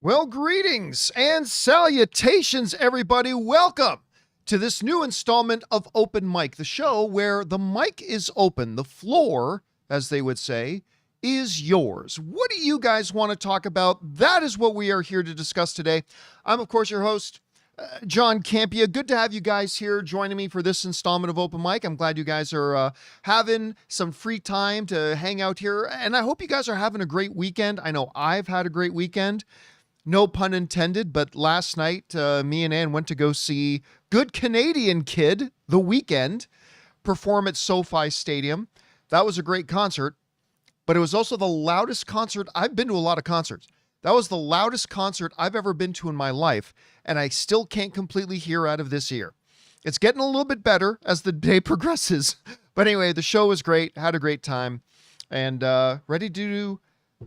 Well, greetings and salutations, everybody. Welcome to this new installment of Open Mic, the show where the mic is open. The floor, as they would say, is yours. What do you guys want to talk about? That is what we are here to discuss today. I'm, of course, your host, John Campea. Good to have you guys here joining me for this installment of Open Mic. I'm glad you guys are having some free time to hang out here, and I hope you guys are having a great weekend. I know I've had a great weekend. No pun intended, but last night, me and Ann went to go see good Canadian kid, The Weeknd, perform at SoFi Stadium. That was a great concert, but it was also the loudest concert. I've been to a lot of concerts. That was the loudest concert I've ever been to in my life, and I still can't completely hear out of this ear. It's getting a little bit better as the day progresses. But anyway, the show was great, had a great time, and ready to do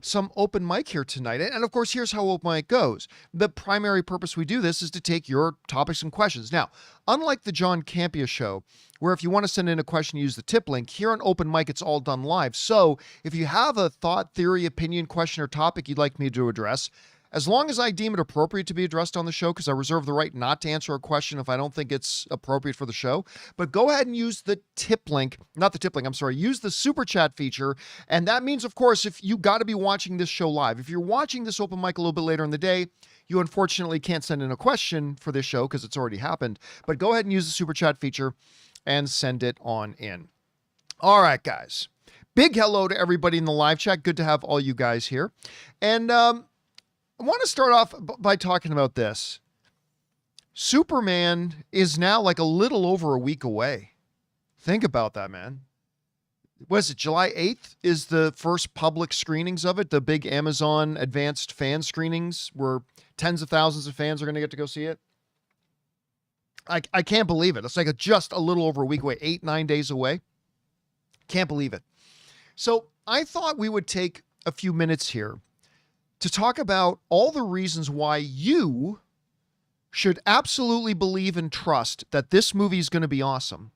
some open mic here tonight. And of course, here's how open mic goes. The primary purpose we do this is to take your topics and questions. Now, unlike the John Campea show, where if you want to send in a question, use the tip link, here on open mic, it's all done live. So if you have a thought, theory, opinion, question, or topic you'd like me to address, as long as I deem it appropriate to be addressed on the show, because I reserve the right not to answer a question if I don't think it's appropriate for the show, but go ahead and use the tip link, not the tip link, I'm sorry, use the super chat feature. And that means, of course, if you got to be watching this show live, if you're watching this open mic a little bit later in the day, you unfortunately can't send in a question for this show because it's already happened, but go ahead and use the super chat feature and send it on in. All right, guys, big hello to everybody in the live chat. Good to have all you guys here. And, I want to start off by talking about this. Superman is now like a little over a week away. Think about that, man. What is it? July 8th is the first public screenings of it. The big Amazon advanced fan screenings where tens of thousands of fans are going to get to go see it. I can't believe it. It's like just a little over a week away, 8-9 days away. Can't believe it. So I thought we would take a few minutes here to talk about all the reasons why you should absolutely believe and trust that this movie is going to be awesome.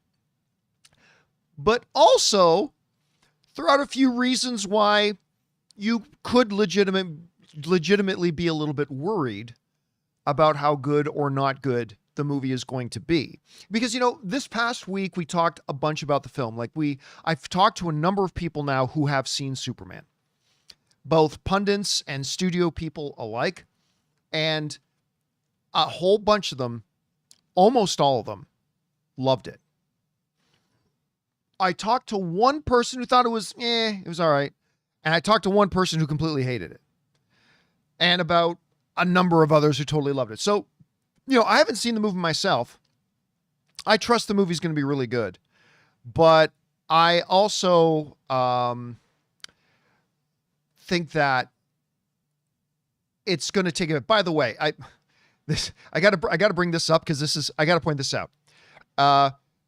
But also throw out a few reasons why you could legitimately be a little bit worried about how good or not good the movie is going to be. Because, you know, this past week we talked a bunch about the film. I've talked to a number of people now who have seen Superman, both pundits and studio people alike, and a whole bunch of them, almost all of them, loved it. I talked to one person who thought it was all right, and I talked to one person who completely hated it, and about a number of others who totally loved it. So, you know, I haven't seen the movie myself. I trust the movie's going to be really good, but I also think that it's going to take a. By the way, I got to bring this up because I got to point this out.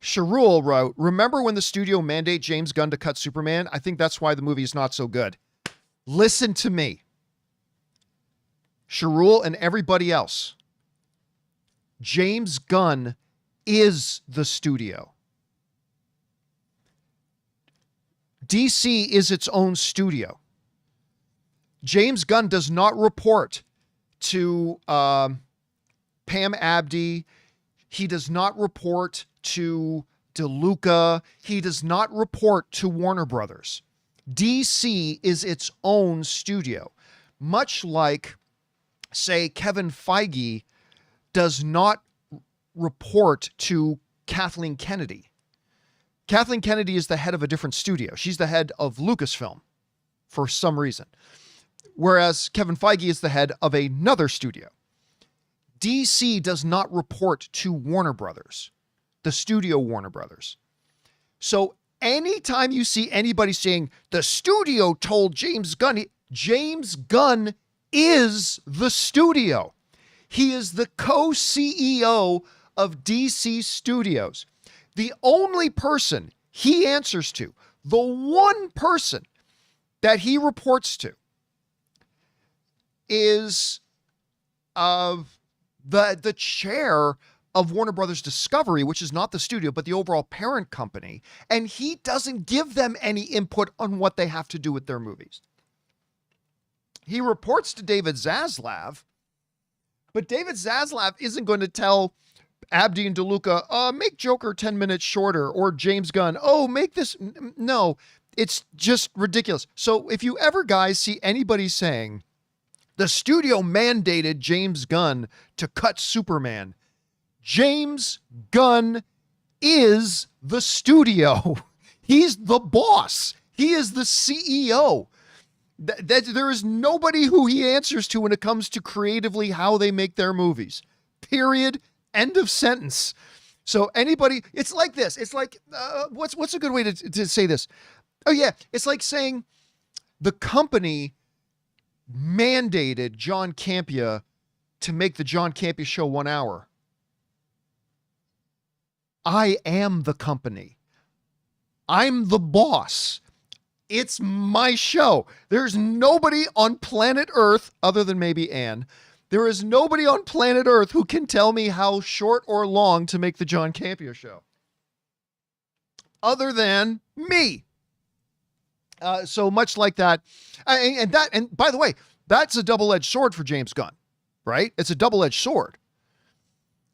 Sharul wrote, "Remember when the studio mandate James Gunn to cut Superman? I think that's why the movie is not so good." Listen to me, Sharul and everybody else. James Gunn is the studio. DC is its own studio. James Gunn does not report to Pam Abdi. He does not report to DeLuca. He does not report to Warner Brothers. DC is its own studio. Much like, say, Kevin Feige does not report to Kathleen Kennedy. Kathleen Kennedy is the head of a different studio. She's the head of Lucasfilm for some reason, whereas Kevin Feige is the head of another studio. DC does not report to Warner Brothers, the studio Warner Brothers. So anytime you see anybody saying the studio told James Gunn, James Gunn is the studio. He is the co-CEO of DC Studios. The only person he answers to, the one person that he reports to, is the chair of Warner Brothers Discovery, which is not the studio, but the overall parent company. And he doesn't give them any input on what they have to do with their movies. He reports to David Zaslav, But David Zaslav isn't going to tell Abdi and DeLuca, make Joker 10 minutes shorter, or James Gunn, make this. No, it's just ridiculous. So if you ever guys see anybody saying the studio mandated James Gunn to cut Superman, James Gunn is the studio. He's the boss. He is the CEO. There is nobody who he answers to when it comes to creatively how they make their movies. Period. End of sentence. So anybody, it's like this. It's like, what's a good way to say this? Oh yeah, it's like saying the company mandated John Campea to make the John Campea show 1 hour. I am the company. I'm the boss. It's my show. There's nobody on planet Earth, other than maybe Anne, there is nobody on planet Earth who can tell me how short or long to make the John Campea show. Other than me. So much like that. And by the way, that's a double-edged sword for James Gunn, right? It's a double-edged sword.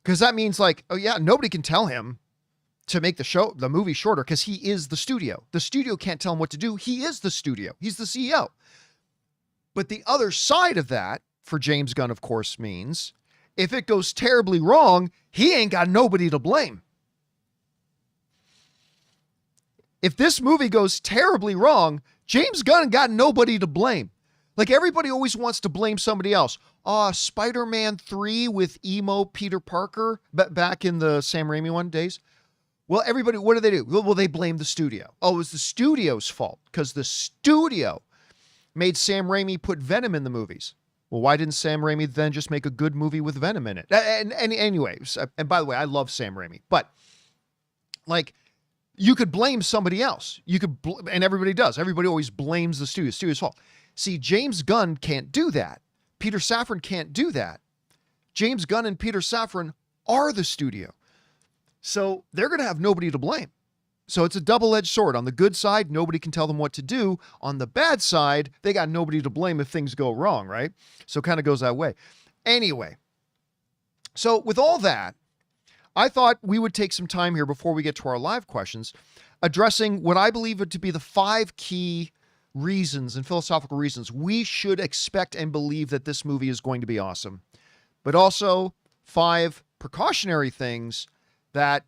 Because that means like, oh yeah, nobody can tell him to make the movie shorter because he is the studio. The studio can't tell him what to do. He is the studio. He's the CEO. But the other side of that for James Gunn, of course, means if it goes terribly wrong, he ain't got nobody to blame. If this movie goes terribly wrong, James Gunn got nobody to blame. Like everybody always wants to blame somebody else. Spider-Man 3 with emo Peter Parker back in the Sam Raimi one days. Well, everybody, what do? Well, they blame the studio. Oh, it was the studio's fault because the studio made Sam Raimi put Venom in the movies. Well, why didn't Sam Raimi then just make a good movie with Venom in it? And anyways, and by the way, I love Sam Raimi, but like you could blame somebody else. You could, and everybody does. Everybody always blames the studio. Studio's fault. See, James Gunn can't do that. Peter Safran can't do that. James Gunn and Peter Safran are the studio. So they're going to have nobody to blame. So it's a double-edged sword. On the good side, nobody can tell them what to do. On the bad side, they got nobody to blame if things go wrong, right? So it kind of goes that way. Anyway, so with all that, I thought we would take some time here before we get to our live questions, addressing what I believe to be the 5 key reasons and philosophical reasons we should expect and believe that this movie is going to be awesome, but also 5 precautionary things that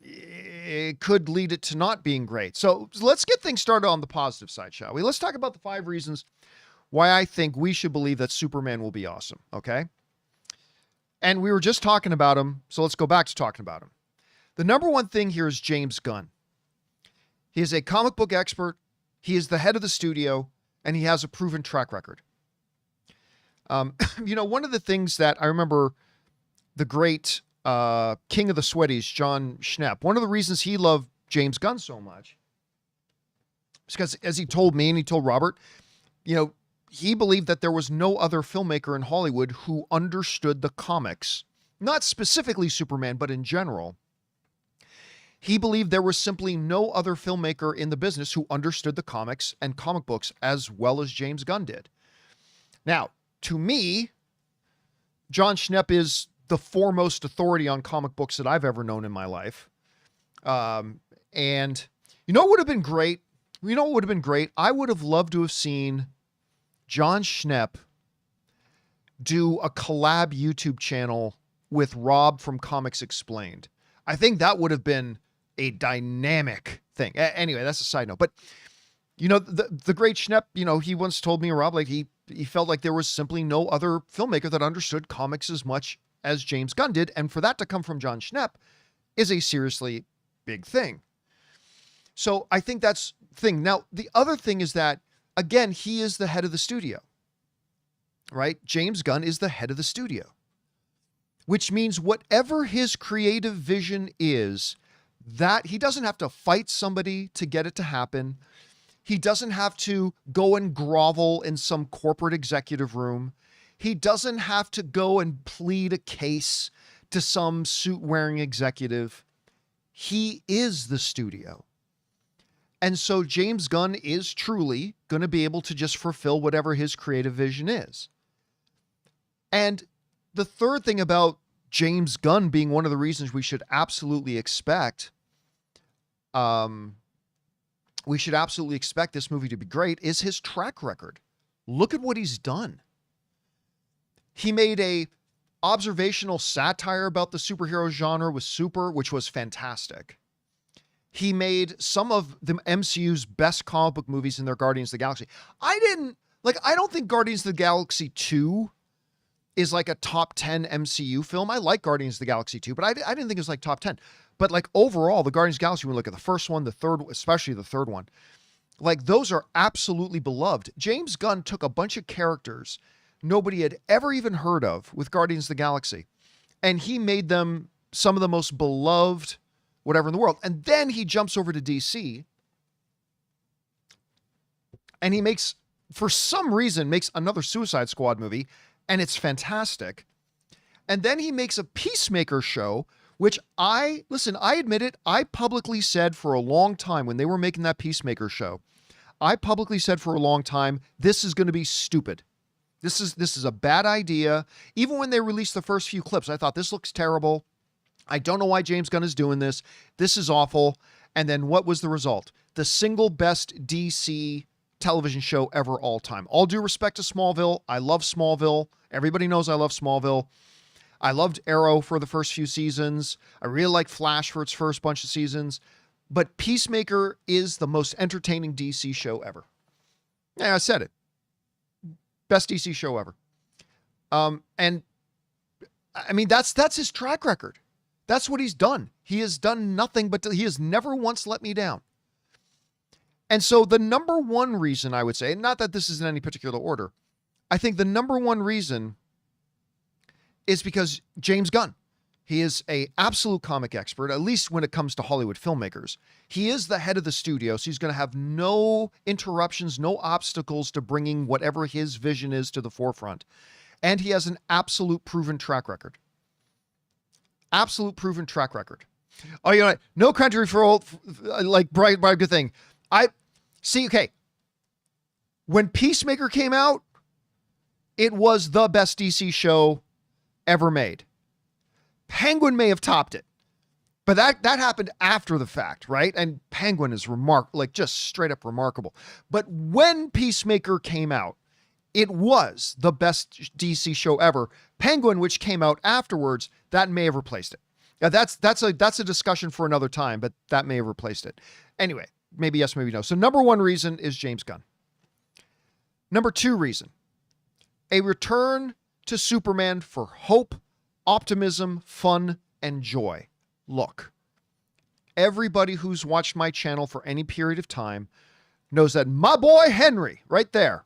it could lead it to not being great. So let's get things started on the positive side, shall we? Let's talk about the 5 reasons why I think we should believe that Superman will be awesome, okay? And we were just talking about him, so let's go back to talking about him. The number one thing here is James Gunn. He is a comic book expert, he is the head of the studio, and he has a proven track record. One of the things that I remember the great King of the Sweaties, John Schnepp, one of the reasons he loved James Gunn so much is because, as he told me and he told Robert, he believed that there was no other filmmaker in Hollywood who understood the comics, not specifically Superman, but in general. He believed there was simply no other filmmaker in the business who understood the comics and comic books as well as James Gunn did. Now, to me, John Schnepp is the foremost authority on comic books that I've ever known in my life. And what would have been great? What would have been great? I would have loved to have seen John Schnepp do a collab YouTube channel with Rob from Comics Explained. I think that would have been a dynamic thing. Anyway, that's a side note. But, the great Schnepp, he once told me, Rob, like he felt like there was simply no other filmmaker that understood comics as much as James Gunn did. And for that to come from John Schnepp is a seriously big thing. So I think that's the thing. Now, the other thing is that, again, he is the head of the studio, right? James Gunn is the head of the studio, which means whatever his creative vision is, that he doesn't have to fight somebody to get it to happen. He doesn't have to go and grovel in some corporate executive room. He doesn't have to go and plead a case to some suit-wearing executive. He is the studio. And so James Gunn is truly going to be able to just fulfill whatever his creative vision is. And the third thing about James Gunn being one of the reasons we should absolutely expect this movie to be great is his track record. Look at what he's done. He made a observational satire about the superhero genre with Super, which was fantastic. He made some of the MCU's best comic book movies in their Guardians of the Galaxy. I don't think Guardians of the Galaxy 2 is like a top 10 MCU film. I like Guardians of the Galaxy 2, but I didn't think it was like top 10. But like overall, the Guardians of the Galaxy, when we look at the first one, the third, especially the third one, like those are absolutely beloved. James Gunn took a bunch of characters nobody had ever even heard of with Guardians of the Galaxy, and he made them some of the most beloved whatever in the world. And then he jumps over to DC and he makes, for some reason, makes another Suicide Squad movie, and it's fantastic. And then he makes a Peacemaker show, which I admit it, I publicly said for a long time when they were making that Peacemaker show, I publicly said for a long time, this is going to be stupid. This is a bad idea. Even when they released the first few clips, I thought this looks terrible. I don't know why James Gunn is doing this. This is awful. And then what was the result? The single best DC television show ever all time. All due respect to Smallville. I love Smallville. Everybody knows I love Smallville. I loved Arrow for the first few seasons. I really like Flash for its first bunch of seasons. But Peacemaker is the most entertaining DC show ever. Yeah, I said it. Best DC show ever. And I mean, that's his track record. That's what he's done. He has done nothing but he has never once let me down. And so the number one reason I would say, not that this is in any particular order, I think the number one reason is because James Gunn. He is an absolute comic expert, at least when it comes to Hollywood filmmakers. He is the head of the studio, so he's going to have no interruptions, no obstacles to bringing whatever his vision is to the forefront. And he has an absolute proven track record. Absolute proven track record. Oh, you know what? No country for old, like bright good thing. Okay. When Peacemaker came out, it was the best DC show ever made. Penguin may have topped it, but that happened after the fact, right? And Penguin is just straight up remarkable. But when Peacemaker came out, it was the best DC show ever. Penguin, which came out afterwards, that may have replaced it. Now that's a discussion for another time, but that may have replaced it. Anyway, maybe yes, maybe no. So number one reason is James Gunn. Number two reason, a return to Superman for hope, optimism, fun, and joy. Look, everybody who's watched my channel for any period of time knows that my boy Henry, right there,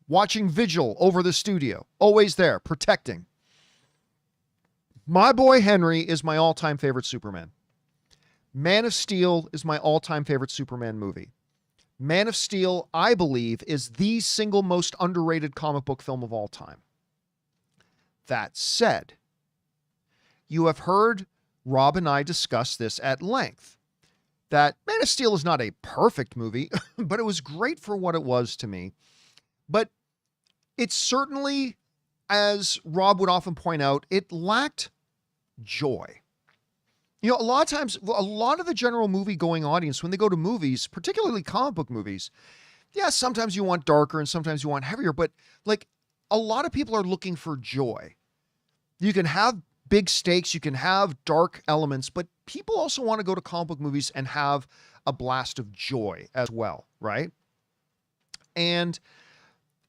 watching Vigil over the studio, always there, protecting. My boy Henry is my all-time favorite Superman. Man of Steel is my all-time favorite Superman movie. Man of Steel, I believe, is the single most underrated comic book film of all time. That said, you have heard Rob and I discuss this at length, that Man of Steel is not a perfect movie, but it was great for what it was to me. But it certainly, as Rob would often point out, it lacked joy. You know, a lot of times, a lot of the general movie-going audience, when they go to movies, particularly comic book movies, yeah, sometimes you want darker and sometimes you want heavier, but like a lot of people are looking for joy. You can have big stakes, you can have dark elements, but people also want to go to comic book movies and have a blast of joy as well, right? And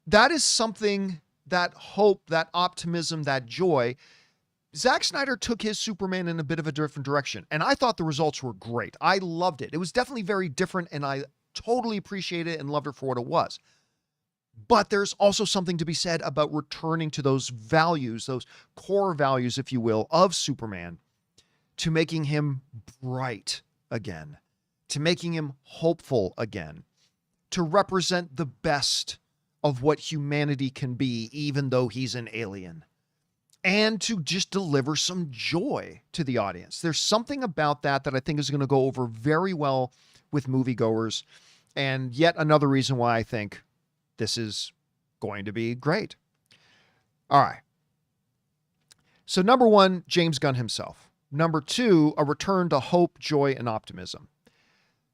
that is something, that hope, that optimism, that joy. Zack Snyder took his Superman in a bit of a different direction, and I thought the results were great. I loved it. It was definitely very different, and I totally appreciated it and loved it for what it was. But there's also something to be said about returning to those values, those core values, if you will, of Superman, to making him bright again, to making him hopeful again, to represent the best of what humanity can be, even though he's an alien, and to just deliver some joy to the audience. There's something about that I think is going to go over very well with moviegoers, and yet another reason why I think this is going to be great. All right. So number one, James Gunn himself. Number two, a return to hope, joy, and optimism.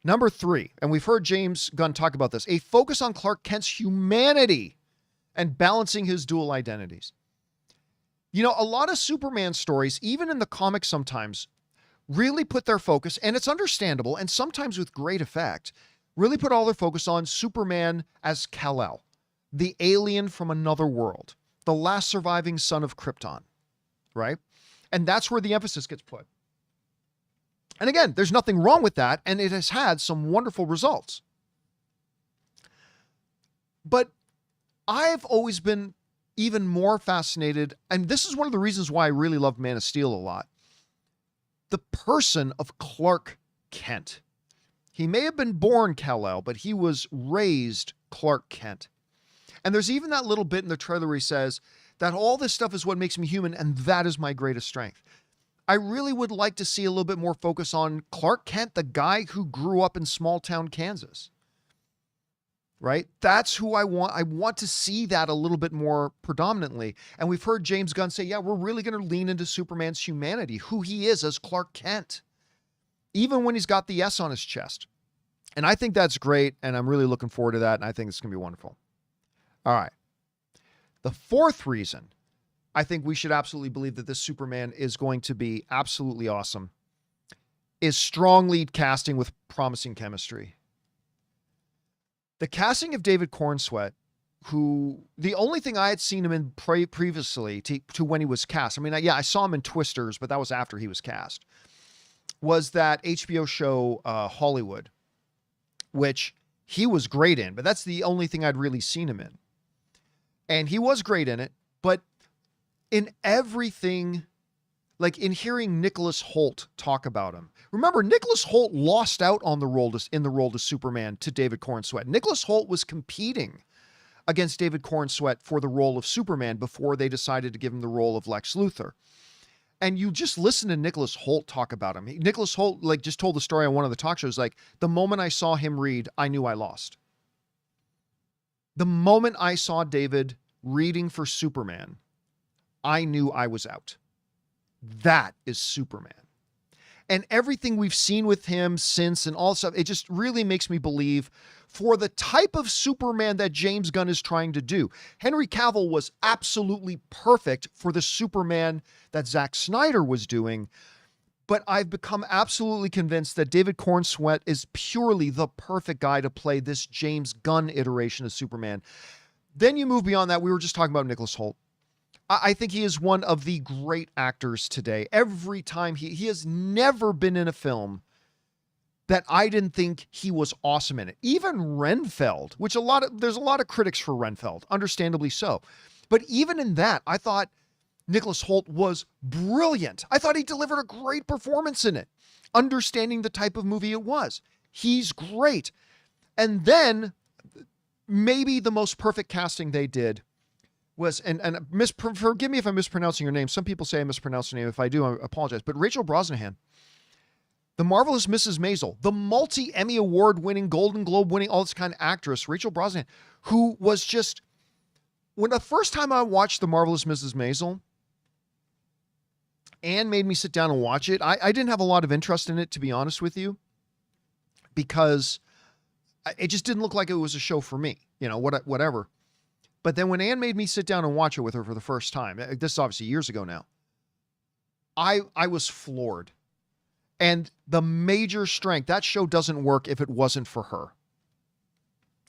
Number three, and we've heard James Gunn talk about this, a focus on Clark Kent's humanity and balancing his dual identities. You know, a lot of Superman stories, even in the comics sometimes, really put their focus, and it's understandable, and sometimes with great effect, really put all their focus on Superman as Kal-El, the alien from another world, the last surviving son of Krypton, right? And that's where the emphasis gets put. And again, there's nothing wrong with that, and it has had some wonderful results. But I've always been even more fascinated, and this is one of the reasons why I really love Man of Steel a lot, the person of Clark Kent. He may have been born Kal-El, but he was raised Clark Kent. And there's even that little bit in the trailer where he says that all this stuff is what makes me human, and that is my greatest strength. I really would like to see a little bit more focus on Clark Kent, the guy who grew up in small town Kansas. Right? That's who I want. I want to see that a little bit more predominantly. And we've heard James Gunn say, yeah, we're really going to lean into Superman's humanity, who he is as Clark Kent, even when he's got the S on his chest. And I think that's great. And I'm really looking forward to that. And I think it's going to be wonderful. All right. The fourth reason I think we should absolutely believe that this Superman is going to be absolutely awesome is strong lead casting with promising chemistry. The casting of David Cornsweet, who the only thing I had seen him in previously to when he was cast, I mean, I saw him in Twisters, but that was after he was cast, was that HBO show Hollywood, which he was great in, but that's the only thing I'd really seen him in. And he was great in it, but in everything, like in hearing Nicholas Hoult talk about him. Remember, Nicholas Hoult lost out on the role to Superman to David Cornsweet. Nicholas Hoult was competing against David Cornsweet for the role of Superman before they decided to give him the role of Lex Luthor. And you just listen to Nicholas Hoult talk about him. Nicholas Hoult just told the story on one of the talk shows, the moment I saw him read, I knew I lost. The moment I saw David reading for Superman, I knew I was out. That is Superman. And everything we've seen with him since and all stuff, it just really makes me believe for the type of Superman that James Gunn is trying to do. Henry Cavill was absolutely perfect for the Superman that Zack Snyder was doing. But I've become absolutely convinced that David Cornsweet is purely the perfect guy to play this James Gunn iteration of Superman. Then you move beyond that. We were just talking about Nicholas Hoult. I think he is one of the great actors today. Every time he has never been in a film that I didn't think he was awesome in it. Even Renfeld, which there's a lot of critics for Renfeld, understandably so. But even in that, I thought Nicholas Hoult was brilliant. I thought he delivered a great performance in it, understanding the type of movie it was. He's great. And then maybe the most perfect casting they did was, forgive me if I'm mispronouncing your name. Some people say I mispronounced your name. If I do, I apologize. But Rachel Brosnahan, the marvelous Mrs. Maisel, the multi-Emmy Award winning, Golden Globe winning, all this kind of actress, Rachel Brosnahan, who was just, when the first time I watched The Marvelous Mrs. Maisel, Anne made me sit down and watch it. I didn't have a lot of interest in it, to be honest with you, because it just didn't look like it was a show for me, whatever. But then when Anne made me sit down and watch it with her for the first time, this is obviously years ago now, I was floored. And the major strength, that show doesn't work if it wasn't for her.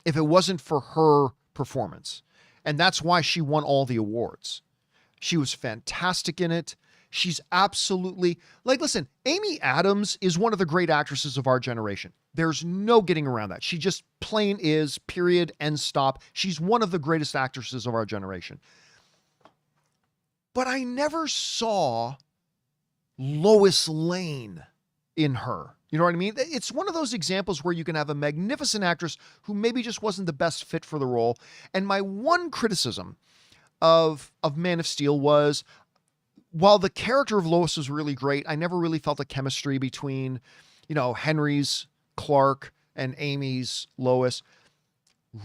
If it wasn't for her performance. And that's why she won all the awards. She was fantastic in it. She's absolutely, listen, Amy Adams is one of the great actresses of our generation. There's no getting around that. She just plain is, period, end stop. She's one of the greatest actresses of our generation. But I never saw Lois Lane in her. You know what I mean? It's one of those examples where you can have a magnificent actress who maybe just wasn't the best fit for the role. And my one criticism of Man of Steel was, while the character of Lois was really great, I never really felt a chemistry between, Henry's Clark and Amy's Lois.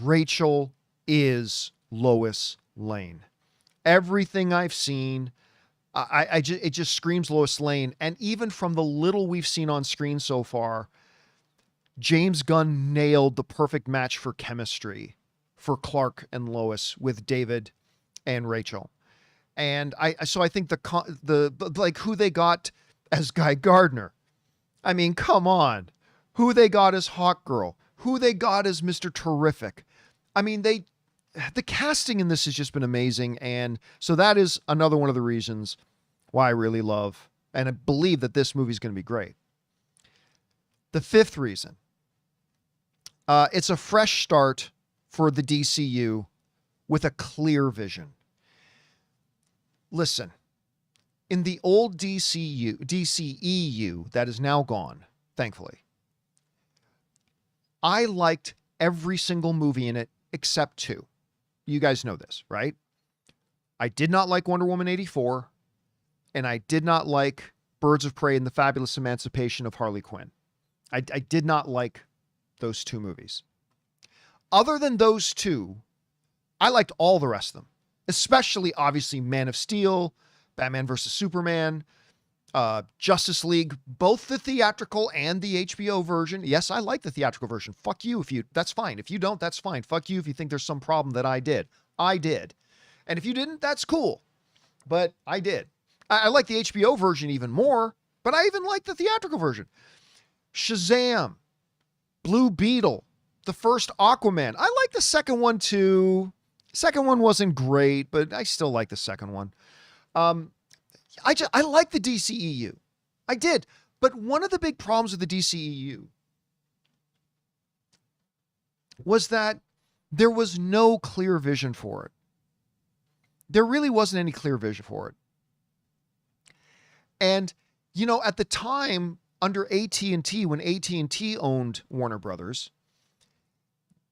Rachel is Lois Lane. Everything I've seen, It just screams Lois Lane. And even from the little we've seen on screen so far, James Gunn nailed the perfect match for chemistry for Clark and Lois with David and Rachel. And I think the like who they got as Guy Gardner. I mean, come on. Who they got as Hawk Girl, who they got as Mr. Terrific. I mean, the casting in this has just been amazing. And so that is another one of the reasons why I really love and I believe that this movie is going to be great. The fifth reason, it's a fresh start for the DCU with a clear vision. Listen, in the old DCEU that is now gone, thankfully, I liked every single movie in it except two. You guys know this, right? I did not like Wonder Woman 84, and I did not like Birds of Prey and the Fabulous Emancipation of Harley Quinn. I did not like those two movies. Other than those two, I liked all the rest of them, especially, obviously, Man of Steel, Batman vs. Superman, Justice League, both the theatrical and the HBO version. Yes, I like the theatrical version. Fuck you that's fine. If you don't, that's fine. Fuck you if you think there's some problem that I did. I did. And if you didn't, that's cool. But I did. I like the HBO version even more, but I even like the theatrical version. Shazam, Blue Beetle, the first Aquaman. I like the second one too. Second one wasn't great, but I still like the second one. I like the DCEU. I did. But one of the big problems with the DCEU was that there was no clear vision for it. There really wasn't any clear vision for it. And, you know, at the time under AT&T, when AT&T owned Warner Brothers,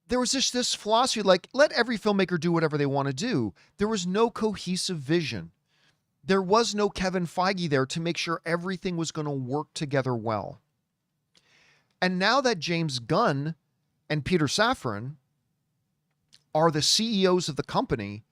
there was just this philosophy like, let every filmmaker do whatever they want to do. There was no cohesive vision. There was no Kevin Feige there to make sure everything was going to work together well. And now that James Gunn and Peter Safran are the CEOs of the company,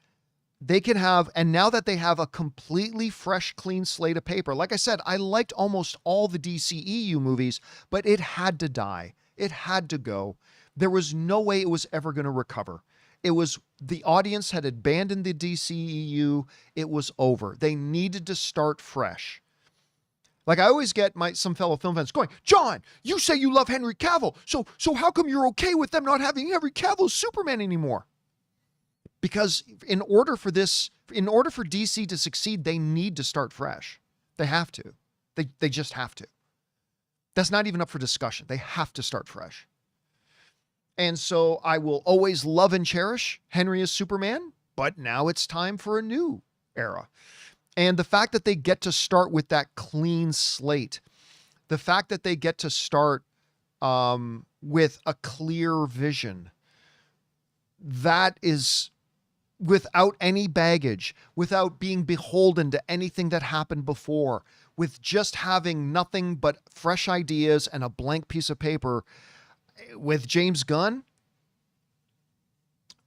they can have, and now that they have a completely fresh, clean slate of paper, like I said, I liked almost all the DCEU movies, but it had to die. It had to go. There was no way it was ever going to recover. It was, the audience had abandoned the DCEU. It was over. They needed to start fresh. Like I always get some fellow film fans going, John, you say you love Henry Cavill. So how come you're okay with them not having Henry Cavill as Superman anymore? Because in order for DC to succeed, they need to start fresh. They have to. They just have to. That's not even up for discussion. They have to start fresh. And so I will always love and cherish Henry as Superman, but now it's time for a new era. And the fact that they get to start with that clean slate, the fact that they get to start with a clear vision, that is without any baggage, without being beholden to anything that happened before, with just having nothing but fresh ideas and a blank piece of paper. With James Gunn,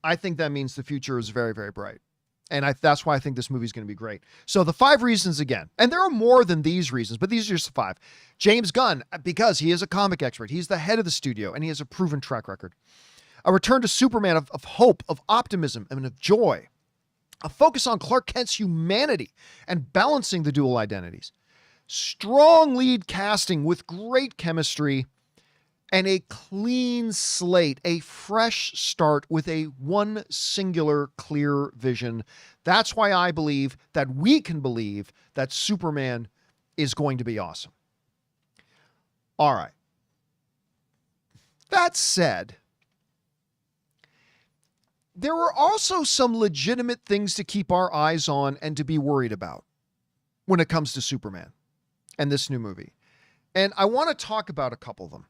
I think that means the future is very, very bright. And that's why I think this movie is going to be great. So the 5 reasons again, and there are more than these reasons, but these are just the 5. James Gunn, because he is a comic expert, he's the head of the studio, and he has a proven track record. A return to Superman of hope, of optimism, and of joy. A focus on Clark Kent's humanity and balancing the dual identities. Strong lead casting with great chemistry. And a clean slate, a fresh start with a one singular clear vision. That's why I believe that we can believe that Superman is going to be awesome. All right. That said, there are also some legitimate things to keep our eyes on and to be worried about when it comes to Superman and this new movie. And I want to talk about a couple of them.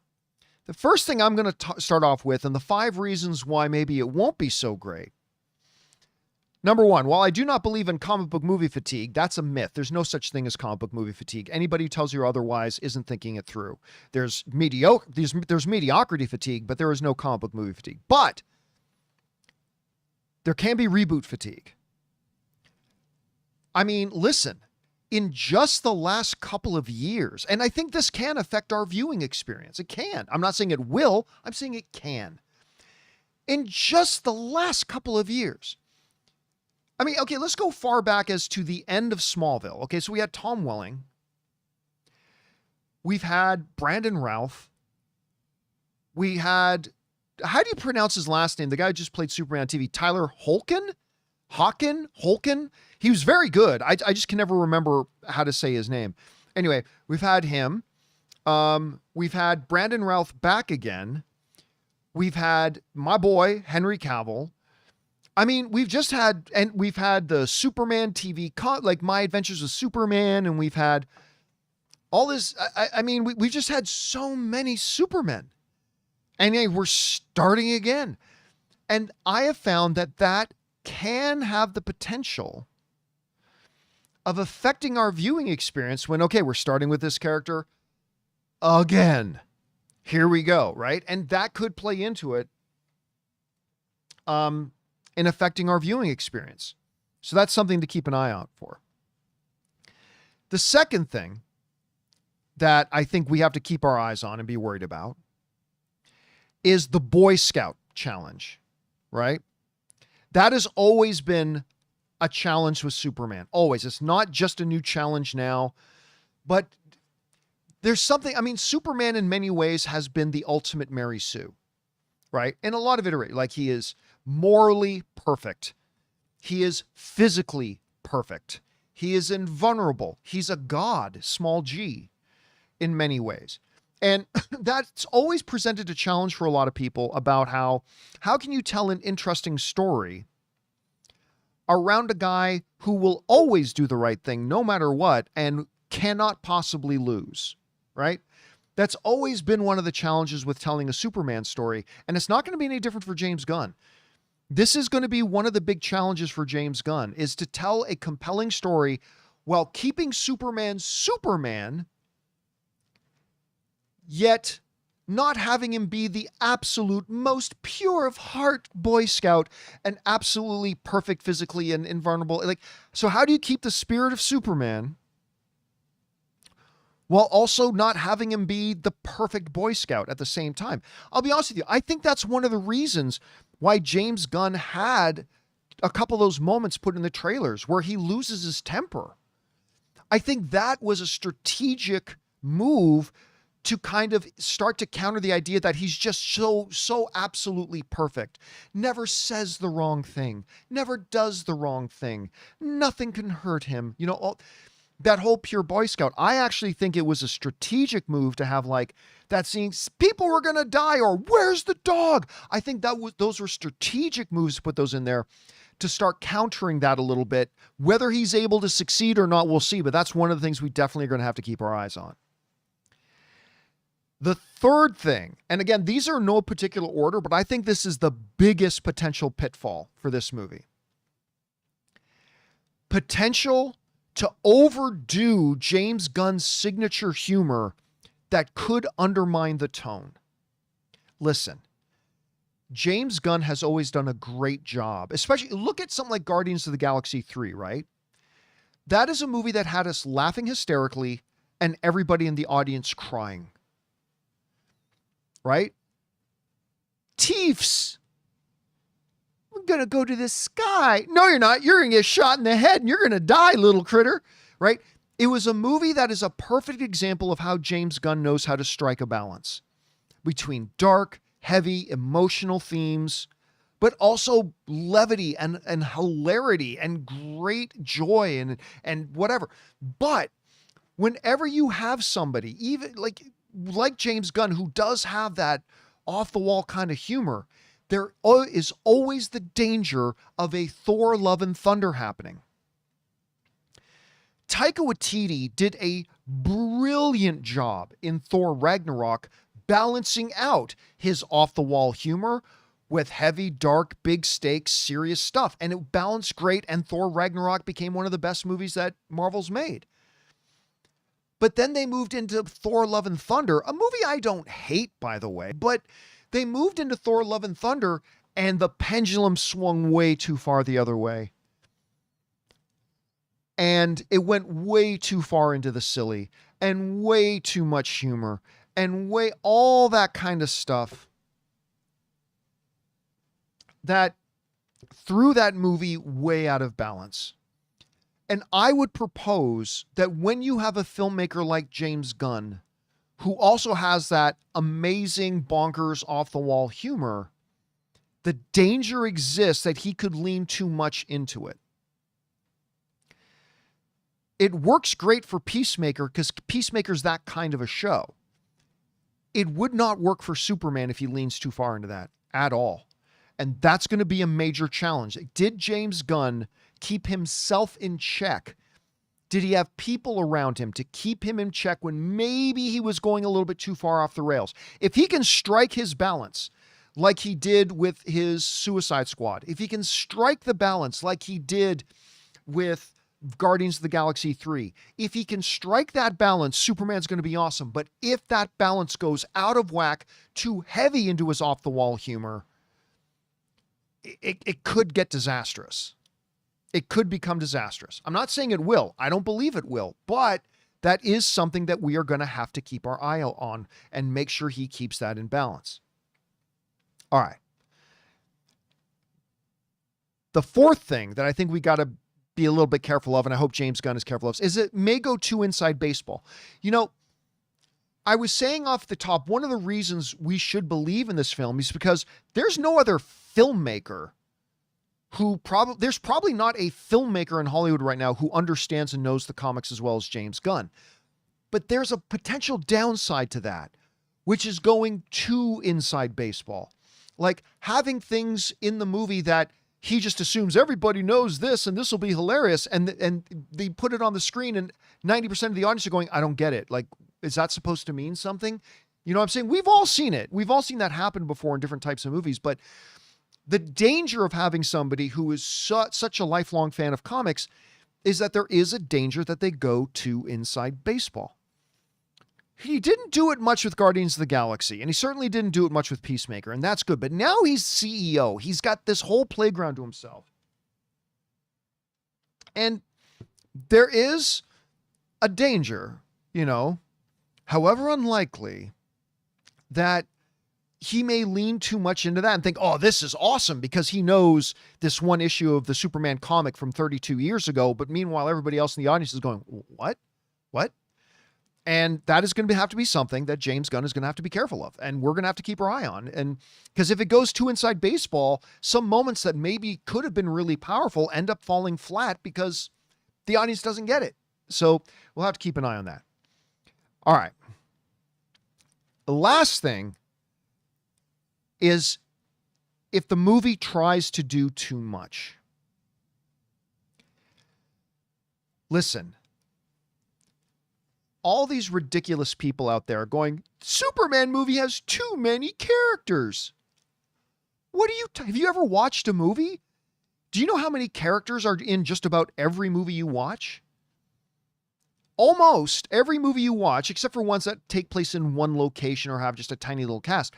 The first thing I'm going to start off with, and the 5 reasons why maybe it won't be so great. Number 1, while I do not believe in comic book movie fatigue, that's a myth. There's no such thing as comic book movie fatigue. Anybody who tells you otherwise isn't thinking it through. There's mediocrity fatigue, but there is no comic book movie fatigue. But there can be reboot fatigue. I mean, listen, in just the last couple of years, and I think this can affect our viewing experience. It can. I'm not saying it will. I'm saying it can. In just the last couple of years. I mean, okay, let's go far back as to the end of Smallville. Okay, so we had Tom Welling. We've had Brandon Routh. We had, how do you pronounce his last name? The guy who just played Superman on TV, Tyler Holken? Holken? He was very good. I just can never remember how to say his name. Anyway, we've had him. We've had Brandon Routh back again. We've had my boy, Henry Cavill. I mean, we've had the Superman TV, like My Adventures with Superman, and we've had all this. I mean, we've just had so many Supermen. And we're starting again. And I have found that can have the potential of affecting our viewing experience when, okay, we're starting with this character again. Here we go, right? And that could play into it in affecting our viewing experience. So that's something to keep an eye out for. The second thing that I think we have to keep our eyes on and be worried about is the Boy Scout challenge, right? That has always been a challenge with Superman. Always. It's not just a new challenge now, but there's something, I mean, Superman in many ways has been the ultimate Mary Sue, right? In a lot of iterations, like he is morally perfect. He is physically perfect. He is invulnerable. He's a god, small g, in many ways. And that's always presented a challenge for a lot of people about how can you tell an interesting story around a guy who will always do the right thing no matter what and cannot possibly lose, right? That's always been one of the challenges with telling a Superman story, and it's not going to be any different for James Gunn. This is going to be one of the big challenges for James Gunn, is to tell a compelling story while keeping Superman, yet not having him be the absolute most pure of heart Boy Scout and absolutely perfect physically and invulnerable. Like, so how do you keep the spirit of Superman while also not having him be the perfect Boy Scout at the same time? I'll be honest with you. I think that's one of the reasons why James Gunn had a couple of those moments put in the trailers where he loses his temper. I think that was a strategic move to kind of start to counter the idea that he's just so absolutely perfect. Never says the wrong thing. Never does the wrong thing. Nothing can hurt him. You know, that whole pure Boy Scout. I actually think it was a strategic move to have like that scene, people were going to die, or where's the dog? I think those were strategic moves to put those in there to start countering that a little bit. Whether he's able to succeed or not, we'll see. But that's one of the things we definitely are going to have to keep our eyes on. The third thing, and again, these are no particular order, but I think this is the biggest potential pitfall for this movie. Potential to overdo James Gunn's signature humor that could undermine the tone. Listen, James Gunn has always done a great job, especially look at something like Guardians of the Galaxy 3, right? That is a movie that had us laughing hysterically and everybody in the audience crying. Right? Teefs. We're going to go to the sky. No, you're not. You're going to get shot in the head and you're going to die, little critter. Right? It was a movie that is a perfect example of how James Gunn knows how to strike a balance between dark, heavy, emotional themes, but also levity and hilarity and great joy and whatever. But whenever you have somebody, even like James Gunn, who does have that off-the-wall kind of humor, there is always the danger of a Thor Love and Thunder happening. Taika Waititi did a brilliant job in Thor Ragnarok balancing out his off-the-wall humor with heavy, dark, big stakes, serious stuff. And it balanced great, and Thor Ragnarok became one of the best movies that Marvel's made. But then they moved into Thor Love and Thunder, a movie I don't hate, by the way, but they moved into Thor Love and Thunder and the pendulum swung way too far the other way. And it went way too far into the silly and way too much humor and all that kind of stuff that threw that movie way out of balance. And I would propose that when you have a filmmaker like James Gunn, who also has that amazing bonkers off the wall humor, the danger exists that he could lean too much into it. It works great for Peacemaker because Peacemaker's that kind of a show. It would not work for Superman if he leans too far into that at all. And that's going to be a major challenge. Did James Gunn keep himself in check? Did he have people around him to keep him in check when maybe he was going a little bit too far off the rails? If he can strike his balance like he did with his Suicide Squad, if he can strike the balance like he did with Guardians of the Galaxy 3, if he can strike that balance, Superman's going to be awesome. But if that balance goes out of whack, too heavy into his off-the-wall humor, it could get disastrous. It could become disastrous. I'm not saying it will. I don't believe it will. But that is something that we are going to have to keep our eye on and make sure he keeps that in balance. All right. The fourth thing that I think we got to be a little bit careful of, and I hope James Gunn is careful of, is it may go too inside baseball. You know, I was saying off the top, one of the reasons we should believe in this film is because there's no other filmmaker there's probably not a filmmaker in Hollywood right now who understands and knows the comics as well as James Gunn. But there's a potential downside to that, which is going too inside baseball. Like having things in the movie that he just assumes everybody knows this and this will be hilarious. And they put it on the screen and 90% of the audience are going, I don't get it. Like, is that supposed to mean something? You know what I'm saying? We've all seen it. We've all seen that happen before in different types of movies. But the danger of having somebody who is such a lifelong fan of comics is that there is a danger that they go too inside baseball. He didn't do it much with Guardians of the Galaxy, and he certainly didn't do it much with Peacemaker, and that's good. But now he's CEO. He's got this whole playground to himself. And there is a danger, you know, however unlikely, that he may lean too much into that and think, oh, this is awesome because he knows this one issue of the Superman comic from 32 years ago. But meanwhile, everybody else in the audience is going, what? And that is going to have to be something that James Gunn is going to have to be careful of. And we're going to have to keep our eye on. And because if it goes too inside baseball, some moments that maybe could have been really powerful end up falling flat because the audience doesn't get it. So we'll have to keep an eye on that. All right. The last thing is if the movie tries to do too much. Listen, all these ridiculous people out there going, Superman movie has too many characters. What do you, have you ever watched a movie? Do you know how many characters are in just about every movie you watch? Almost every movie you watch, except for ones that take place in one location or have just a tiny little cast.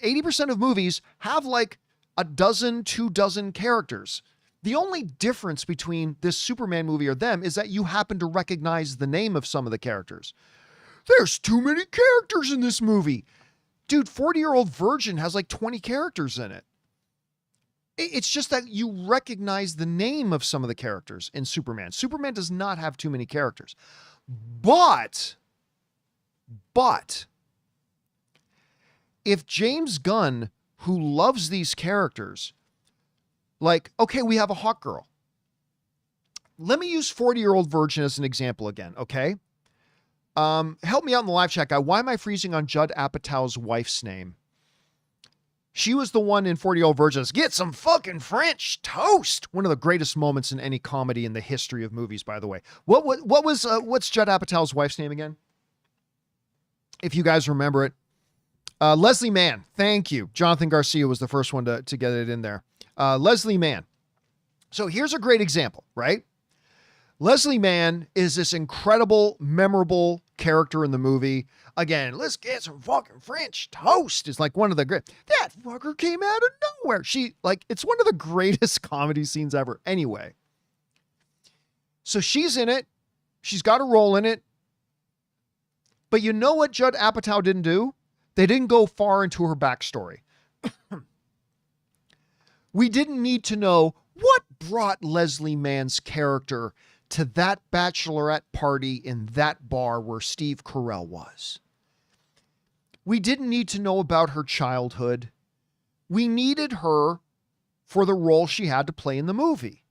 80% of movies have like a dozen, 24 characters. The only difference between this Superman movie or them is that you happen to recognize the name of some of the characters. There's too many characters in this movie. Dude, 40-Year-Old Virgin has like 20 characters in it. It's just that you recognize the name of some of the characters in Superman. Superman does not have too many characters. But if James Gunn, who loves these characters, like, okay, we have a hot girl. Let me use 40-Year-Old Virgin as an example again, okay? Help me out in the live chat, guy. Why am I freezing on Judd Apatow's wife's name? She was the one in 40-Year-Old Virgin. Get some fucking French toast. One of the greatest moments in any comedy in the history of movies, by the way. What's Judd Apatow's wife's name again? If you guys remember it. Leslie Mann. Thank you. Jonathan Garcia was the first one to get it in there. Leslie Mann. So here's a great example, right? Leslie Mann is this incredible, memorable character in the movie. Again, let's get some fucking French toast is like one of the great, that fucker came out of nowhere. It's one of the greatest comedy scenes ever. Anyway, So she's in it. She's got a role in it. But you know what Judd Apatow didn't do? They didn't go far into her backstory. We didn't need to know what brought Leslie Mann's character to that bachelorette party in that bar where Steve Carell was. We didn't need to know about her childhood. We needed her for the role she had to play in the movie.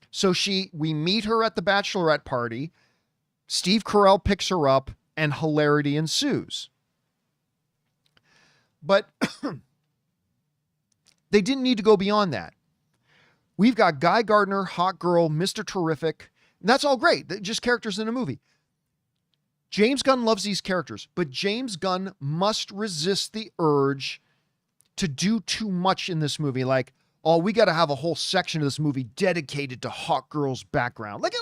So we meet her at the bachelorette party. Steve Carell picks her up and hilarity ensues. But they didn't need to go beyond that. We've got Guy Gardner, Hot Girl, Mr. Terrific. And that's all great. They're just characters in a movie. James Gunn loves these characters, but James Gunn must resist the urge to do too much in this movie. Like, oh, we got to have a whole section of this movie dedicated to Hot Girl's background. Like a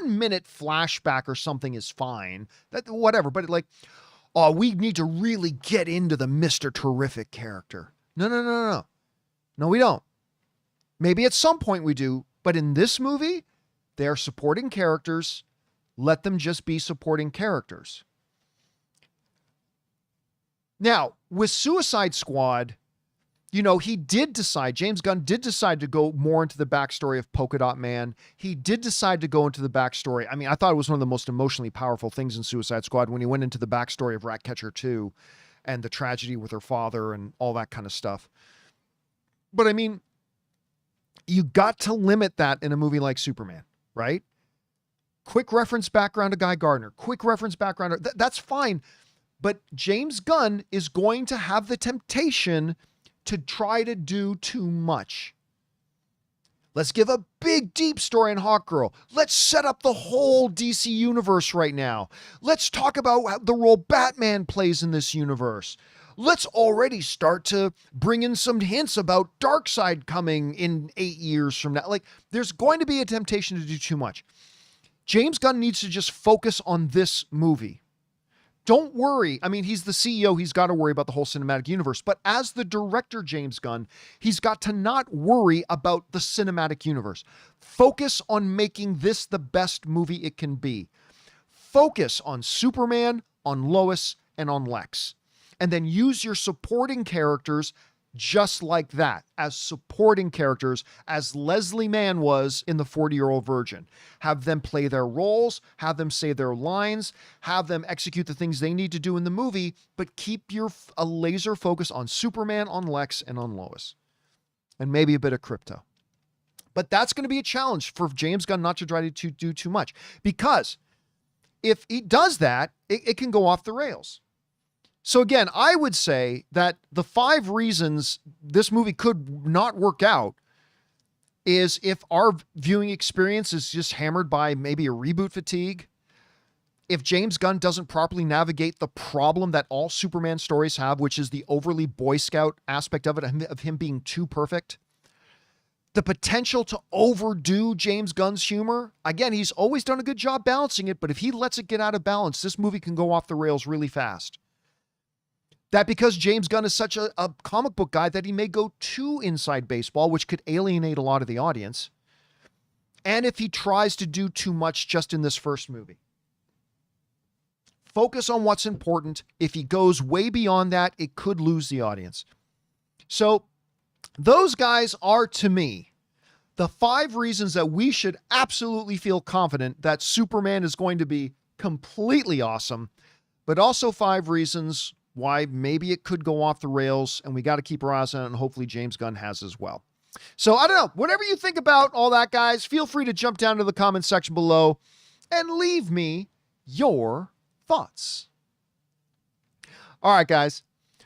1 minute flashback or something is fine. Whatever. But oh, we need to really get into the Mr. Terrific character. No. No, we don't. Maybe at some point we do, but in this movie, they're supporting characters. Let them just be supporting characters. Now, with Suicide Squad, James Gunn did decide to go more into the backstory of Polka Dot Man. He did decide to go into the backstory. I mean, I thought it was one of the most emotionally powerful things in Suicide Squad when he went into the backstory of Ratcatcher 2 and the tragedy with her father and all that kind of stuff. But I mean, you got to limit that in a movie like Superman, right? Quick reference background to Guy Gardner. Quick reference background. That's fine. But James Gunn is going to have the temptation to try to do too much. Let's give a big, deep story in Hawk Girl. Let's set up the whole DC universe right now. Let's talk about the role Batman plays in this universe. Let's already start to bring in some hints about Darkseid coming in 8 years from now. Like, there's going to be a temptation to do too much. James Gunn needs to just focus on this movie. Don't worry. I mean, he's the CEO. He's got to worry about the whole cinematic universe. But as the director, James Gunn, he's got to not worry about the cinematic universe. Focus on making this the best movie it can be. Focus on Superman, on Lois, and on Lex. And then use your supporting characters just like that, as supporting characters, as Leslie Mann was in The 40-Year-Old Virgin. Have them play their roles, have them say their lines, have them execute the things they need to do in the movie, but keep a laser focus on Superman, on Lex, and on Lois. And maybe a bit of Crypto. But that's going to be a challenge for James Gunn not to try to do too much. Because if he does that, it can go off the rails. So again, I would say that the 5 reasons this movie could not work out is if our viewing experience is just hammered by maybe a reboot fatigue, if James Gunn doesn't properly navigate the problem that all Superman stories have, which is the overly Boy Scout aspect of it, of him being too perfect, the potential to overdo James Gunn's humor. Again, he's always done a good job balancing it, but if he lets it get out of balance, this movie can go off the rails really fast. That because James Gunn is such a comic book guy that he may go too inside baseball, which could alienate a lot of the audience. And if he tries to do too much just in this first movie. Focus on what's important. If he goes way beyond that, it could lose the audience. So those guys are, to me, the 5 reasons that we should absolutely feel confident that Superman is going to be completely awesome, but also 5 reasons why maybe it could go off the rails, and we got to keep our eyes on it, and hopefully James Gunn has as well. So I don't know, whatever you think about all that, guys, feel free to jump down to the comment section below and leave me your thoughts. All right, guys,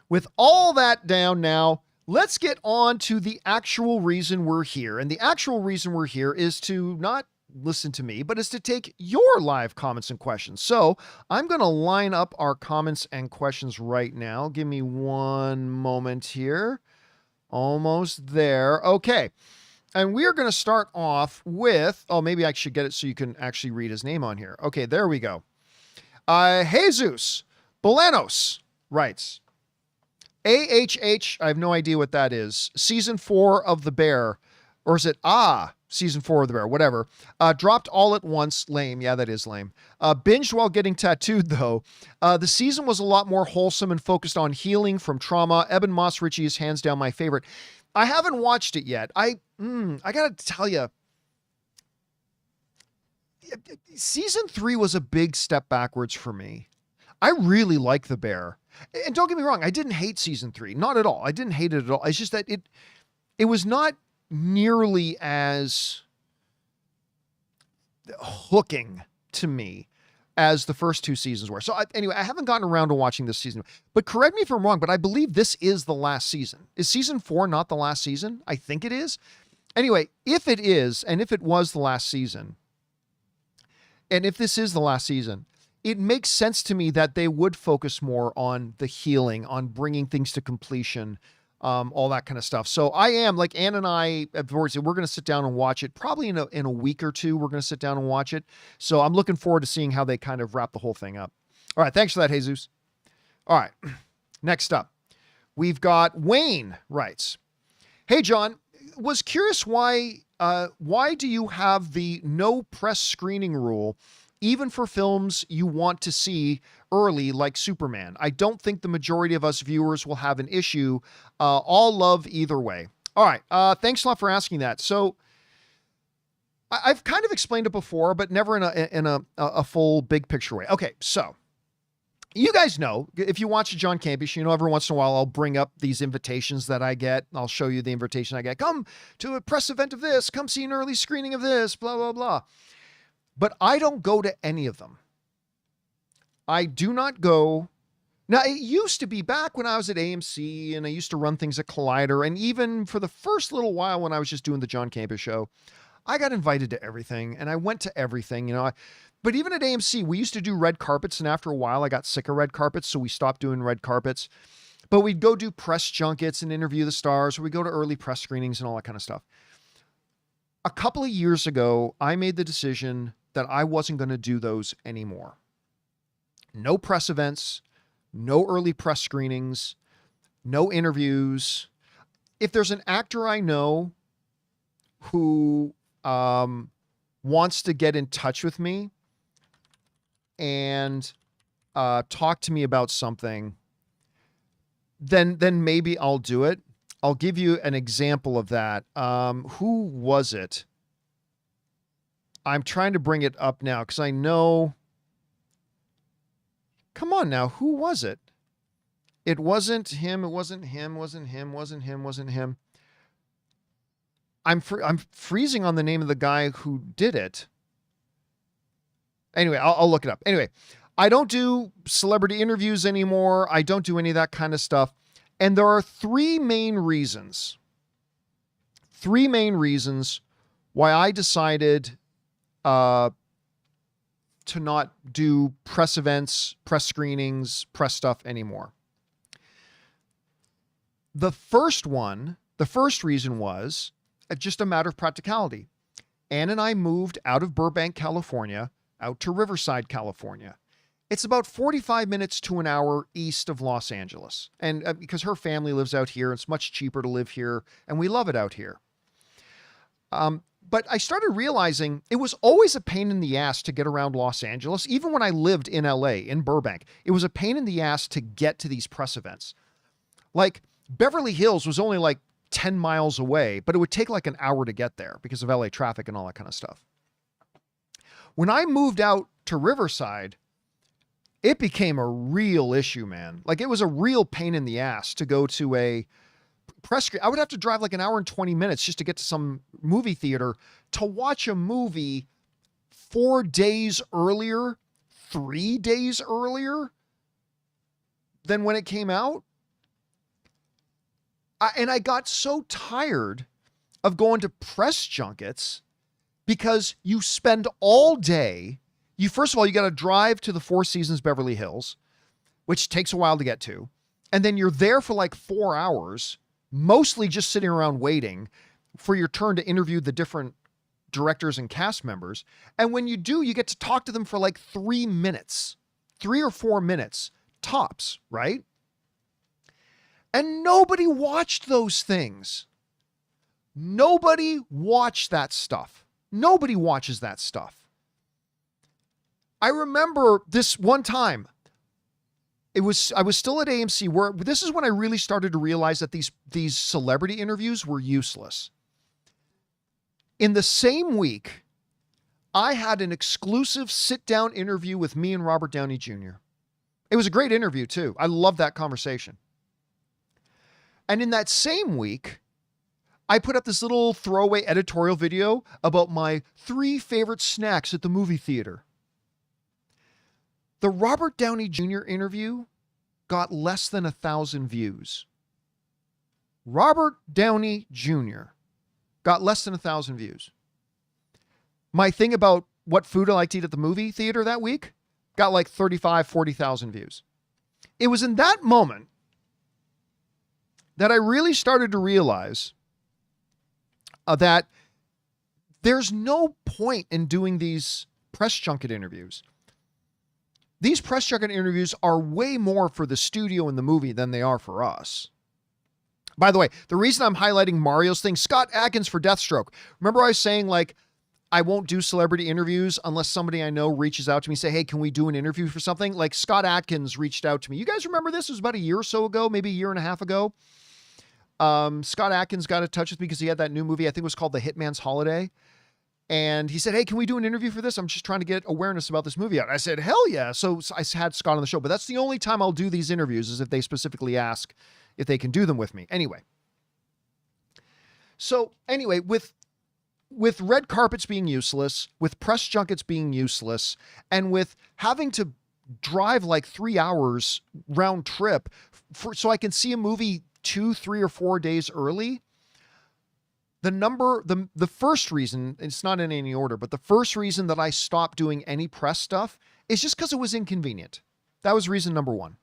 with all that down now, let's get on to the actual reason we're here. And the actual reason we're here is to not listen to me, but is to take your live comments and questions. So I'm going to line up our comments and questions right now. Give me one moment here. Almost there. Okay. And we're going to start off with, oh, maybe I should get it so you can actually read his name on here. Okay, there we go. Jesus Bolanos writes, AHH, I have no idea what that is. Season 4 of The Bear. Or is it season 4 of The Bear, whatever. Dropped all at once. Lame. Yeah, that is lame. Binged while getting tattooed, though. The season was a lot more wholesome and focused on healing from trauma. Eben Moss Ritchie is hands down my favorite. I haven't watched it yet. I got to tell you, season 3 was a big step backwards for me. I really like The Bear. And don't get me wrong, I didn't hate season 3. Not at all. I didn't hate it at all. It's just that it was not nearly as hooking to me as the first 2 seasons were. So anyway, I haven't gotten around to watching this season. But correct me if I'm wrong, but I believe this is the last season. Is season 4 not the last season? I think it is. Anyway, if it is, and if it was the last season, and if this is the last season, it makes sense to me that they would focus more on the healing, on bringing things to completion, all that kind of stuff. So I am, like Ann and I have already said, we're going to sit down and watch it. Probably in a week or 2, we're going to sit down and watch it. So I'm looking forward to seeing how they kind of wrap the whole thing up. All right. Thanks for that, Jesus. All right. Next up, we've got Wayne writes, "Hey, John, was curious why do you have the no press screening rule even for films you want to see early, like Superman? I don't think the majority of us viewers will have an issue. All love either way." All right. Thanks a lot for asking that. So I've kind of explained it before, but never in a full big picture way. Okay. So you guys know, if you watch the John Campea show, you know, every once in a while I'll bring up these invitations that I get. I'll show you the invitation I get. Come to a press event of this, come see an early screening of this, blah, blah, blah. But I don't go to any of them. I do not go. Now, it used to be back when I was at AMC and I used to run things at Collider. And even for the first little while when I was just doing the John Campea show, I got invited to everything and I went to everything, you know. But even at AMC, we used to do red carpets. And after a while, I got sick of red carpets. So we stopped doing red carpets. But we'd go do press junkets and interview the stars, or we'd go to early press screenings and all that kind of stuff. A couple of years ago, I made the decision that I wasn't going to do those anymore. No press events, no early press screenings, no interviews. If there's an actor I know who wants to get in touch with me and talk to me about something, then maybe I'll do it. I'll give you an example of that. Who was it? I'm trying to bring it up now because I know. Come on now. Who was it? It wasn't him. It wasn't him. Wasn't him. Wasn't him. Wasn't him. I'm freezing on the name of the guy who did it. Anyway, I'll look it up. Anyway, I don't do celebrity interviews anymore. I don't do any of that kind of stuff. And there are 3 main reasons. 3 main reasons why I decided to not do press events, press screenings, press stuff anymore. The first reason was just a matter of practicality. Ann and I moved out of Burbank, California, out to Riverside, California. It's about 45 minutes to an hour east of Los Angeles. And because her family lives out here, it's much cheaper to live here, and we love it out here. But I started realizing it was always a pain in the ass to get around Los Angeles. Even when I lived in LA, in Burbank, it was a pain in the ass to get to these press events. Like Beverly Hills was only like 10 miles away, but it would take like an hour to get there because of LA traffic and all that kind of stuff. When I moved out to Riverside, it became a real issue, man. Like it was a real pain in the ass to go to a press screen. I would have to drive like an hour and 20 minutes just to get to some movie theater to watch a movie 4 days earlier, 3 days earlier than when it came out. And I got so tired of going to press junkets because you spend all day. First of all, you got to drive to the Four Seasons Beverly Hills, which takes a while to get to. And then you're there for like 4 hours, mostly just sitting around waiting for your turn to interview the different directors and cast members. And when you do, you get to talk to them for like 3 minutes, 3 or 4 minutes tops, right? And nobody watched those things. Nobody watched that stuff. Nobody watches that stuff. I remember this one time. I was still at AMC, where this is when I really started to realize that these celebrity interviews were useless. In the same week, I had an exclusive sit-down interview with me and Robert Downey Jr. It was a great interview too. I loved that conversation. And in that same week, I put up this little throwaway editorial video about my 3 favorite snacks at the movie theater. The Robert Downey Jr. interview got less than 1,000 views. Robert Downey Jr. got less than 1,000 views. My thing about what food I like to eat at the movie theater that week got like 35, 40,000 views. It was in that moment that I really started to realize that there's no point in doing these press junket interviews. These press junket interviews are way more for the studio and the movie than they are for us. By the way, the reason I'm highlighting Mario's thing, Scott Adkins for Deathstroke. Remember I was saying, like, I won't do celebrity interviews unless somebody I know reaches out to me and say, hey, can we do an interview for something? Like Scott Adkins reached out to me. You guys remember this? It was about a year or so ago, maybe a year and a half ago. Scott Adkins got in touch with me because he had that new movie, I think it was called The Hitman's Holiday. And he said, hey, can we do an interview for this? I'm just trying to get awareness about this movie out. I said, hell yeah. So I had Scott on the show, but that's the only time I'll do these interviews, is if they specifically ask if they can do them with me. Anyway. So anyway, with red carpets being useless, with press junkets being useless, and with having to drive like 3 hours round trip so I can see a movie 2, 3, or 4 days early, the first reason, it's not in any order, but the first reason that I stopped doing any press stuff is just because it was inconvenient. That was reason number 1.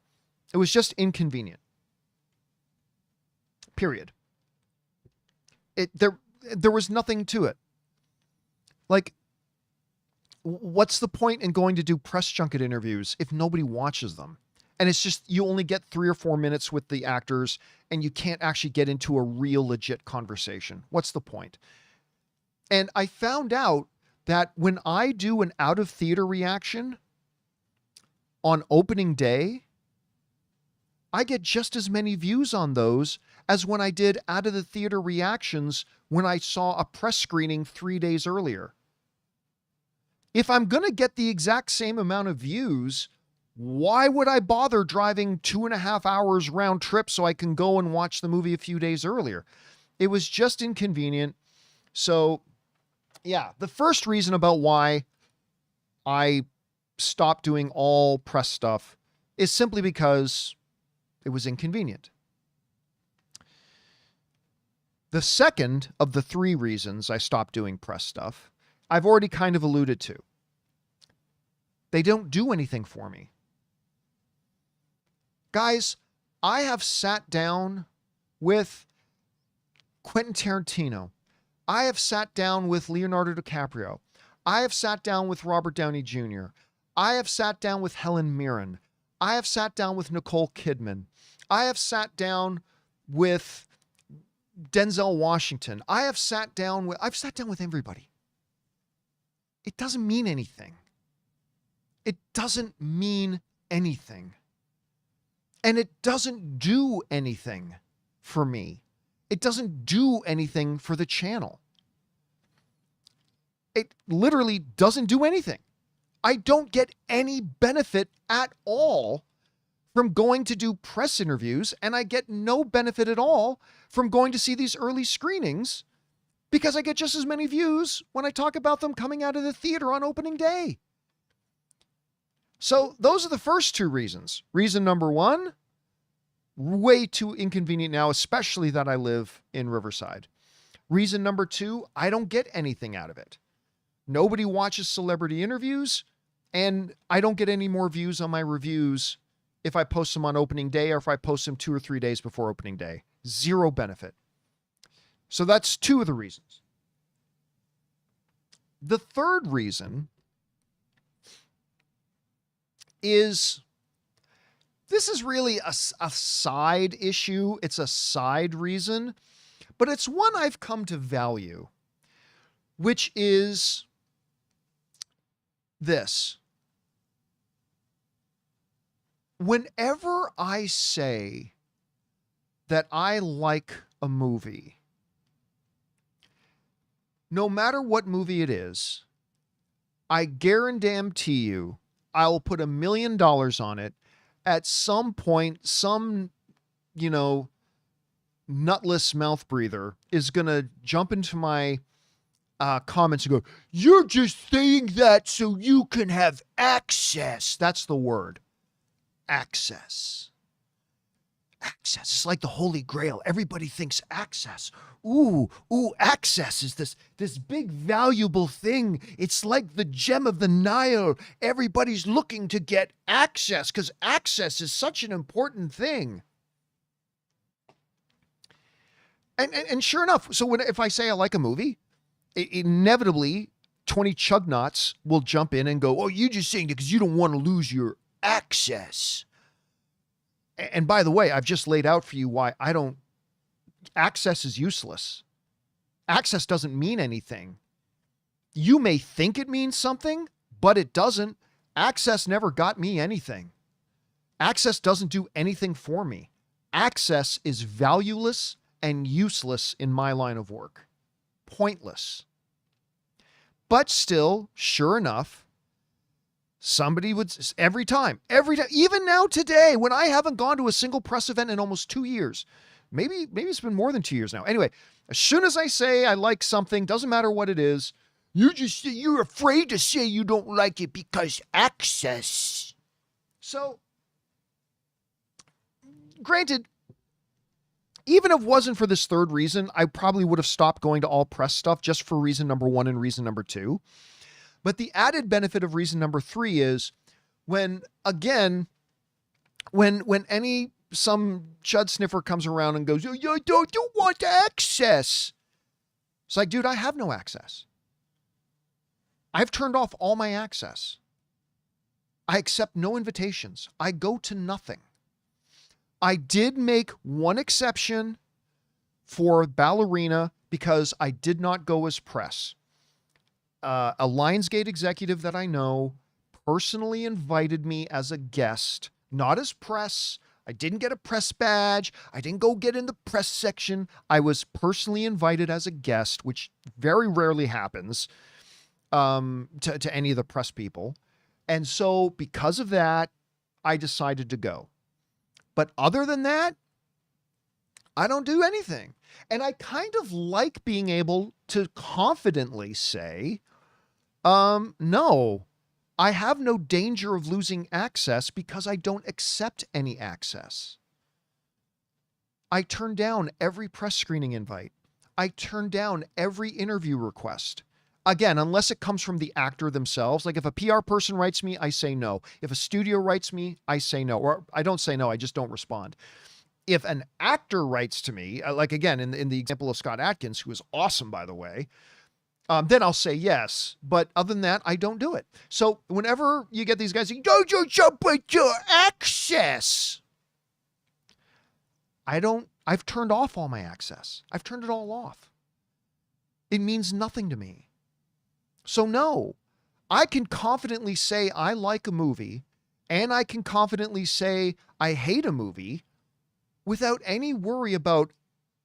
It was just inconvenient. Period. There was nothing to it. Like, what's the point in going to do press junket interviews if nobody watches them? And it's just, you only get 3 or 4 minutes with the actors and you can't actually get into a real legit conversation. What's the point? And I found out that when I do an out of theater reaction on opening day, I get just as many views on those as when I did out of the theater reactions when I saw a press screening 3 days earlier. If I'm going to get the exact same amount of views, why would I bother driving 2.5 hours round trip so I can go and watch the movie a few days earlier? It was just inconvenient. So yeah, the first reason about why I stopped doing all press stuff is simply because it was inconvenient. The second of the 3 reasons I stopped doing press stuff, I've already kind of alluded to. They don't do anything for me. Guys, I have sat down with Quentin Tarantino. I have sat down with Leonardo DiCaprio. I have sat down with Robert Downey Jr. I have sat down with Helen Mirren. I have sat down with Nicole Kidman. I have sat down with Denzel Washington. I've sat down with everybody. It doesn't mean anything. It doesn't mean anything. And it doesn't do anything for me. It doesn't do anything for the channel. It literally doesn't do anything. I don't get any benefit at all from going to do press interviews, and I get no benefit at all from going to see these early screenings because I get just as many views when I talk about them coming out of the theater on opening day. So those are the first 2 reasons. Reason number 1, way too inconvenient now, especially that I live in Riverside. Reason number 2, I don't get anything out of it. Nobody watches celebrity interviews, and I don't get any more views on my reviews if I post them on opening day or if I post them 2 or 3 days before opening day. 0 benefit. So that's 2 of the reasons. The third reason is, this is really a side issue. It's a side reason, but it's one I've come to value, which is this. Whenever I say that I like a movie, no matter what movie it is, I guarantee you I'll put $1 million on it. At some point, some, nutless mouth breather is going to jump into my comments and go, "You're just saying that so you can have access." That's the word. Access. Access. It's like the Holy Grail. Everybody thinks access. Ooh, access is this big valuable thing. It's like the gem of the Nile. Everybody's looking to get access because access is such an important thing. And sure enough, so if I say I like a movie, inevitably 20 chugnuts will jump in and go, "Oh, you're just saying that because you don't want to lose your access." And by the way, I've just laid out for you why access is useless. Access doesn't mean anything. You may think it means something, but it doesn't. Access never got me anything. Access doesn't do anything for me. Access is valueless and useless in my line of work. Pointless. But still, sure enough, somebody would, every time, even now today, when I haven't gone to a single press event in almost 2 years, maybe it's been more than 2 years now. Anyway, as soon as I say I like something, doesn't matter what it is, you're afraid to say you don't like it because access. So, granted, even if it wasn't for this third reason, I probably would have stopped going to all press stuff just for reason number 1 and reason number 2. But the added benefit of reason number 3 is when some chud sniffer comes around and goes, "You don't want access." It's like, dude, I have no access. I've turned off all my access. I accept no invitations. I go to nothing. I did make one exception for Ballerina because I did not go as press. A Lionsgate executive that I know personally invited me as a guest, not as press. I didn't get a press badge. I didn't go get in the press section. I was personally invited as a guest, which very rarely happens to any of the press people. And so because of that, I decided to go. But other than that, I don't do anything. And I kind of like being able to confidently say, no, I have no danger of losing access because I don't accept any access. I turn down every press screening invite. I turn down every interview request. Again, unless it comes from the actor themselves. Like if a PR person writes me, I say no. If a studio writes me, I say no. Or I don't say no, I just don't respond. If an actor writes to me, like again, in the example of Scott Adkins, who is awesome, by the way, then I'll say yes. But other than that, I don't do it. So whenever you get these guys saying, "Don't you jump with your access," I've turned off all my access. I've turned it all off. It means nothing to me. So no, I can confidently say I like a movie and I can confidently say I hate a movie without any worry about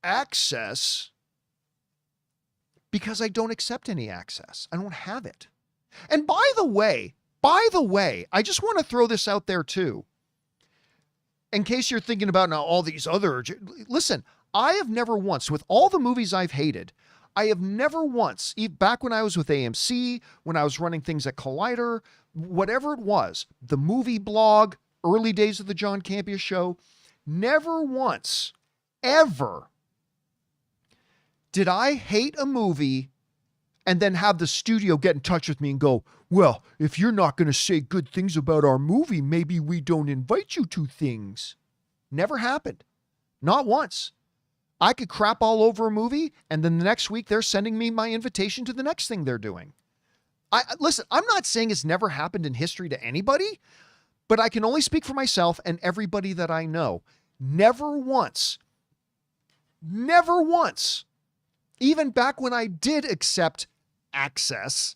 access because I don't accept any access. I don't have it. And by the way, I just want to throw this out there too. In case you're thinking about now all these other, listen, I have never once, with all the movies I've hated, I have never once, back when I was with AMC, when I was running things at Collider, whatever it was, the movie blog, early days of the John Campea show, never once, ever did I hate a movie and then have the studio get in touch with me and go, "Well, if you're not going to say good things about our movie, maybe we don't invite you to things." Never happened. Not once. I could crap all over a movie, and then the next week they're sending me my invitation to the next thing they're doing. Listen, I'm not saying it's never happened in history to anybody, but I can only speak for myself and everybody that I know. Never once Never once, even back when I did accept access,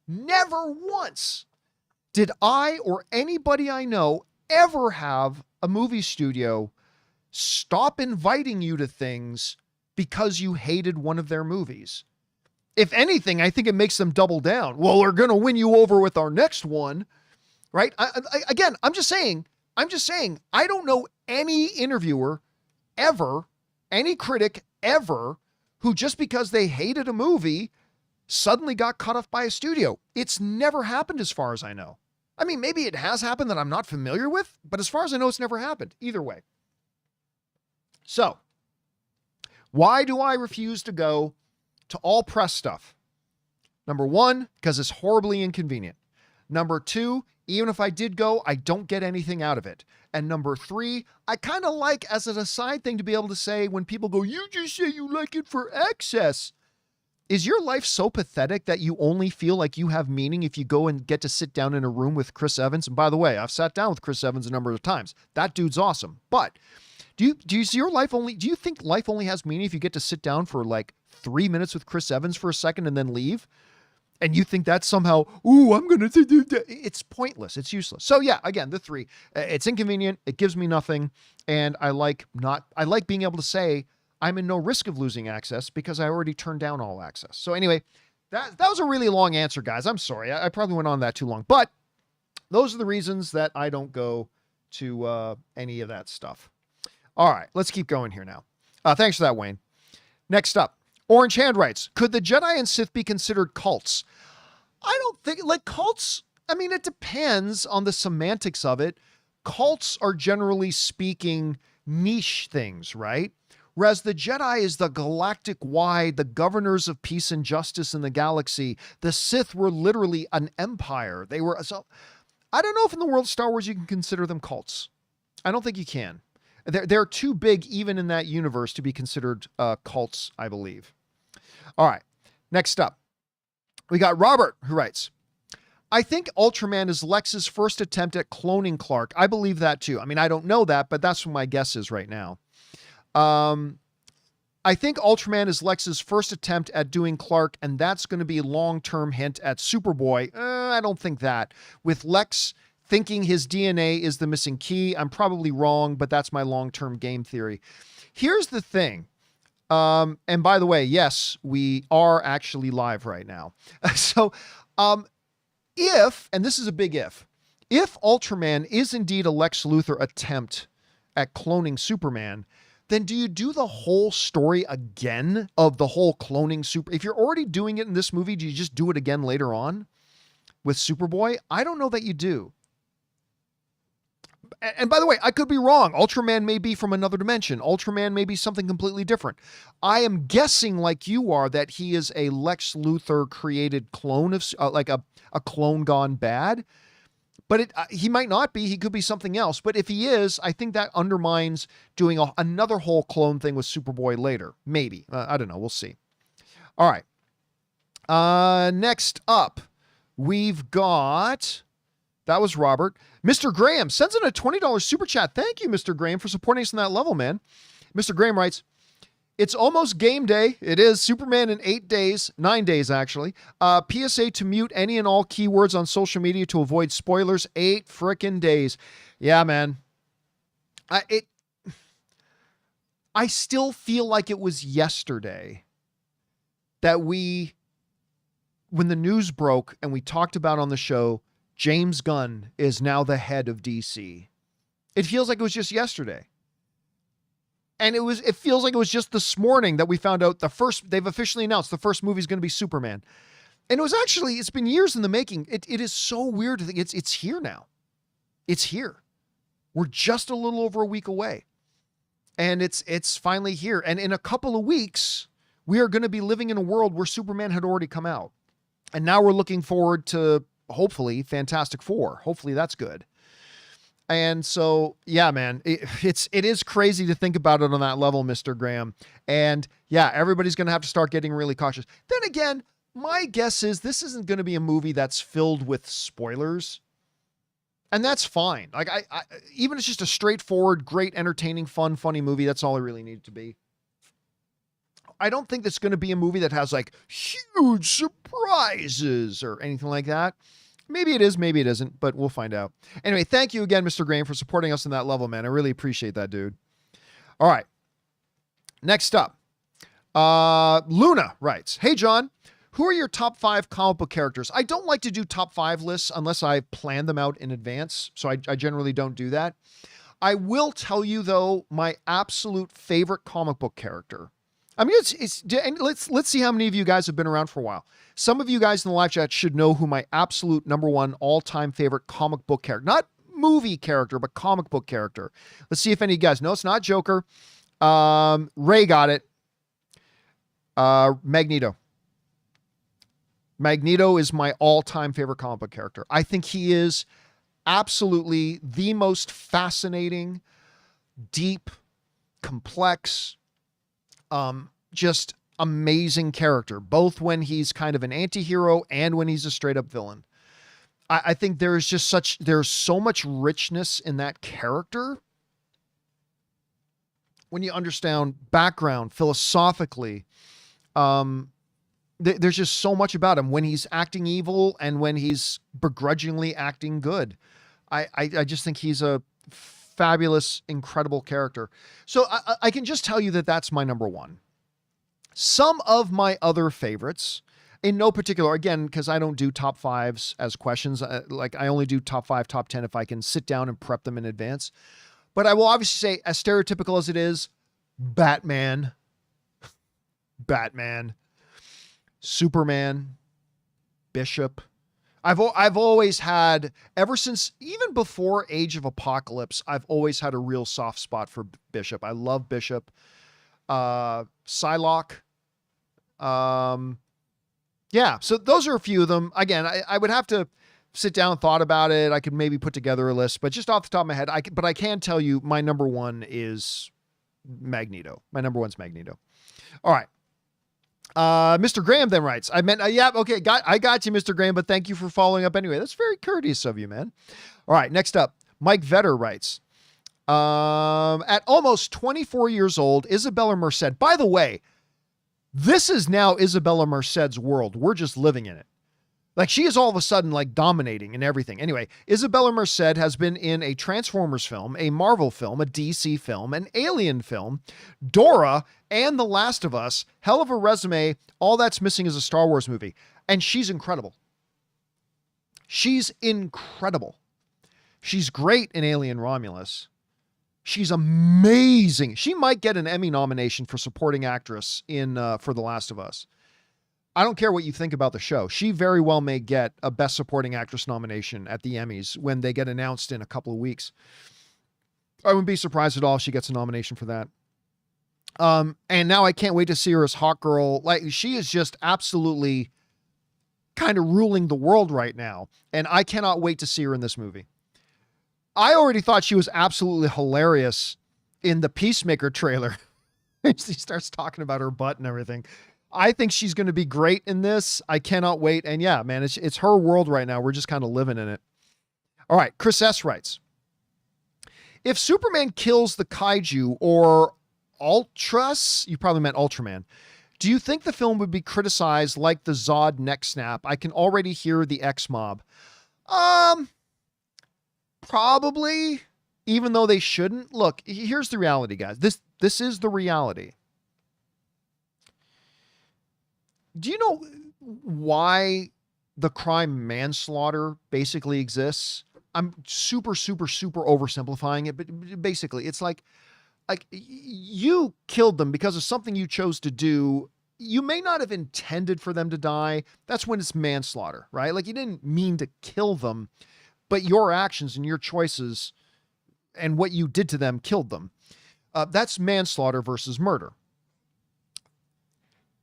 never once did I or anybody I know ever have a movie studio stop inviting you to things because you hated one of their movies. If anything, I think it makes them double down. Well, we're going to win you over with our next one, right? I'm just saying, I don't know any interviewer ever, any critic ever, who just because they hated a movie suddenly got cut off by a studio. It's never happened as far as I know. I mean, maybe it has happened that I'm not familiar with, but as far as I know, it's never happened either way. So, why do I refuse to go to all press stuff? Number one, because it's horribly inconvenient. Number two, even if I did go, I don't get anything out of it. And number three, I kind of like as an aside thing to be able to say when people go, you just say you like it for access. Is your life so pathetic that you only feel like you have meaning if you go and get to sit down in a room with Chris Evans? And by the way, I've sat down with Chris Evans a number of times. That dude's awesome. But do you see your life only, do you think life only has meaning if you get to sit down for like 3 minutes with Chris Evans for a second and then leave? And you think that's somehow, ooh, I'm going to do that. It's pointless. It's useless. So yeah, again, the three, it's inconvenient. It gives me nothing. And I like being able to say I'm in no risk of losing access because I already turned down all access. So anyway, that was a really long answer, guys. I'm sorry. I probably went on that too long, but those are the reasons that I don't go to any of that stuff. All right, let's keep going here now. Thanks for that, Wayne. Next up, Orange Hand writes, could the Jedi and Sith be considered cults? I don't think, like cults, I mean, it depends on the semantics of it. Cults are generally speaking niche things, right? Whereas the Jedi is the galactic wide, the governors of peace and justice in the galaxy. The Sith were literally an empire. They were, so I don't know if in the world of Star Wars you can consider them cults. I don't think you can. They're too big even in that universe to be considered cults, I believe. All right, next up, we got Robert who writes, I think Ultraman is Lex's first attempt at cloning Clark. I believe that too. I mean, I don't know that, but that's what my guess is right now. I think Ultraman is Lex's first attempt at doing Clark, and that's going to be a long-term hint at Superboy. I don't think that. With Lex thinking his DNA is the missing key, I'm probably wrong, but that's my long-term game theory. Here's the thing. And by the way, yes, we are actually live right now. So, if, and this is a big if Ultraman is indeed a Lex Luthor attempt at cloning Superman, then do you do the whole story again of the whole cloning super? If you're already doing it in this movie, do you just do it again later on with Superboy? I don't know that you do. And by the way, I could be wrong. Ultraman may be from another dimension. Ultraman may be something completely different. I am guessing, like you are, that he is a Lex Luthor created clone of like a clone gone bad. But he might not be. He could be something else. But if he is, I think that undermines doing another whole clone thing with Superboy later. Maybe. I don't know. We'll see. All right. Next up, we've got... That was Robert. Mr. Graham sends in a $20 super chat. Thank you, Mr. Graham, for supporting us on that level, man. Mr. Graham writes, it's almost game day. It is Superman in 8 days, 9 days actually. PSA to mute any and all keywords on social media to avoid spoilers. 8 frickin' days. Yeah, man. I still feel like it was yesterday that when the news broke and we talked about on the show, James Gunn is now the head of DC. It feels like it was just yesterday. And it feels like it was just this morning that we found out they've officially announced the first movie is going to be Superman. And it's been years in the making. It is so weird to think it's here now. It's here. We're just a little over a week away. And it's finally here. And in a couple of weeks, we are going to be living in a world where Superman had already come out. And now we're looking forward to, hopefully, Fantastic Four. Hopefully that's good. And so, yeah, man, it is crazy to think about it on that level, Mr. Graham. And yeah, everybody's going to have to start getting really cautious. Then again, my guess is this isn't going to be a movie that's filled with spoilers. And that's fine. Like even if it's just a straightforward, great, entertaining, fun, funny movie, that's all it really needed to be. I don't think it's going to be a movie that has like huge surprises or anything like that. Maybe it is, maybe it isn't, but we'll find out. Anyway, thank you again, Mr. Graham, for supporting us on that level, man. I really appreciate that, dude. All right. Next up, Luna writes, "Hey, John, who are your top 5 comic book characters?" I don't like to do top 5 lists unless I plan them out in advance, so I generally don't do that. I will tell you, though, my absolute favorite comic book character. I mean, and let's see how many of you guys have been around for a while. Some of you guys in the live chat should know who my absolute number 1 all-time favorite comic book character, not movie character, but comic book character. Let's see if any of you guys know. It's not Joker. Ray got it. Magneto. Magneto is my all-time favorite comic book character. I think he is absolutely the most fascinating, deep, complex, just amazing character, both when he's kind of an anti-hero and when he's a straight up villain. I think there's so much richness in that character. When you understand background philosophically, there's just so much about him when he's acting evil and when he's begrudgingly acting good. I just think he's a fabulous, incredible character. So I can just tell you that that's my number 1. Some of my other favorites, in no particular, again, because I don't do top 5s as questions. Like I only do top 5, top 10 if I can sit down and prep them in advance. But I will obviously say, as stereotypical as it is, Batman, Superman, Bishop. I've always had, ever since, even before Age of Apocalypse, I've always had a real soft spot for Bishop. I love Bishop. Psylocke. Yeah, so those are a few of them. Again, I would have to sit down and thought about it. I could maybe put together a list, but just off the top of my head, but I can tell you my number 1 is Magneto. My number 1's Magneto. All right. Mr. Graham then writes, yeah, okay, I got you, Mr. Graham, but thank you for following up anyway. That's very courteous of you, man. All right, next up, Mike Vetter writes, at almost 24 years old, Isabella Merced. By the way, this is now Isabella Merced's world. We're just living in it. Like, she is all of a sudden like dominating and everything. Anyway, Isabella Merced has been in a Transformers film, a Marvel film, a DC film, an Alien film, Dora, and The Last of Us. Hell of a resume. All that's missing is a Star Wars movie. And she's incredible. She's incredible. She's great in Alien Romulus. She's amazing. She might get an Emmy nomination for supporting actress in for The Last of Us. I don't care what you think about the show. She very well may get a Best Supporting Actress nomination at the Emmys when they get announced in a couple of weeks. I wouldn't be surprised at all if she gets a nomination for that. And now I can't wait to see her as Hawkgirl. Like, she is just absolutely kind of ruling the world right now. And I cannot wait to see her in this movie. I already thought she was absolutely hilarious in the Peacemaker trailer. She starts talking about her butt and everything. I think she's going to be great in this. I cannot wait. And yeah, man, it's her world right now. We're just kind of living in it. All right. Chris S. writes, if Superman kills the kaiju or Ultras, you probably meant Ultraman, do you think the film would be criticized like the Zod neck snap? I can already hear the X-Mob. Probably, even though they shouldn't. Look, here's the reality, guys. This is the reality. Do you know why the crime manslaughter basically exists? I'm super oversimplifying it, but basically it's like you killed them because of something you chose to do. You may not have intended for them to die. That's when it's manslaughter, right? Like, you didn't mean to kill them, but your actions and your choices and what you did to them killed them. That's manslaughter versus murder.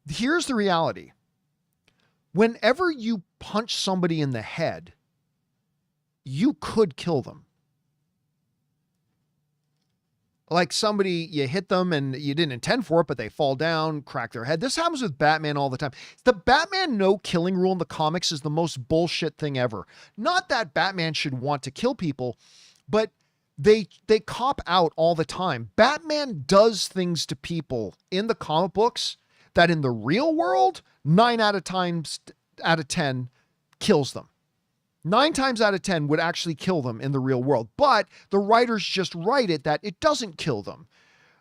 Here's the reality. Whenever you punch somebody in the head, you could kill them. Like, somebody, you hit them and you didn't intend for it, but they fall down, crack their head. This happens with Batman all the time. The Batman no killing rule in the comics is the most bullshit thing ever. Not that Batman should want to kill people, but they cop out all the time. Batman does things to people in the comic books that in the real world, 9 out of 10 kills them. 9 times out of 10 would actually kill them in the real world. But the writers just write it that it doesn't kill them.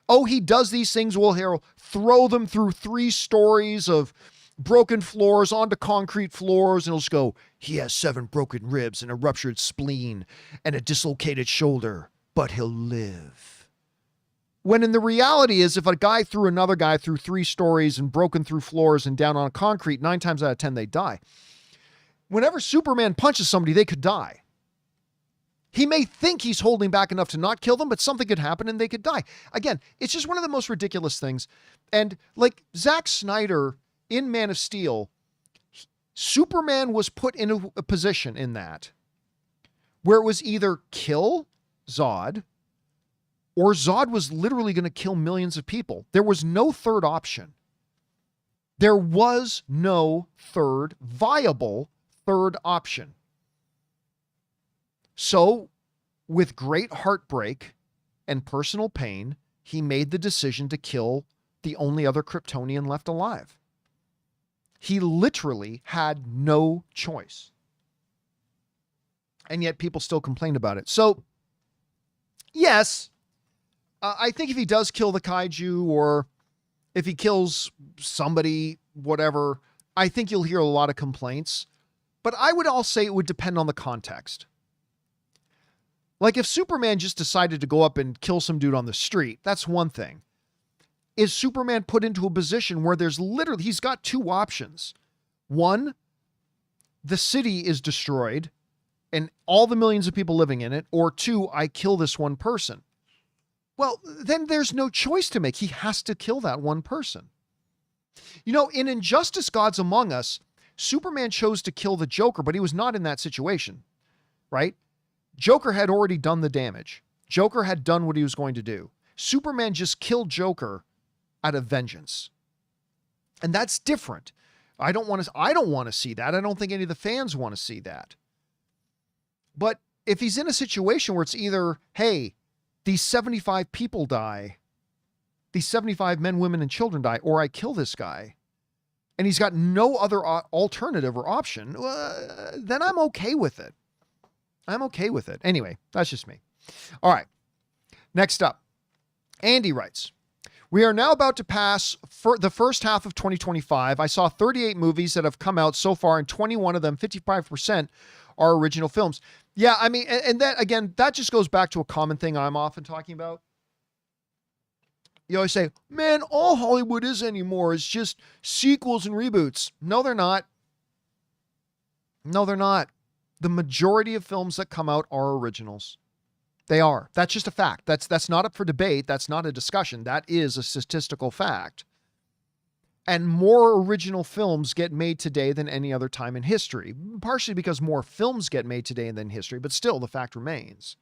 Oh, he does these things. Well, he'll throw them through 3 stories of broken floors onto concrete floors, and he'll just go, he has 7 broken ribs and a ruptured spleen and a dislocated shoulder, but he'll live. When in the reality is, if a guy threw another guy through 3 stories and broken through floors and down on concrete, 9 times out of 10, they die. Whenever Superman punches somebody, they could die. He may think he's holding back enough to not kill them, but something could happen and they could die. Again, it's just one of the most ridiculous things. And like Zack Snyder in Man of Steel, Superman was put in a position in that where it was either kill Zod or Zod was literally going to kill millions of people. There was no third option. There was no viable third option. So, with great heartbreak and personal pain, he made the decision to kill the only other Kryptonian left alive. He literally had no choice. And yet people still complain about it. So, yes, I think if he does kill the kaiju or if he kills somebody, whatever, I think you'll hear a lot of complaints. But I would all say it would depend on the context. Like if Superman just decided to go up and kill some dude on the street, that's one thing. Is Superman put into a position where he's got 2 options. One, the city is destroyed and all the millions of people living in it, or 2, I kill this one person. Well, then there's no choice to make. He has to kill that one person. You know, in Injustice Gods Among Us, Superman chose to kill the Joker, but he was not in that situation, right? Joker had already done the damage. Joker had done what he was going to do. Superman just killed Joker out of vengeance. And that's different. I don't want to see that. I don't think any of the fans want to see that. But if he's in a situation where it's either, hey, these 75 people die, these 75 men, women, and children die, or I kill this guy, and he's got no other alternative or option, then I'm okay with it. I'm okay with it. Anyway, that's just me. All right. Next up, Andy writes, we are now about to pass for the first half of 2025. I saw 38 movies that have come out so far, and 21 of them, 55%, are original films. Yeah, I mean, and that, again, that just goes back to a common thing I'm often talking about. You always say, man, all Hollywood is anymore is just sequels and reboots. No, they're not. No, they're not. The majority of films that come out are originals. They are. That's just a fact. That's not up for debate. That's not a discussion. That is a statistical fact. And more original films get made today than any other time in history. Partially because more films get made today than history, but still the fact remains.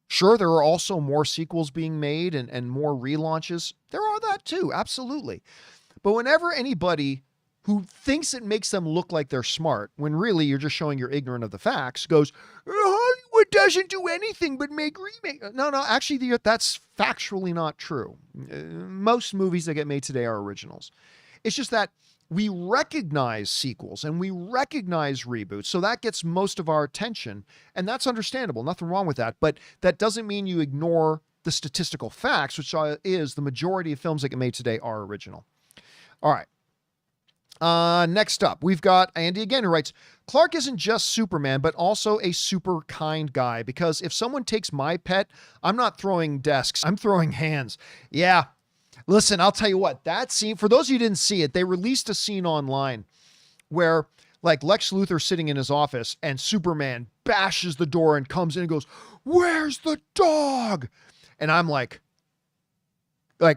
Sure, there are also more sequels being made and more relaunches. There are that too, absolutely. But whenever anybody who thinks it makes them look like they're smart, when really you're just showing you're ignorant of the facts, goes, Hollywood doesn't do anything but make remakes. No, actually, that's factually not true. Most movies that get made today are originals. It's just that we recognize sequels and we recognize reboots, so that gets most of our attention, and that's understandable. Nothing wrong with that, but that doesn't mean you ignore the statistical facts, which is the majority of films that get made today are original. All right. Next up, we've got Andy again who writes, Clark isn't just Superman, but also a super kind guy, because if someone takes my pet, I'm not throwing desks, I'm throwing hands. Yeah. Listen, I'll tell you what, that scene, for those of you who didn't see it, they released a scene online where like Lex Luthor sitting in his office and Superman bashes the door and comes in and goes, where's the dog? And I'm like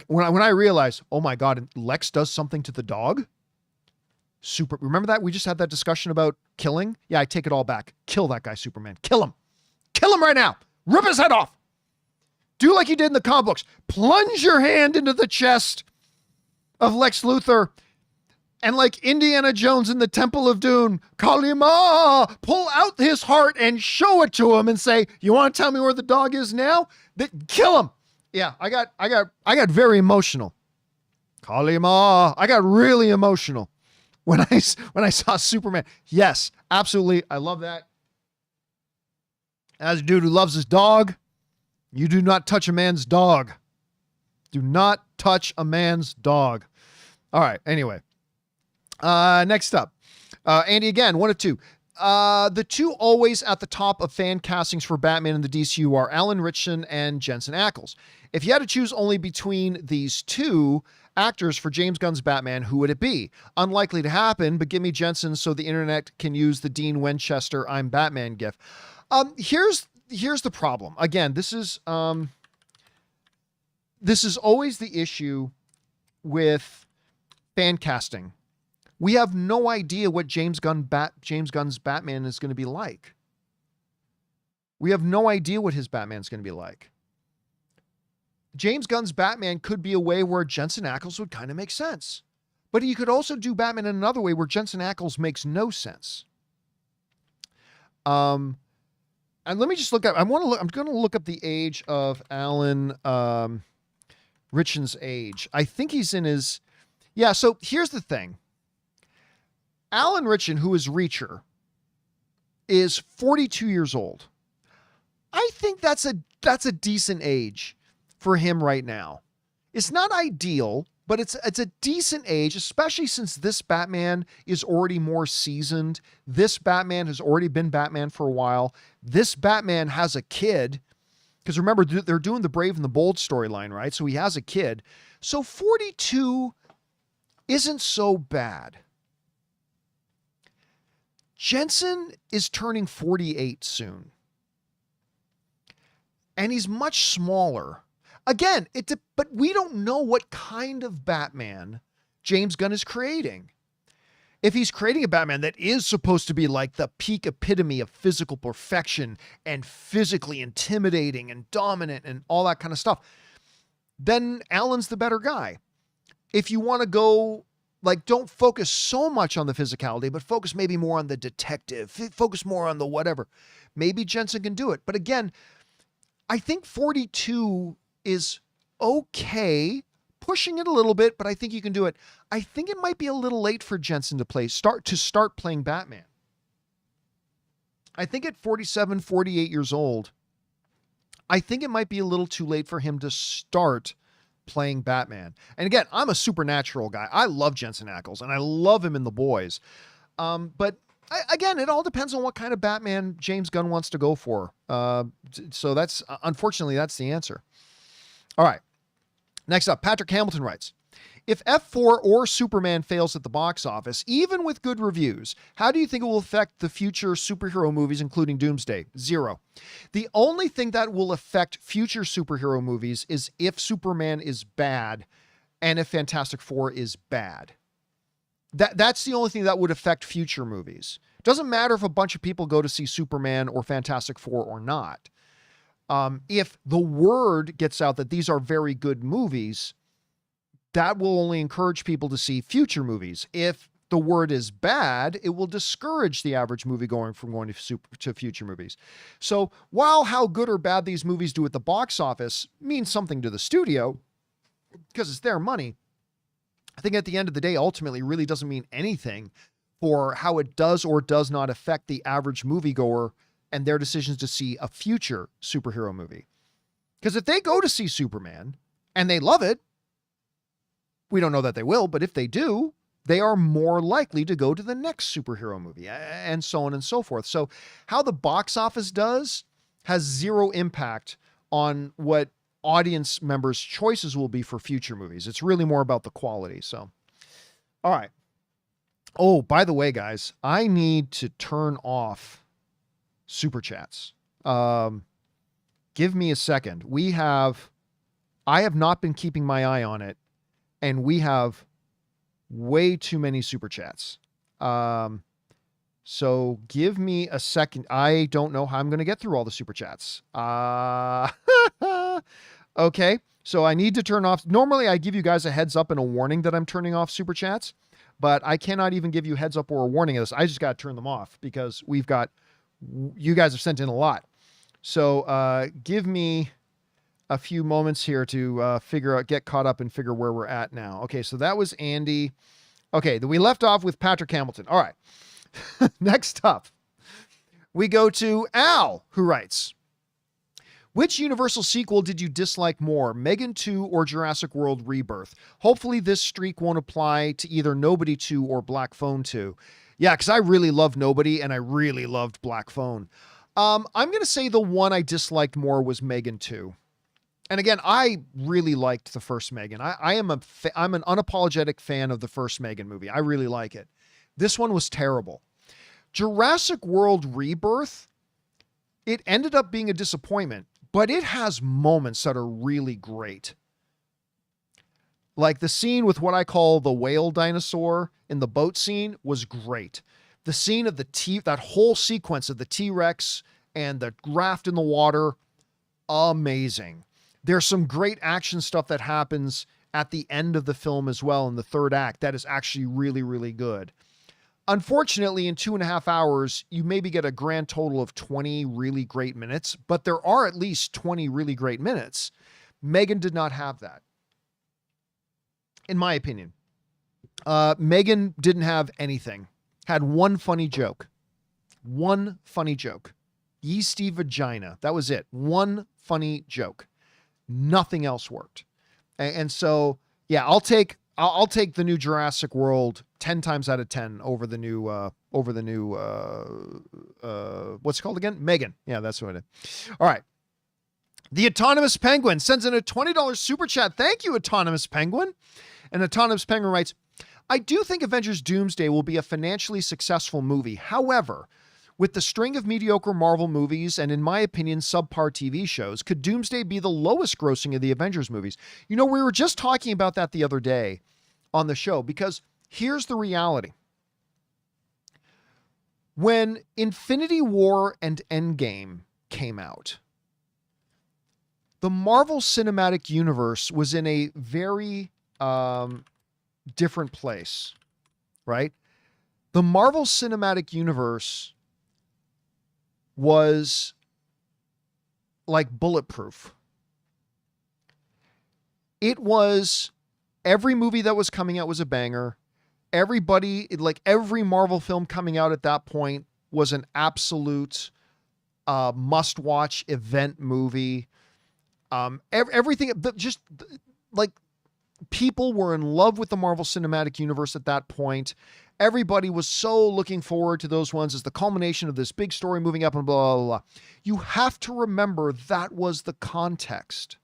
when I realize, oh my God, Lex does something to the dog. Remember that? We just had that discussion about killing. Yeah, I take it all back. Kill that guy, Superman. Kill him. Kill him right now. Rip his head off. Do like you did in the comic books. Plunge your hand into the chest of Lex Luthor and like Indiana Jones in the Temple of Doom, Kalima, pull out his heart and show it to him and say, you want to tell me where the dog is now? Kill him. Yeah, I got very emotional. Kalima. I got really emotional when I saw Superman. Yes, absolutely. I love that. As a dude who loves his dog, you do not touch a man's dog. Do not touch a man's dog. All right. Anyway, next up, Andy again, 1 of 2. The two always at the top of fan castings for Batman in the DCU are Alan Ritchson and Jensen Ackles. If you had to choose only between these two actors for James Gunn's Batman, who would it be? Unlikely to happen, but give me Jensen so the internet can use the Dean Winchester "I'm Batman" gif. Here's the problem. Again, this is always the issue with fan casting. We have no idea what James Gunn's Batman is going to be like. We have no idea what his Batman is going to be like. James Gunn's Batman could be a way where Jensen Ackles would kind of make sense. But you could also do Batman in another way where Jensen Ackles makes no sense. And let me just look up. I'm going to look up the age of Alan Ritchson's age. I think he's in his. Yeah. So here's the thing. Alan Ritchson, who is Reacher, is 42 years old. I think that's a decent age for him right now. It's not ideal, but it's a decent age, especially since this Batman is already more seasoned. This Batman has already been Batman for a while. This Batman has a kid, because remember, they're doing the Brave and the Bold storyline, right? So he has a kid. So 42 isn't so bad. Jensen is turning 48 soon. And he's much smaller. Again, but we don't know what kind of Batman James Gunn is creating. If he's creating a Batman that is supposed to be like the peak epitome of physical perfection and physically intimidating and dominant and all that kind of stuff, then Alan's the better guy. If you want to go, like, don't focus so much on the physicality, but focus maybe more on the detective, focus more on the whatever, maybe Jensen can do it. But again, I think 42 is okay, pushing it a little bit, but I think you can do it. I think it might be a little late for Jensen to start playing Batman. I think at 47, 48 years old, I think it might be a little too late for him to start playing Batman. And again, I'm a supernatural guy. I love Jensen Ackles and I love him in The Boys. But again, it all depends on what kind of Batman James Gunn wants to go for. So unfortunately, that's the answer. All right. Next up, Patrick Hamilton writes, if F4 or Superman fails at the box office, even with good reviews, how do you think it will affect the future superhero movies, including Doomsday? 0. The only thing that will affect future superhero movies is if Superman is bad and if Fantastic Four is bad. That's the only thing that would affect future movies. It doesn't matter if a bunch of people go to see Superman or Fantastic Four or not. If the word gets out that these are very good movies, that will only encourage people to see future movies. If the word is bad, it will discourage the average moviegoer from going to future movies. So while how good or bad these movies do at the box office means something to the studio, because it's their money, I think at the end of the day, ultimately really doesn't mean anything for how it does or does not affect the average moviegoer and their decisions to see a future superhero movie. Because if they go to see Superman and they love it, we don't know that they will, but if they do, they are more likely to go to the next superhero movie and so on and so forth. So how the box office does has zero impact on what audience members' choices will be for future movies. It's really more about the quality. So, all right. Oh, by the way, guys, I need to turn off super chats. Give me a second. I have not been keeping my eye on it, and we have way too many super chats. So give me a second. I don't know how I'm going to get through all the super chats. Okay. So I need to turn off. Normally I give you guys a heads up and a warning that I'm turning off super chats, but I cannot even give you heads up or a warning of this. I just got to turn them off because you guys have sent in a lot. So give me a few moments here to get caught up and figure where we're at now. Okay, so that was Andy. Okay, we left off with Patrick Hamilton. All right. Next up, we go to Al, who writes, which Universal sequel did you dislike more, Megan 2 or Jurassic World Rebirth? Hopefully this streak won't apply to either Nobody 2 or Black Phone 2. Yeah, because I really loved Nobody and I really loved Black Phone. I'm going to say the one I disliked more was Megan 2. And again, I really liked the first Megan. I'm an unapologetic fan of the first Megan movie. I really like it. This one was terrible. Jurassic World Rebirth, it ended up being a disappointment, but it has moments that are really great. Like the scene with what I call the whale dinosaur in the boat scene was great. The scene of that whole sequence of the T-Rex and the raft in the water, amazing. There's some great action stuff that happens at the end of the film as well in the third act that is actually really, really good. Unfortunately, in 2.5 hours, you maybe get a grand total of 20 really great minutes, but there are at least 20 really great minutes. Megan did not have that, in my opinion. Megan didn't have anything. Had one funny joke. One funny joke. Yeasty vagina. That was it. One funny joke. Nothing else worked. And so, yeah, I'll take the new Jurassic World 10 times out of 10 over the new what's it called again? Megan. Yeah, that's what it is. All right. The Autonomous Penguin sends in a $20 super chat. Thank you, Autonomous Penguin. And Autonomous Penguin writes, I do think Avengers Doomsday will be a financially successful movie. However, with the string of mediocre Marvel movies and, in my opinion, subpar TV shows, could Doomsday be the lowest grossing of the Avengers movies? You know, we were just talking about that the other day on the show, because here's the reality. When Infinity War and Endgame came out, the Marvel Cinematic Universe was in a very different place, right? The Marvel Cinematic Universe was like bulletproof. It was, every movie that was coming out was a banger. Everybody, like every Marvel film coming out at that point was an absolute must-watch event movie. Everything, just like people were in love with the Marvel Cinematic Universe at that point. Everybody was so looking forward to those ones as the culmination of this big story moving up and blah, blah, blah. You have to remember that was the context.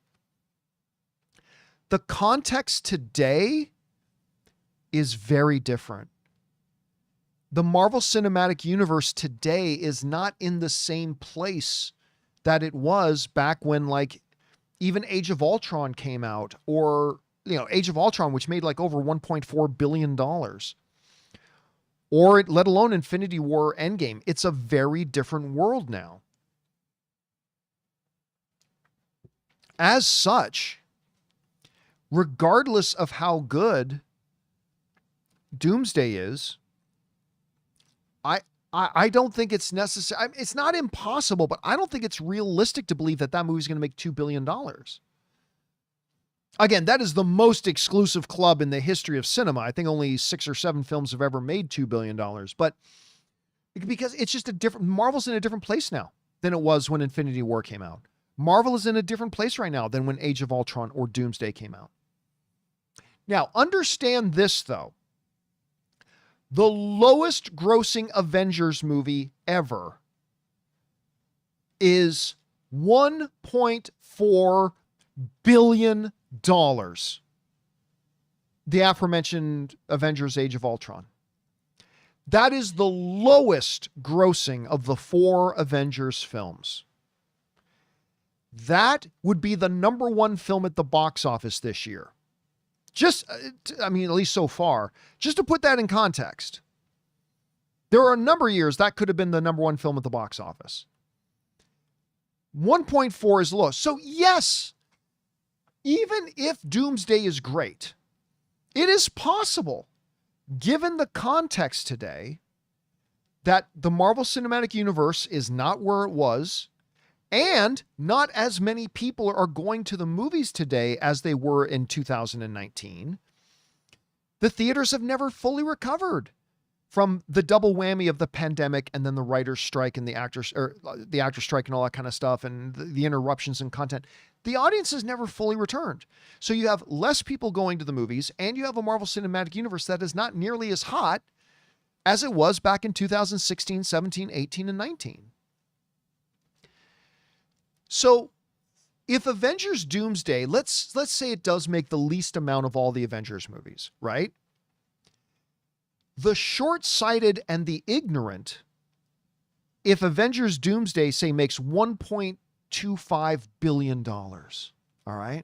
The context today is very different. The Marvel Cinematic Universe today is not in the same place that it was back when, like, even Age of Ultron came out, or, you know, Age of Ultron, which made like over $1.4 billion. Or let alone Infinity War Endgame. It's a very different world now. As such, regardless of how good Doomsday is, I don't think it's necessary. It's not impossible, but I don't think it's realistic to believe that that movie is going to make $2 billion. Again, that is the most exclusive club in the history of cinema. I think only 6 or 7 films have ever made $2 billion. But because it's just Marvel's in a different place now than it was when Infinity War came out. Marvel is in a different place right now than when Age of Ultron or Doomsday came out. Now, understand this, though. The lowest grossing Avengers movie ever is $1.4 billion. The aforementioned Avengers Age of Ultron. That is the lowest grossing of the 4 Avengers films. That would be the number 1 film at the box office this year. Just, I mean, at least so far. Just to put that in context. There are a number of years that could have been the number 1 film at the box office. 1.4 is low. So yes, even if Doomsday is great, it is possible, given the context today, that the Marvel Cinematic Universe is not where it was, And not as many people are going to the movies today as they were in 2019. The theaters have never fully recovered from the double whammy of the pandemic and then the writer's strike and the actors strike and all that kind of stuff and the interruptions in content. The audience has never fully returned. So you have less people going to the movies, and you have a Marvel Cinematic Universe that is not nearly as hot as it was back in 2016, 17, 18, and 19. So if Avengers Doomsday, let's say it does make the least amount of all the Avengers movies, right? The short-sighted and the ignorant, if Avengers Doomsday, say, makes $1.25 billion, all right?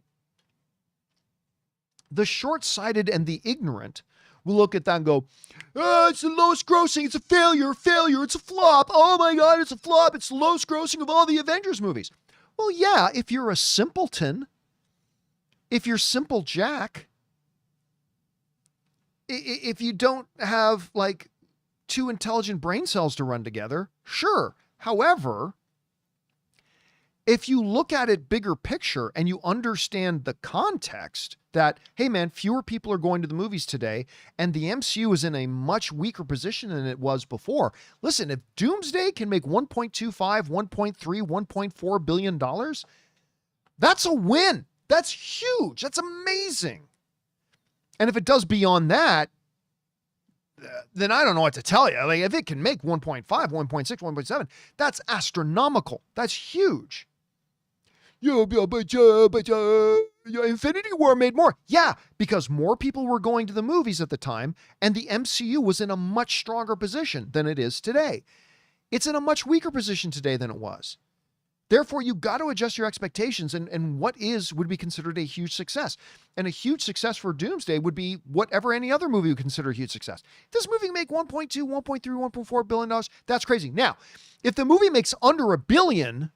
The short-sighted and the ignorant will look at that and go, oh, it's the lowest grossing, it's a failure, it's a flop, oh my God, it's a flop, it's the lowest grossing of all the Avengers movies. Well, yeah, if you're a simpleton, if you're simple Jack, if you don't have like two intelligent brain cells to run together, sure. However, if you look at it bigger picture and you understand the context that, hey man, fewer people are going to the movies today and the MCU is in a much weaker position than it was before. Listen, if Doomsday can make 1.25, 1.3, 1.4 billion dollars, that's a win. That's huge. That's amazing. And if it does beyond that, then I don't know what to tell you. Like if it can make 1.5, 1.6, 1.7, that's astronomical. That's huge. But Infinity War made more. Yeah, because more people were going to the movies at the time, and the MCU was in a much stronger position than it is today. It's in a much weaker position today than it was. Therefore, you got to adjust your expectations and what would be considered a huge success. And a huge success for Doomsday would be whatever any other movie would consider a huge success. If this movie make 1.2, 1.3, 1.4 billion dollars, that's crazy. Now, if the movie makes under $1 billion,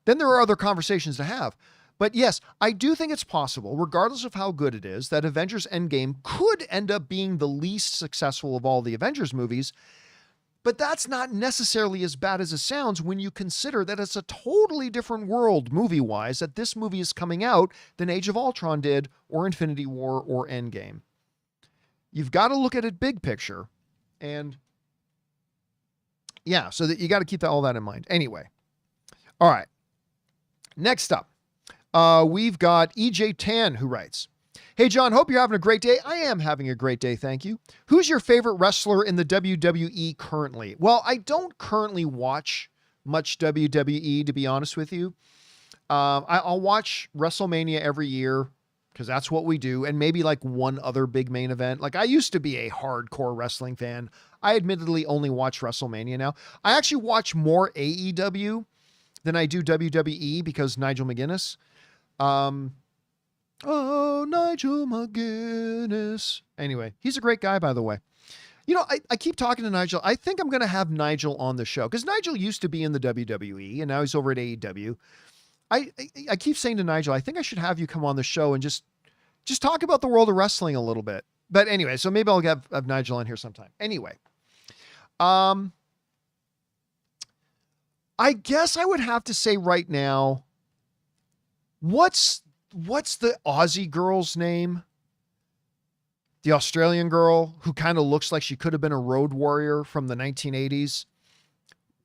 then there are other conversations to have. But yes, I do think it's possible, regardless of how good it is, that Avengers Endgame could end up being the least successful of all the Avengers movies. But that's not necessarily as bad as it sounds when you consider that it's a totally different world movie-wise that this movie is coming out than Age of Ultron did, or Infinity War, or Endgame. You've got to look at it big picture. And yeah, so that you got to keep all that in mind. Anyway. All right. Next up, we've got EJ Tan who writes, hey, John, hope you're having a great day. I am having a great day, thank you. Who's your favorite wrestler in the WWE currently? Well, I don't currently watch much WWE, to be honest with you. I'll watch WrestleMania every year because that's what we do, and maybe like one other big main event. Like I used to be a hardcore wrestling fan. I admittedly only watch WrestleMania now. I actually watch more AEW than I do WWE because Nigel McGuinness. Oh, Nigel McGuinness. Anyway, he's a great guy, by the way. You know, I keep talking to Nigel. I think I'm going to have Nigel on the show because Nigel used to be in the WWE and now he's over at AEW. I keep saying to Nigel, I think I should have you come on the show and just talk about the world of wrestling a little bit. But anyway, so maybe I'll have Nigel on here sometime. Anyway, I guess I would have to say right now, what's the Aussie girl's name? The Australian girl who kind of looks like she could have been a road warrior from the 1980s.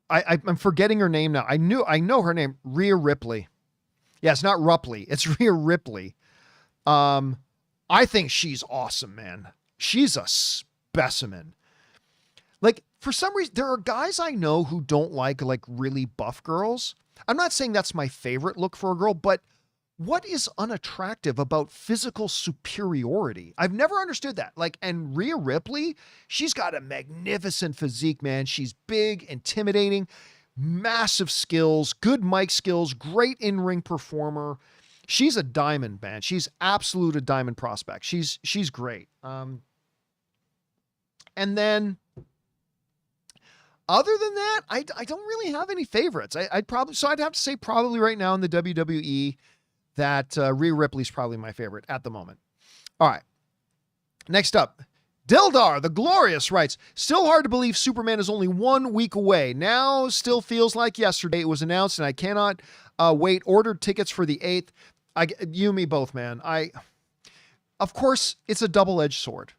I'm forgetting her name now. I know her name, Rhea Ripley. Yeah, it's not Rupley. It's Rhea Ripley. I think she's awesome, man. She's a specimen. Like, for some reason, there are guys I know who don't like really buff girls. I'm not saying that's my favorite look for a girl, but what is unattractive about physical superiority? I've never understood that. And Rhea Ripley, she's got a magnificent physique, man. She's big, intimidating, massive skills, good mic skills, great in-ring performer. She's a diamond, man. She's absolute a diamond prospect. She's great. And then other than that, I don't really have any favorites. I'd have to say probably right now in the WWE that Rhea Ripley's probably my favorite at the moment. All right. Next up, Dildar, the Glorious, writes, still hard to believe Superman is only 1 week away. Now still feels like yesterday it was announced, and I cannot wait. Ordered tickets for the 8th. You and me both, man. Of course, it's a double-edged sword.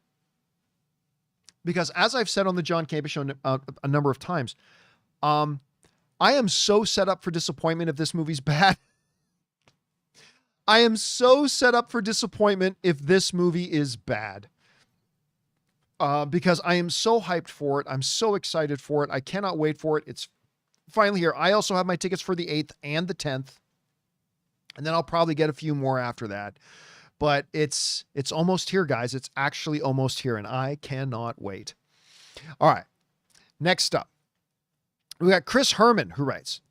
Because as I've said on the John Campea show a number of times, I am so set up for disappointment if this movie's bad. I am so set up for disappointment if this movie is bad. Because I am so hyped for it. I'm so excited for it. I cannot wait for it. It's finally here. I also have my tickets for the 8th and the 10th. And then I'll probably get a few more after that. But it's almost here, guys. It's actually almost here, and I cannot wait. All right. Next up, we got Chris Herman, who writes,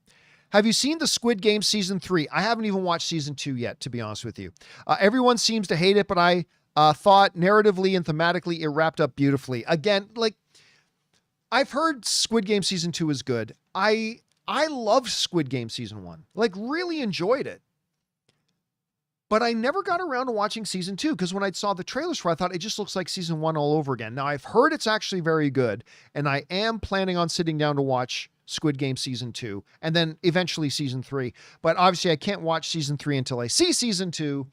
have you seen the Squid Game season 3? I haven't even watched season 2 yet, to be honest with you. Everyone seems to hate it, but I thought narratively and thematically it wrapped up beautifully. Again, like, I've heard Squid Game season 2 is good. I loved Squid Game season 1. Like, really enjoyed it. But I never got around to watching season 2 because when I saw the trailers for it, I thought it just looks like season 1 all over again. Now, I've heard it's actually very good, and I am planning on sitting down to watch Squid Game season 2 and then eventually season 3. But obviously, I can't watch season 3 until I see season 2.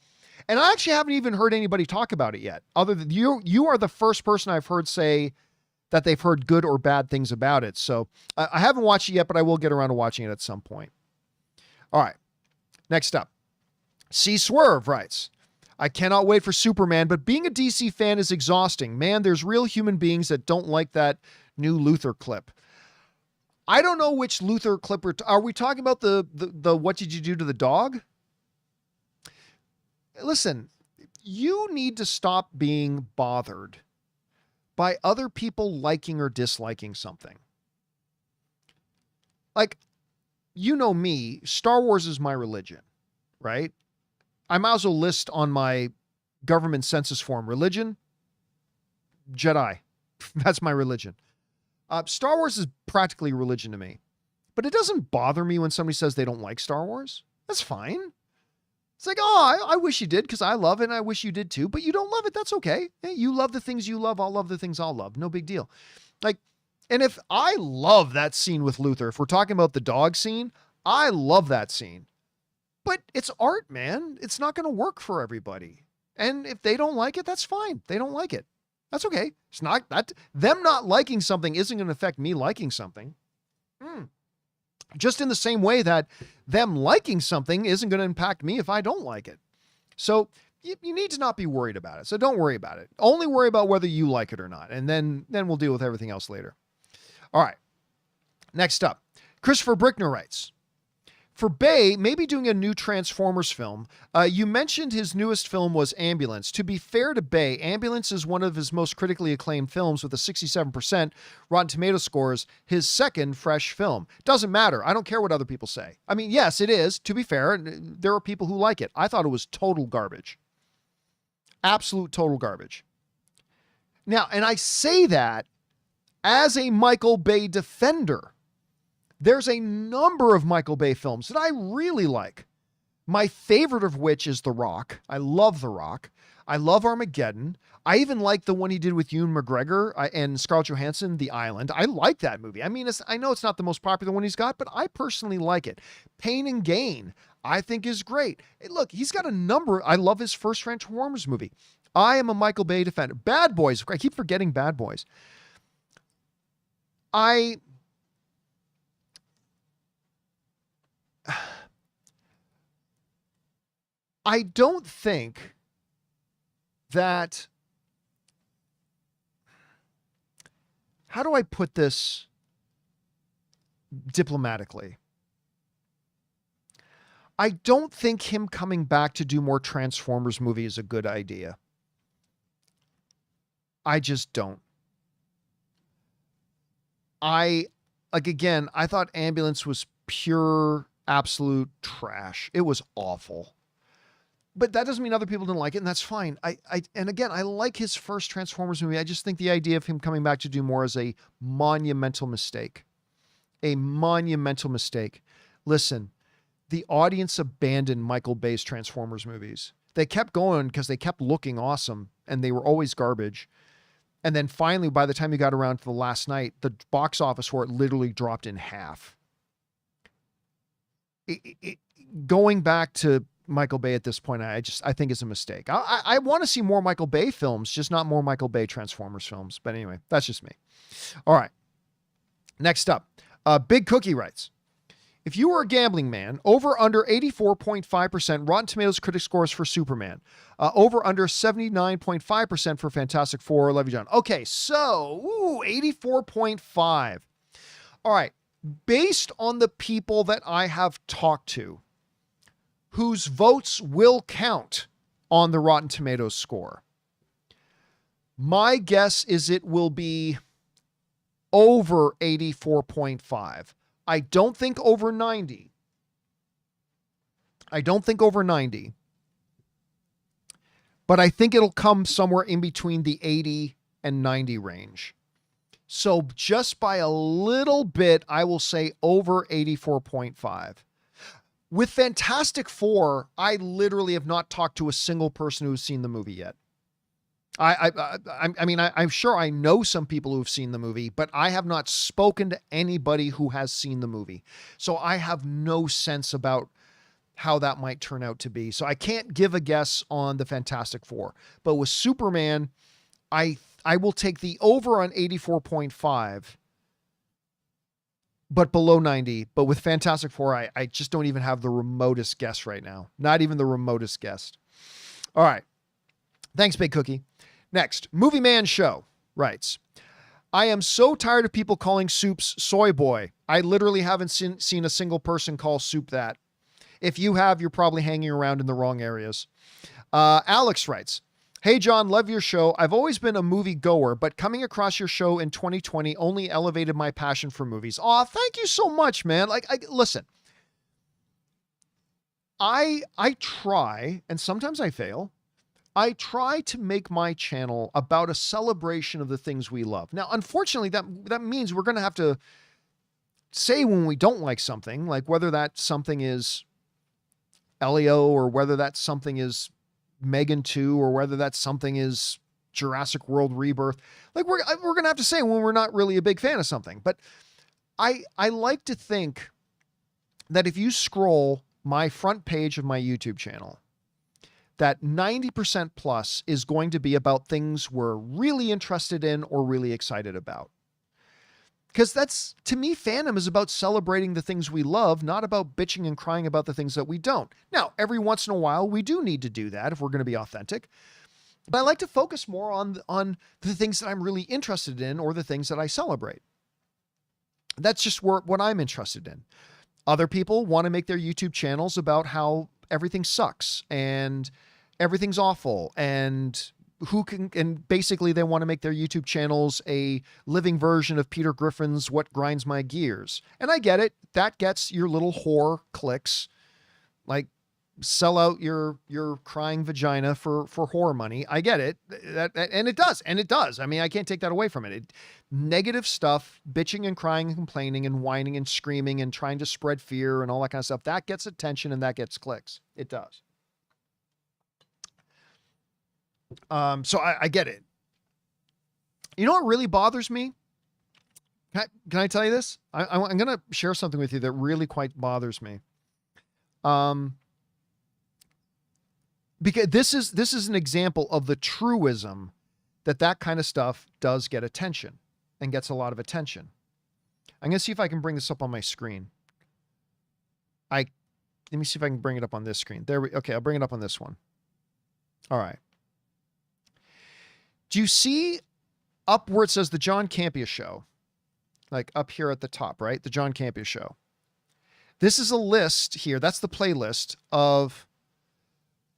And I actually haven't even heard anybody talk about it yet. Other than you are the first person I've heard say that they've heard good or bad things about it. So I haven't watched it yet, but I will get around to watching it at some point. All right. Next up. C Swerve writes, I cannot wait for Superman, but being a DC fan is exhausting. Man, there's real human beings that don't like that new Luthor clip. I don't know which Luthor clip are we talking about the what did you do to the dog? Listen, you need to stop being bothered by other people liking or disliking something. Like, you know me, Star Wars is my religion, right? I might as well list on my government census form, religion, Jedi. That's my religion. Star Wars is practically religion to me, but it doesn't bother me when somebody says they don't like Star Wars. That's fine. It's like, oh, I wish you did because I love it and I wish you did too, but you don't love it. That's okay. Hey, you love the things you love. I'll love the things I'll love. No big deal. Like, and if I love that scene with Luthor, if we're talking about the dog scene, I love that scene. But it's art, man. It's not going to work for everybody. And if they don't like it, that's fine. They don't like it. That's okay. It's not that them not liking something isn't going to affect me liking something. Just in the same way that them liking something isn't going to impact me if I don't like it. So you need to not be worried about it. So don't worry about it. Only worry about whether you like it or not. And then we'll deal with everything else later. All right. Next up, Christopher Brickner writes, for Bay, maybe doing a new Transformers film. You mentioned his newest film was Ambulance. To be fair to Bay, Ambulance is one of his most critically acclaimed films with a 67% Rotten Tomato scores, his second fresh film. Doesn't matter. I don't care what other people say. I mean, yes, it is. To be fair, there are people who like it. I thought it was total garbage. Absolute total garbage. Now, and I say that as a Michael Bay defender. There's a number of Michael Bay films that I really like. My favorite of which is The Rock. I love The Rock. I love Armageddon. I even like the one he did with Ewan McGregor and Scarlett Johansson, The Island. I like that movie. I mean, I know it's not the most popular one he's got, but I personally like it. Pain and Gain, I think is great. Hey, look, he's got a number. I love his first Transformers movie. I am a Michael Bay defender. Bad Boys. I keep forgetting Bad Boys. I don't think that, how do I put this diplomatically? I don't think him coming back to do more Transformers movie is a good idea. I just don't. Again, I thought Ambulance was pure, absolute trash. It was awful. But that doesn't mean other people didn't like it, and that's fine. And again, I like his first Transformers movie. I just think the idea of him coming back to do more is a monumental mistake. A monumental mistake. Listen, the audience abandoned Michael Bay's Transformers movies. They kept going because they kept looking awesome, and they were always garbage. And then finally, by the time you got around to the last night, the box office for it literally dropped in half. Going back to Michael Bay at this point, I think it's a mistake. I want to see more Michael Bay films, just not more Michael Bay Transformers films. But anyway, that's just me. All right. Next up, Big Cookie writes, if you were a gambling man, over under 84.5% Rotten Tomatoes critic scores for Superman. Over under 79.5% for Fantastic Four, Levy John. Okay, so 84.5. All right. Based on the people that I have talked to, whose votes will count on the Rotten Tomatoes score, my guess is it will be over 84.5. I don't think over 90. But I think it'll come somewhere in between the 80 and 90 range. So just by a little bit, I will say over 84.5. With Fantastic Four, I literally have not talked to a single person who's seen the movie yet. I'm sure I know some people who've seen the movie, but I have not spoken to anybody who has seen the movie. So I have no sense about how that might turn out to be. So I can't give a guess on the Fantastic Four. But with Superman, I will take the over on 84.5, but below 90. But with Fantastic Four, I just don't even have the remotest guess right now. Not even the remotest guess. All right. Thanks, Big Cookie. Next, Movie Man Show writes, I am so tired of people calling soups soy boy. I literally haven't seen a single person call soup that. If you have, you're probably hanging around in the wrong areas. Alex writes, hey, John, love your show. I've always been a movie goer, but coming across your show in 2020 only elevated my passion for movies. Aw, thank you so much, man. Listen, I try, and sometimes I fail. I try to make my channel about a celebration of the things we love. Now, unfortunately, that means we're going to have to say when we don't like something, like whether that something is Elio or whether that something is Megan 2 or whether that something is Jurassic World Rebirth. Like we're going to have to say when we're not really a big fan of something. But I like to think that if you scroll my front page of my YouTube channel, that 90% plus is going to be about things we're really interested in or really excited about. Because that's, to me, fandom is about celebrating the things we love, not about bitching and crying about the things that we don't. Now, every once in a while, we do need to do that if we're going to be authentic. But I like to focus more on the things that I'm really interested in or the things that I celebrate. That's just what I'm interested in. Other people want to make their YouTube channels about how everything sucks and everything's awful and basically they want to make their YouTube channels a living version of Peter Griffin's What Grinds My Gears. And I get it. That gets your little whore clicks. Like, sell out your crying vagina for whore money. I get it. And it does. I mean, I can't take that away from it. Negative stuff, bitching and crying and complaining and whining and screaming and trying to spread fear and all that kind of stuff, that gets attention and that gets clicks. It does. So I get it. You know what really bothers me? Can I tell you this? I'm going to share something with you that really quite bothers me. Because this is an example of the truism that kind of stuff does get attention and gets a lot of attention. I'm going to see if I can bring this up on my screen. Let me see if I can bring it up on this screen. Okay, I'll bring it up on this one. All right. Do you see up where it says the John Campea Show? Like up here at the top, right? The John Campea Show. This is a list here. That's the playlist of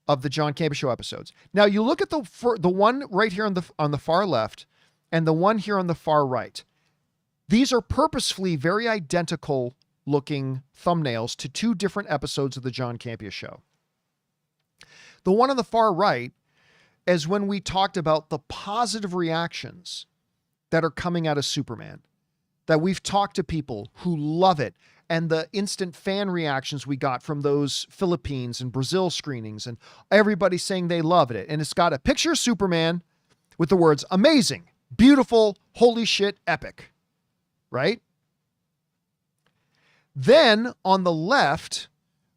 the John Campea Show episodes. Now you look at the one right here on the far left and the one here on the far right. These are purposefully very identical looking thumbnails to two different episodes of the John Campea Show. The one on the far right is when we talked about the positive reactions that are coming out of Superman, that we've talked to people who love it, and the instant fan reactions we got from those Philippines and Brazil screenings, and everybody saying they loved it. And it's got a picture of Superman with the words amazing beautiful, holy shit, epic, right? Then on the left,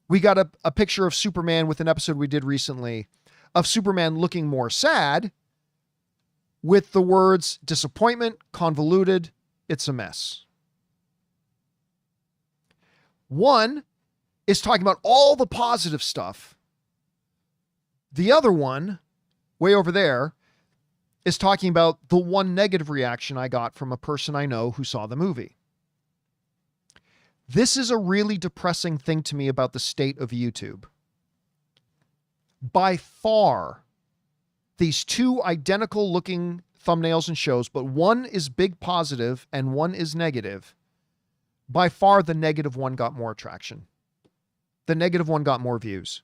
we got a picture of Superman with an episode we did recently of Superman looking more sad with the words disappointment, convoluted, it's a mess. One is talking about all the positive stuff. The other one, way over there, is talking about the one negative reaction I got from a person I know who saw the movie. This is a really depressing thing to me about the state of YouTube. By far, these two identical looking thumbnails and shows, but one is big positive and one is negative. By far, the negative one got more traction. The negative one got more views.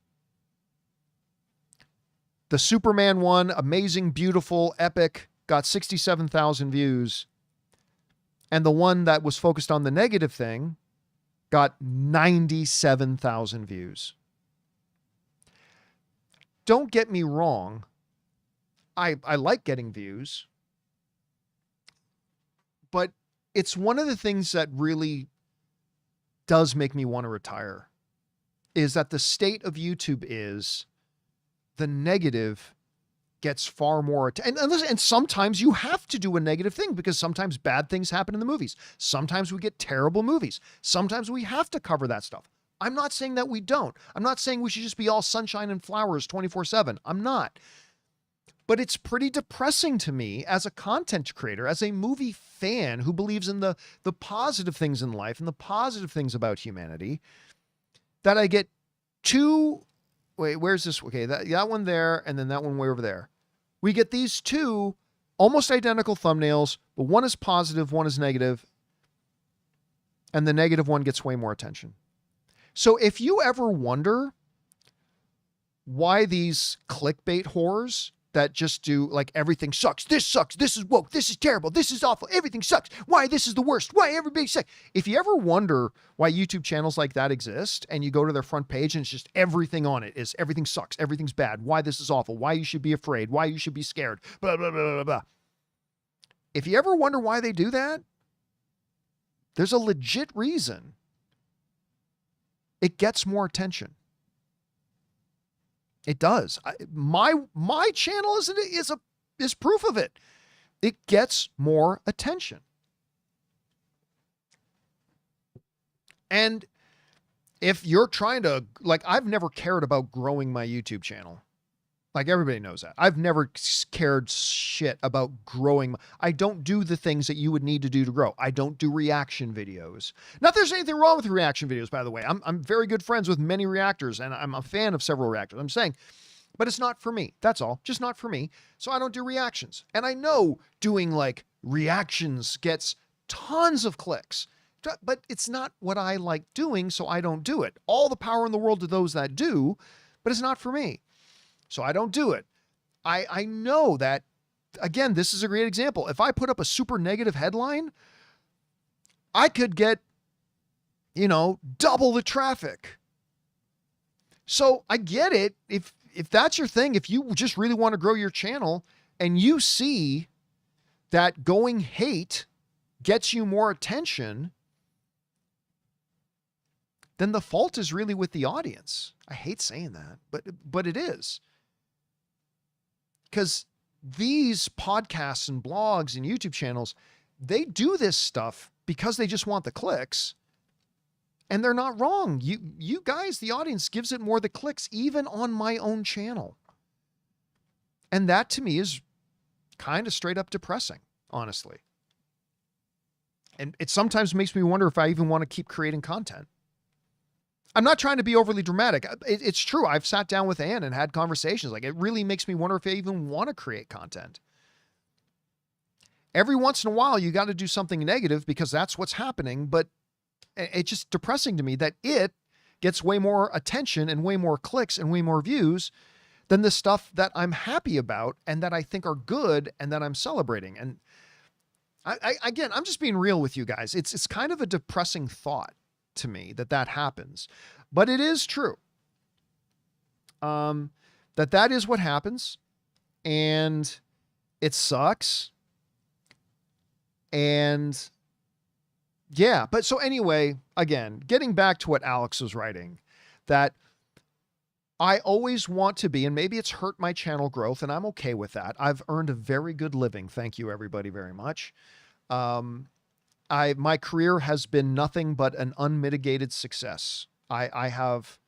The Superman one, amazing, beautiful, epic, got 67,000 views. And the one that was focused on the negative thing got 97,000 views. Don't get me wrong. I like getting views. But it's one of the things that really does make me want to retire, is that the state of YouTube is the negative gets far more attention. And sometimes you have to do a negative thing because sometimes bad things happen in the movies. Sometimes we get terrible movies. Sometimes we have to cover that stuff. I'm not saying that we don't. I'm not saying we should just be all sunshine and flowers 24/7. I'm not. But it's pretty depressing to me as a content creator, as a movie fan who believes in the positive things in life and the positive things about humanity, that I get two. Wait, where's this? Okay, that one there, and then that one way over there. We get these two almost identical thumbnails, but one is positive, one is negative, and the negative one gets way more attention. So if you ever wonder why these clickbait whores that just do like everything sucks, this is woke, this is terrible, this is awful, everything sucks, why this is the worst, why everybody's sick. If you ever wonder why YouTube channels like that exist and you go to their front page and it's just everything on it is everything sucks, everything's bad, why this is awful, why you should be afraid, why you should be scared, blah, blah, blah, blah, blah. If you ever wonder why they do that, there's a legit reason. It gets more attention. It does. My channel is proof of it. It gets more attention. And if you're trying to, like, I've never cared about growing my YouTube channel. Like, everybody knows that. I've never cared shit about growing. I don't do the things that you would need to do to grow. I don't do reaction videos. Not that there's anything wrong with reaction videos, by the way. I'm very good friends with many reactors, and I'm a fan of several reactors. I'm saying, but it's not for me. That's all. Just not for me. So I don't do reactions. And I know doing like reactions gets tons of clicks, but it's not what I like doing, so I don't do it. All the power in the world to those that do, but it's not for me. So I don't do it. I know that, again, this is a great example. If I put up a super negative headline, I could get, double the traffic. So I get it. If that's your thing, if you just really want to grow your channel and you see that going hate gets you more attention, then the fault is really with the audience. I hate saying that, but it is. Because these podcasts and blogs and YouTube channels, they do this stuff because they just want the clicks. And they're not wrong. You guys, the audience, gives it more the clicks, even on my own channel. And that to me is kind of straight up depressing, honestly. And it sometimes makes me wonder if I even want to keep creating content. I'm not trying to be overly dramatic. It's true. I've sat down with Ann and had conversations. Like, it really makes me wonder if I even want to create content. Every once in a while, you got to do something negative because that's what's happening. But it's just depressing to me that it gets way more attention and way more clicks and way more views than the stuff that I'm happy about and that I think are good and that I'm celebrating. And again, I'm just being real with you guys. It's kind of a depressing thought to me that happens, but it is true. That is what happens, and it sucks. And yeah, but so anyway, again, getting back to what Alex was writing, that I always want to be, and maybe it's hurt my channel growth, and I'm okay with that. I've earned a very good living. Thank you, everybody, very much. My career has been nothing but an unmitigated success. I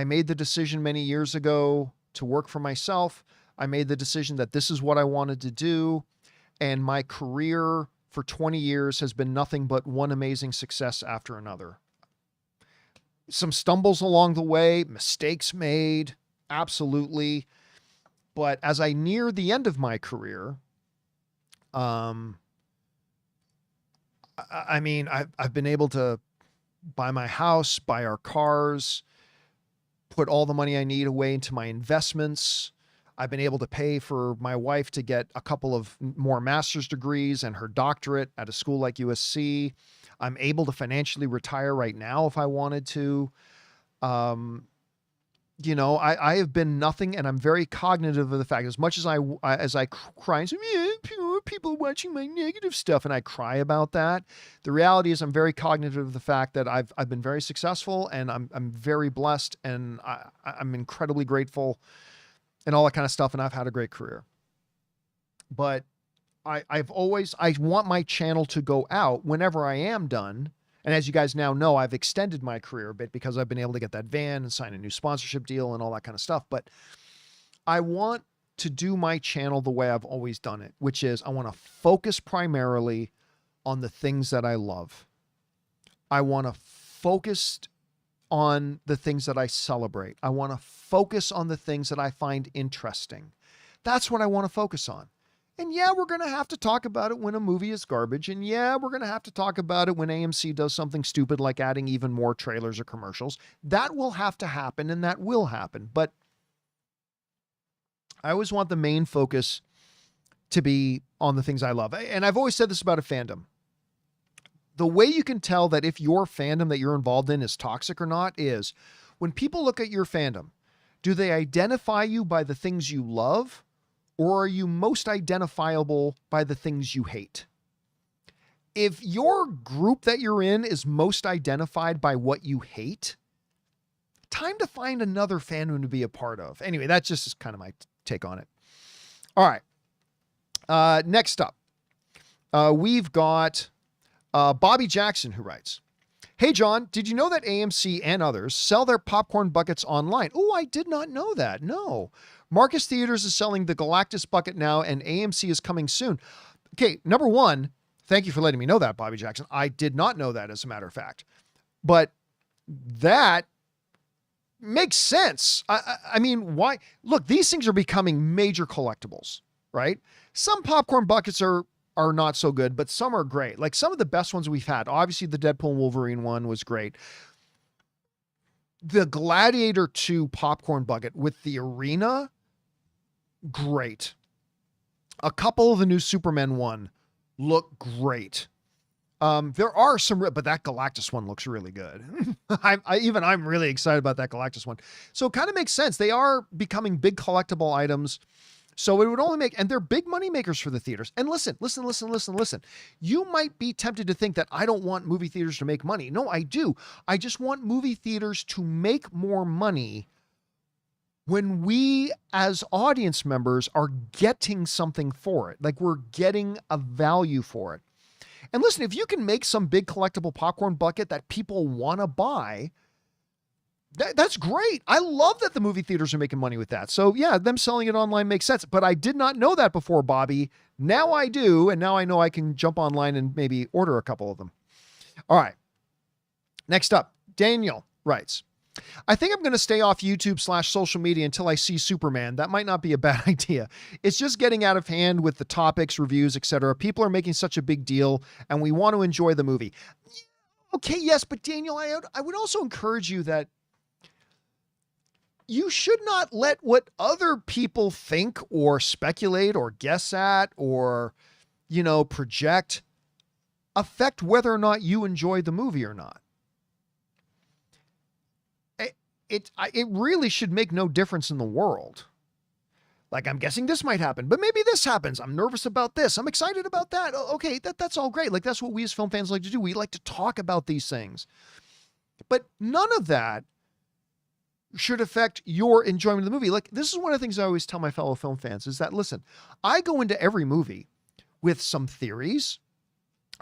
made the decision many years ago to work for myself. I made the decision that this is what I wanted to do. And my career for 20 years has been nothing but one amazing success after another. Some stumbles along the way, mistakes made, absolutely. But as I near the end of my career, I mean, I've been able to buy my house, buy our cars, put all the money I need away into my investments. I've been able to pay for my wife to get a couple of more master's degrees and her doctorate at a school like USC. I'm able to financially retire right now if I wanted to. You know, I have been nothing, and I'm very cognitive of the fact, as much as I cry and say, yeah, people watching my negative stuff, and I cry about that. The reality is I'm very cognitive of the fact that I've been very successful, and I'm very blessed, and I'm incredibly grateful and all that kind of stuff. And I've had a great career, but I want my channel to go out whenever I am done. And as you guys now know, I've extended my career a bit because I've been able to get that van and sign a new sponsorship deal and all that kind of stuff. But I want to do my channel the way I've always done it, which is I want to focus primarily on the things that I love. I want to focus on the things that I celebrate. I want to focus on the things that I find interesting. That's what I want to focus on. And yeah, we're going to have to talk about it when a movie is garbage. And yeah, we're going to have to talk about it when AMC does something stupid like adding even more trailers or commercials. That will have to happen, and that will happen. But I always want the main focus to be on the things I love. And I've always said this about a fandom. The way you can tell that if your fandom that you're involved in is toxic or not is when people look at your fandom, do they identify you by the things you love? Or are you most identifiable by the things you hate? If your group that you're in is most identified by what you hate, time to find another fandom to be a part of. Anyway, that's just kind of my take on it. All right. Next up, we've got Bobby Jackson, who writes, "Hey, John, did you know that AMC and others sell their popcorn buckets online?" Oh, I did not know that. No. Marcus Theaters is selling the Galactus bucket now, and AMC is coming soon. Okay, number one, thank you for letting me know that, Bobby Jackson. I did not know that, as a matter of fact. But that makes sense. I mean, why? Look, these things are becoming major collectibles, right? Some popcorn buckets are not so good, but some are great. Like some of the best ones we've had. Obviously, the Deadpool and Wolverine one was great. The Gladiator 2 popcorn bucket with the arena, great. A couple of the new Superman one look great. There are some, but that Galactus one looks really good. I'm really excited about that Galactus one. So it kind of makes sense. They are becoming big collectible items. So it would only make, and they're big money makers for the theaters. And listen. You might be tempted to think that I don't want movie theaters to make money. No, I do. I just want movie theaters to make more money when we as audience members are getting something for it. Like we're getting a value for it. And listen, if you can make some big collectible popcorn bucket that people want to buy, that's great. I love that the movie theaters are making money with that. So yeah, them selling it online makes sense. But I did not know that before, Bobby. Now I do. And now I know I can jump online and maybe order a couple of them. All right. Next up, Daniel writes, "I think I'm going to stay off YouTube/social media until I see Superman. That might not be a bad idea. It's just getting out of hand with the topics, reviews, etc. People are making such a big deal and we want to enjoy the movie." Okay, yes, but Daniel, I would also encourage you that you should not let what other people think or speculate or guess at or, project affect whether or not you enjoy the movie or not. It really should make no difference in the world. Like, I'm guessing this might happen, but maybe this happens. I'm nervous about this. I'm excited about that. Okay, that's all great. Like, that's what we as film fans like to do. We like to talk about these things. But none of that should affect your enjoyment of the movie. Like, this is one of the things I always tell my fellow film fans is that, listen, I go into every movie with some theories.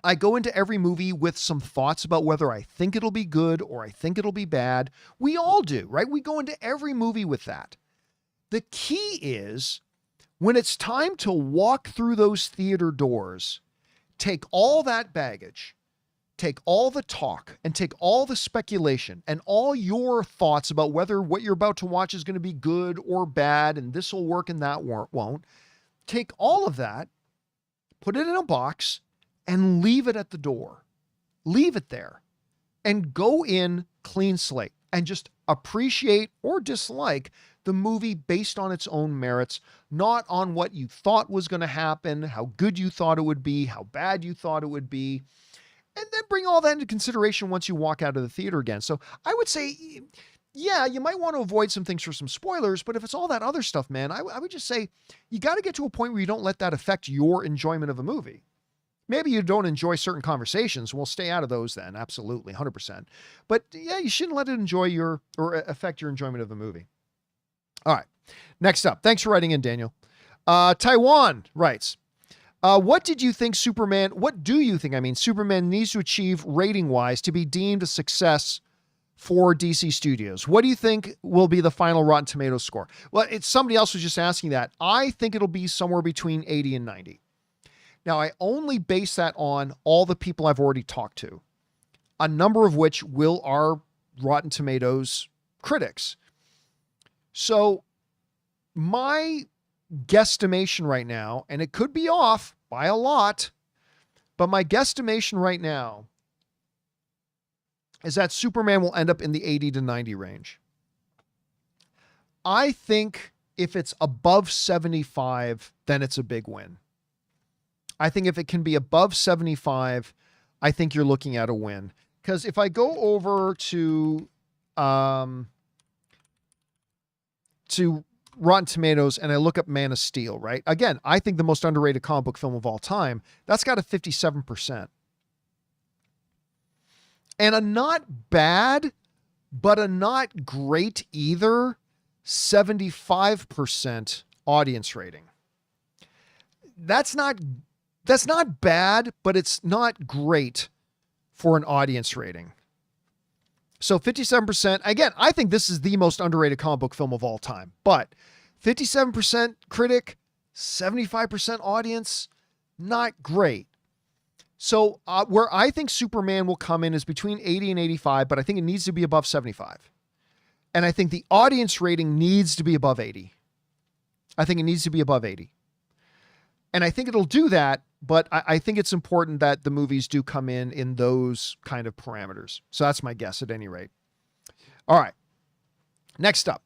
I go into every movie with some thoughts about whether I think it'll be good or I think it'll be bad. We all do, right? We go into every movie with that. The key is when it's time to walk through those theater doors, take all that baggage, take all the talk, and take all the speculation and all your thoughts about whether what you're about to watch is going to be good or bad, and this will work and that won't. Take all of that, put it in a box, and leave it at the door. Leave it there and go in clean slate and just appreciate or dislike the movie based on its own merits, not on what you thought was going to happen, how good you thought it would be, how bad you thought it would be. And then bring all that into consideration once you walk out of the theater again. So I would say, yeah, you might want to avoid some things for some spoilers, but if it's all that other stuff, man, I would just say you got to get to a point where you don't let that affect your enjoyment of a movie. Maybe you don't enjoy certain conversations. We'll stay out of those then. Absolutely. 100%. But yeah, you shouldn't let it affect your enjoyment of the movie. All right. Next up. Thanks for writing in, Daniel. Taiwan writes, what do you think Superman needs to achieve rating wise to be deemed a success for DC Studios? What do you think will be the final Rotten Tomatoes score? Well, somebody else was just asking that. I think it'll be somewhere between 80 and 90. Now, I only base that on all the people I've already talked to, a number of which are Rotten Tomatoes critics. So my guesstimation right now, and it could be off by a lot, but my guesstimation right now is that Superman will end up in the 80 to 90 range. I think if it's above 75, then it's a big win. I think if it can be above 75, I think you're looking at a win. Because if I go over to Rotten Tomatoes and I look up Man of Steel, right? Again, I think the most underrated comic book film of all time, that's got a 57%. And a not bad, but a not great either, 75% audience rating. That's not bad, but it's not great for an audience rating. So 57%, again, I think this is the most underrated comic book film of all time, but 57% critic, 75% audience, not great. So where I think Superman will come in is between 80 and 85, but I think it needs to be above 75. And I think the audience rating needs to be above 80. I think it needs to be above 80. And I think it'll do that, but I think it's important that the movies do come in those kind of parameters. So that's my guess at any rate. All right. Next up,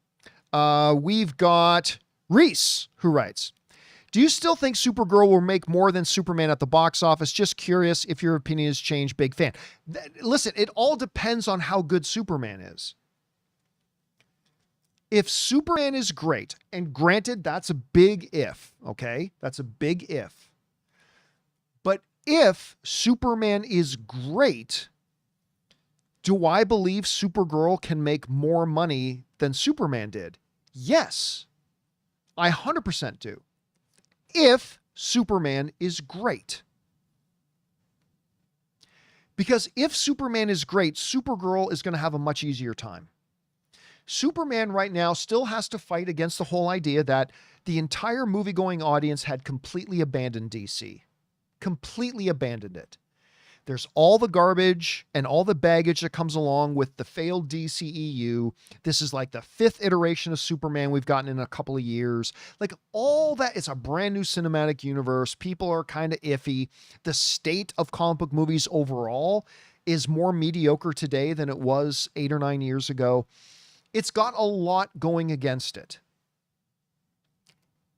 we've got Reese, who writes, do you still think Supergirl will make more than Superman at the box office? Just curious if your opinion has changed. Big fan. Listen, it all depends on how good Superman is. If Superman is great, and granted, that's a big if, okay? That's a big if. But if Superman is great, do I believe Supergirl can make more money than Superman did? Yes, I 100% do. If Superman is great. Because if Superman is great, Supergirl is going to have a much easier time. Superman right now still has to fight against the whole idea that the entire movie-going audience had completely abandoned DC. Completely abandoned it. There's all the garbage and all the baggage that comes along with the failed DCEU. This is like the 5th iteration of Superman we've gotten in a couple of years. Like all that, it's a brand new cinematic universe. People are kind of iffy. The state of comic book movies overall is more mediocre today than it was 8 or 9 years ago. It's got a lot going against it.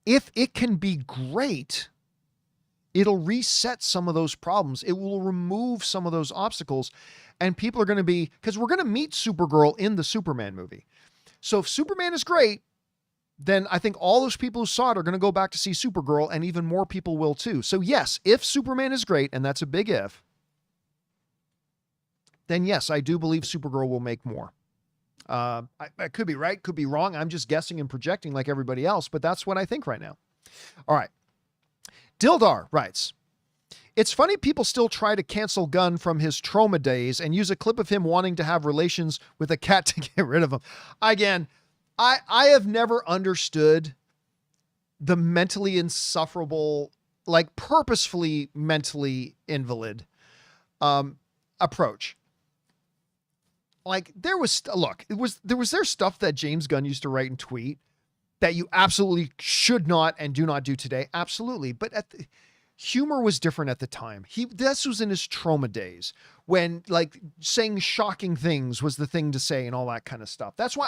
If it can be great, it'll reset some of those problems. It will remove some of those obstacles. And people are going to be, because we're going to meet Supergirl in the Superman movie. So if Superman is great, then I think all those people who saw it are going to go back to see Supergirl, and even more people will too. So yes, if Superman is great, and that's a big if, then yes, I do believe Supergirl will make more. I could be right, could be wrong. I'm just guessing and projecting like everybody else, but that's what I think right now. All right. Dildar writes, it's funny people still try to cancel Gunn from his trauma days and use a clip of him wanting to have relations with a cat to get rid of him. Again, I have never understood the mentally insufferable, like purposefully mentally invalid approach. Like there was stuff that James Gunn used to write and tweet that you absolutely should not and do not do today. Absolutely. But humor was different at the time. This was in his trauma days when like saying shocking things was the thing to say and all that kind of stuff. That's why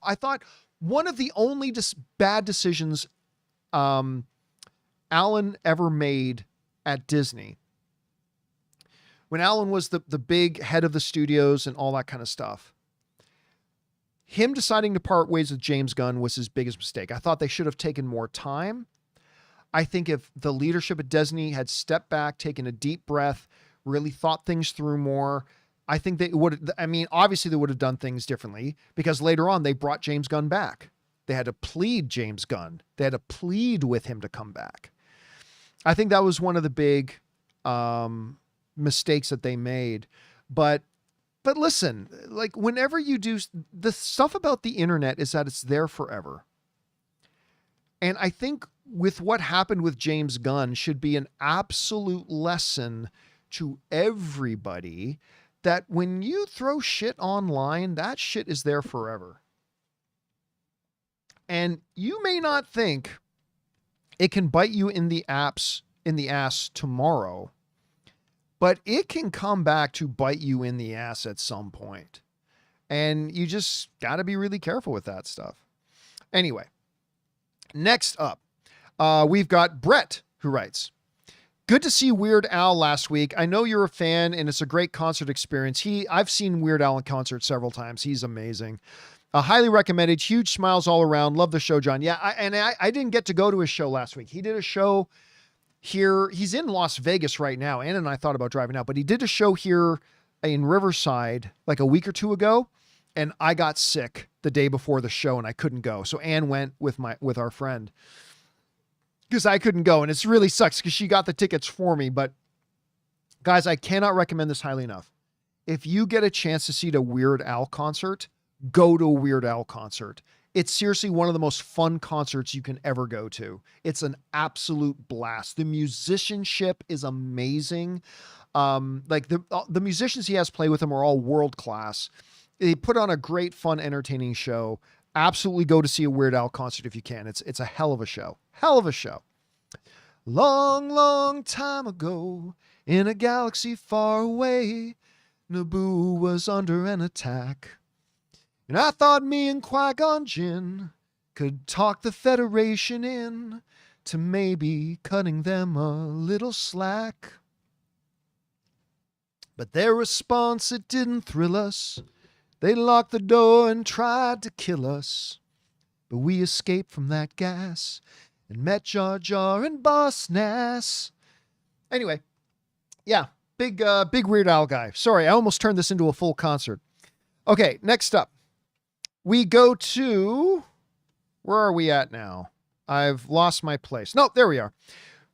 I thought one of the only bad decisions Alan ever made at Disney, when Alan was the big head of the studios and all that kind of stuff, him deciding to part ways with James Gunn was his biggest mistake. I thought they should have taken more time. I think if the leadership at Disney had stepped back, taken a deep breath, really thought things through more, I think they would, obviously they would have done things differently, because later on they brought James Gunn back. They had to plead James Gunn. They had to plead with him to come back. I think that was one of the big mistakes that they made. But listen, like whenever you do, the stuff about the internet is that it's there forever. And I think with what happened with James Gunn should be an absolute lesson to everybody that when you throw shit online, that shit is there forever. And you may not think it can bite you in the ass tomorrow, but it can come back to bite you in the ass at some point. And you just got to be really careful with that stuff. Anyway, next up, we've got Brett, who writes, good to see Weird Al last week. I know you're a fan and it's a great concert experience. I've seen Weird Al in concert several times. He's amazing. Highly recommended. Huge smiles all around. Love the show, John. Yeah. I didn't get to go to his show last week. He did a show here. He's in Las Vegas right now. Ann and I thought about driving out, but he did a show here in Riverside like a week or two ago. And I got sick the day before the show and I couldn't go. So Ann went with our friend because I couldn't go. And it's really sucks because she got the tickets for me. But guys, I cannot recommend this highly enough. If you get a chance to see a Weird Al concert, go to a Weird Al concert. It's seriously one of the most fun concerts you can ever go to. It's an absolute blast. The musicianship is amazing. Like the musicians he has play with him are all world class. They put on a great, fun, entertaining show. Absolutely go to see a Weird Al concert if you can. It's a hell of a show. Hell of a show. Long, long time ago, in a galaxy far away, Naboo was under an attack. And I thought me and Qui-Gon Jinn could talk the Federation in to maybe cutting them a little slack. But their response, it didn't thrill us. They locked the door and tried to kill us. But we escaped from that gas and met Jar Jar and Boss Nass. Anyway, yeah, big Weird Al guy. Sorry, I almost turned this into a full concert. Okay, next up. We go to, where are we at now? I've lost my place. No, there we are.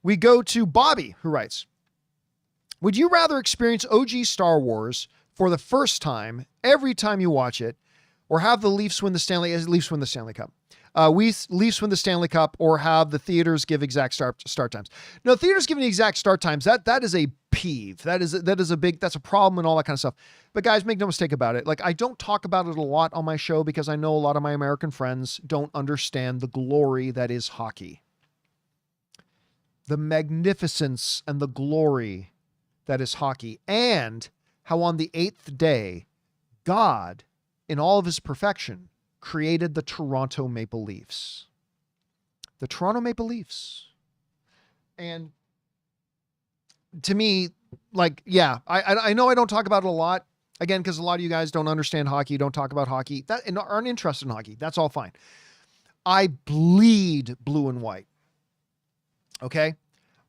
We go to Bobby, who writes, would you rather experience OG Star Wars for the first time every time you watch it, or have the Leafs win the Stanley Cup? Leafs win the Stanley Cup, or have the theaters give exact start times. No, theaters giving the exact start times, that is a peeve. That's a problem and all that kind of stuff. But guys, make no mistake about it. Like, I don't talk about it a lot on my show because I know a lot of my American friends don't understand the glory that is hockey. The magnificence and the glory that is hockey, and how on the 8th day, God, in all of his perfection, created the Toronto Maple Leafs. The Toronto Maple Leafs. And to me, like, yeah, I know I don't talk about it a lot, again, because a lot of you guys don't understand hockey, don't talk about hockey, and aren't interested in hockey. That's all fine. I bleed blue and white. Okay?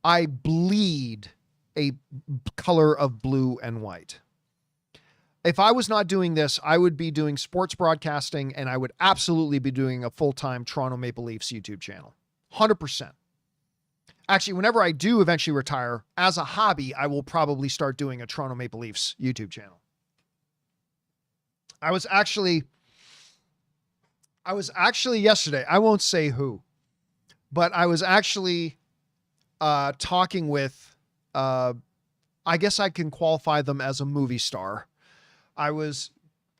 I bleed a color of blue and white. If I was not doing this, I would be doing sports broadcasting, and I would absolutely be doing a full-time Toronto Maple Leafs YouTube channel. 100%. Actually, whenever I do eventually retire, as a hobby, I will probably start doing a Toronto Maple Leafs YouTube channel. I was actually yesterday, I won't say who, but I was actually talking with, I guess I can qualify them as a movie star. I was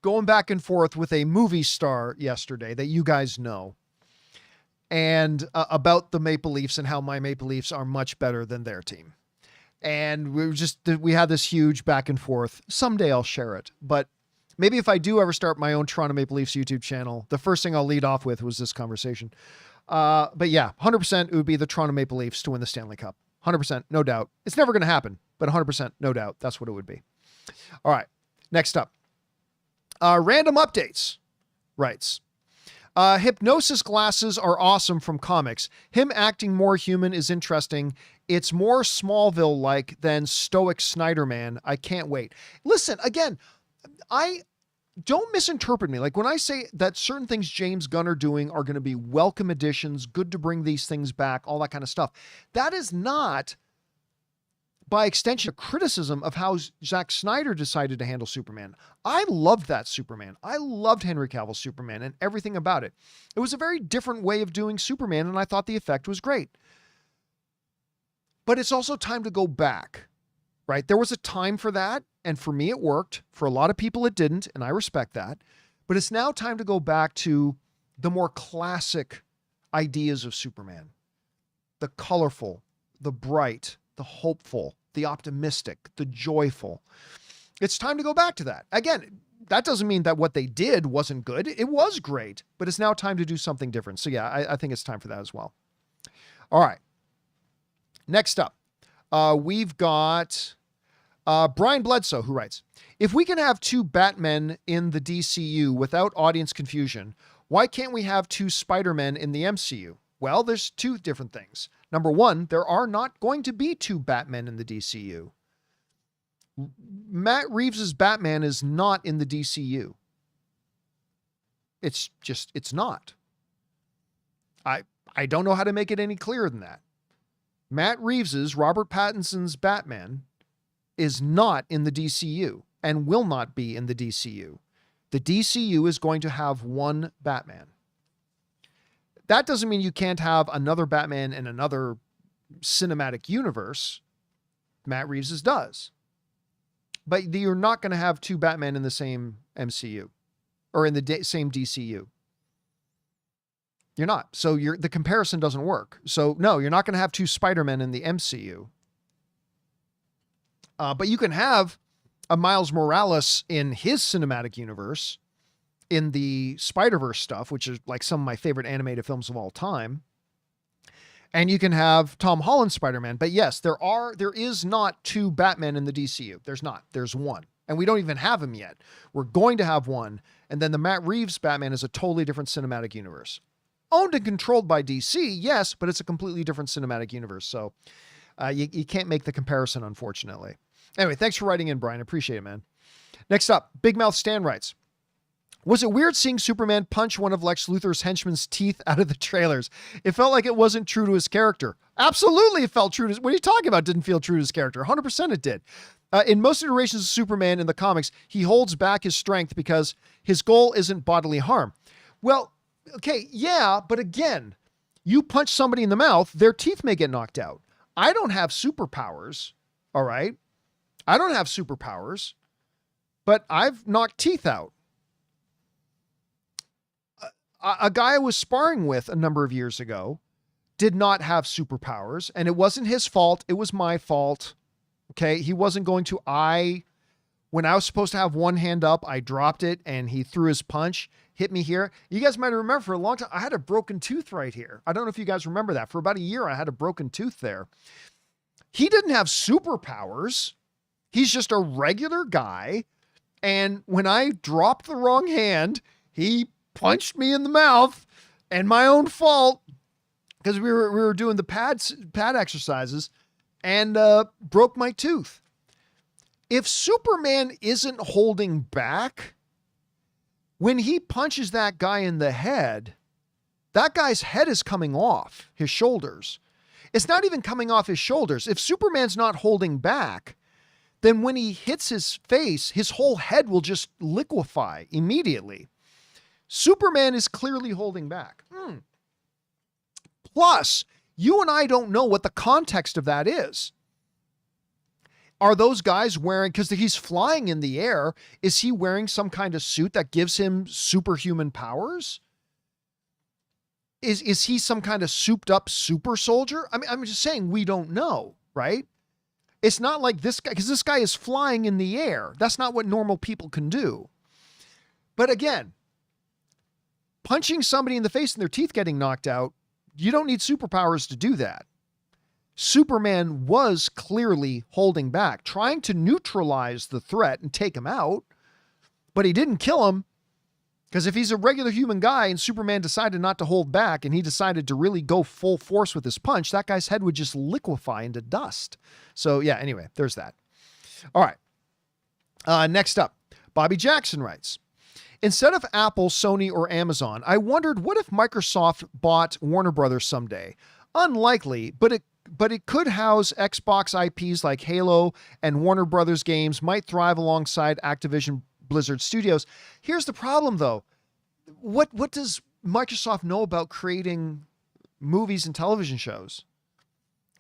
going back and forth with a movie star yesterday that you guys know, and about the Maple Leafs and how my Maple Leafs are much better than their team. And we had this huge back and forth. Someday I'll share it, but maybe if I do ever start my own Toronto Maple Leafs YouTube channel, the first thing I'll lead off with was this conversation. But yeah, 100% it would be the Toronto Maple Leafs to win the Stanley Cup. 100%, no doubt. It's never going to happen, but 100%, no doubt. That's what it would be. All right. Next up, random updates writes, hypnosis glasses are awesome from comics. Him acting more human is interesting. It's more Smallville-like than stoic Snyder-Man. I can't wait. Listen, again, I don't misinterpret me. Like when I say that certain things James Gunn are doing are going to be welcome additions, good to bring these things back, all that kind of stuff. That is not, by extension, a criticism of how Zack Snyder decided to handle Superman. I loved that Superman. I loved Henry Cavill's Superman and everything about it. It was a very different way of doing Superman, and I thought the effect was great. But it's also time to go back, right? There was a time for that, and for me it worked. For a lot of people it didn't, and I respect that. But it's now time to go back to the more classic ideas of Superman. The colorful, the bright, the hopeful, the optimistic, the joyful. It's time to go back to that. Again, that doesn't mean that what they did wasn't good. It was great, but it's now time to do something different. So yeah, I think it's time for that as well. All right. Next up, we've got Brian Bledsoe, who writes, if we can have two Batmen in the DCU without audience confusion, why can't we have two Spider-Men in the MCU? Well, there's two different things. Number one, there are not going to be two Batmen in the DCU. Matt Reeves's Batman is not in the DCU. It's not. I don't know how to make it any clearer than that. Matt Reeves's, Robert Pattinson's Batman is not in the DCU and will not be in the DCU. The DCU is going to have one Batman. That doesn't mean you can't have another Batman in another cinematic universe. Matt Reeves's does. But you're not going to have two Batman in the same MCU or in the same DCU. You're not. So the comparison doesn't work. So no, you're not going to have two Spider-Men in the MCU. But you can have a Miles Morales in his cinematic universe, in the Spider-Verse stuff, which is like some of my favorite animated films of all time. And you can have Tom Holland's Spider-Man. But yes, there is not two Batmen in the DCU. There's not. There's one. And we don't even have him yet. We're going to have one. And then the Matt Reeves Batman is a totally different cinematic universe. Owned and controlled by DC, yes, but it's a completely different cinematic universe. So you can't make the comparison, unfortunately. Anyway, thanks for writing in, Brian. I appreciate it, man. Next up, Big Mouth Stan writes, was it weird seeing Superman punch one of Lex Luthor's henchmen's teeth out of the trailers? It felt like it wasn't true to his character. Absolutely, it felt true to his... What are you talking about? Didn't feel true to his character. 100% it did. In most iterations of Superman in the comics, he holds back his strength because his goal isn't bodily harm. Well, okay, yeah, but again, you punch somebody in the mouth, their teeth may get knocked out. I don't have superpowers, all right? I don't have superpowers, but I've knocked teeth out. A guy I was sparring with a number of years ago did not have superpowers, and it wasn't his fault. It was my fault. Okay. He wasn't going to, when I was supposed to have one hand up, I dropped it and he threw his punch, hit me here. You guys might remember for a long time, I had a broken tooth right here. I don't know if you guys remember that. For about a year, I had a broken tooth there. He didn't have superpowers. He's just a regular guy. And when I dropped the wrong hand, he punched me in the mouth And my own fault, because we were doing the pad exercises and broke my tooth. If Superman isn't holding back, when he punches that guy in the head, that guy's head is coming off his shoulders. It's not even coming off his shoulders. If Superman's not holding back, then when he hits his face, his whole head will just liquefy immediately. Superman is clearly holding back. Plus, you and I don't know what the context of that is. Are those guys wearing, because he's flying in the air, is he wearing some kind of suit that gives him superhuman powers? Is he some kind of souped up super soldier? I mean, I'm just saying we don't know, right? It's not like this guy, because this guy is flying in the air. That's not what normal people can do. But again, punching somebody in the face and their teeth getting knocked out, you don't need superpowers to do that. Superman was clearly holding back, trying to neutralize the threat and take him out, but he didn't kill him, because if he's a regular human guy and Superman decided not to hold back and he decided to really go full force with his punch, that guy's head would just liquefy into dust. So yeah, anyway, there's that. All right. Next up, Bobby Jackson writes, instead of Apple, Sony, or Amazon, I wondered what if Microsoft bought Warner Brothers someday? Unlikely, but it could house Xbox IPs like Halo, and Warner Brothers games might thrive alongside Activision Blizzard Studios. Here's the problem, though. What does Microsoft know about creating movies and television shows?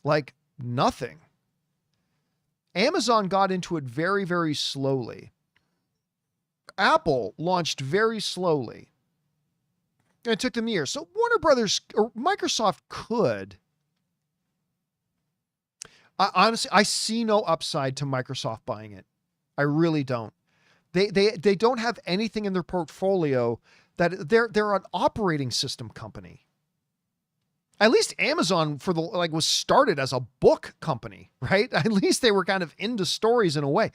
Like, nothing. Amazon got into it very, very slowly. Apple launched very slowly. And it took them years. So Warner Brothers or Microsoft could. Honestly, I see no upside to Microsoft buying it. I really don't. They don't have anything in their portfolio that they're an operating system company. At least Amazon was started as a book company, right? At least they were kind of into stories in a way.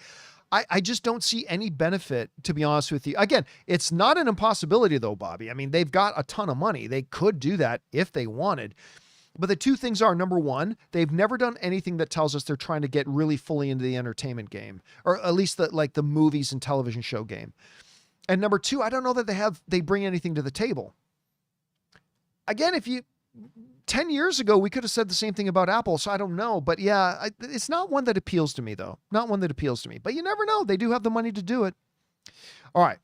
I just don't see any benefit, to be honest with you. Again, it's not an impossibility though, Bobby. I mean, they've got a ton of money. They could do that if they wanted. But the two things are, number one, they've never done anything that tells us they're trying to get really fully into the entertainment game, or at least the movies and television show game. And number two, I don't know that they bring anything to the table. Again, 10 years ago, we could have said the same thing about Apple, so I don't know. But yeah, it's not one that appeals to me, though. Not one that appeals to me. But you never know. They do have the money to do it. All right.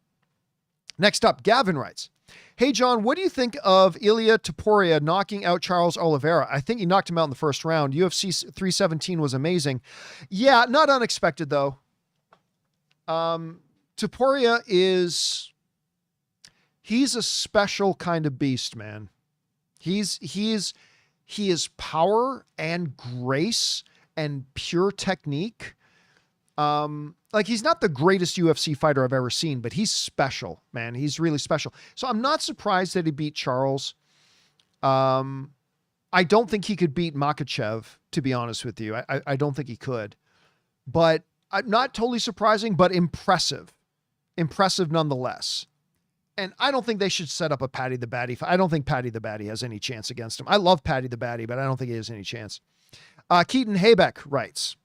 Next up, Gavin writes, hey, John, what do you think of Ilia Topuria knocking out Charles Oliveira? I think he knocked him out in the first round. UFC 317 was amazing. Yeah, not unexpected, though. Topuria he's a special kind of beast, man. He is power and grace and pure technique. He's not the greatest UFC fighter I've ever seen, but he's special, man. He's really special. So I'm not surprised that he beat Charles. I don't think he could beat Makhachev, to be honest with you. I don't think he could, but not totally surprising, but impressive nonetheless. And I don't think they should set up a Paddy the Baddy fight. I don't think Paddy the Baddy has any chance against him. I love Paddy the Baddy, but I don't think he has any chance. Keaton Haybeck writes,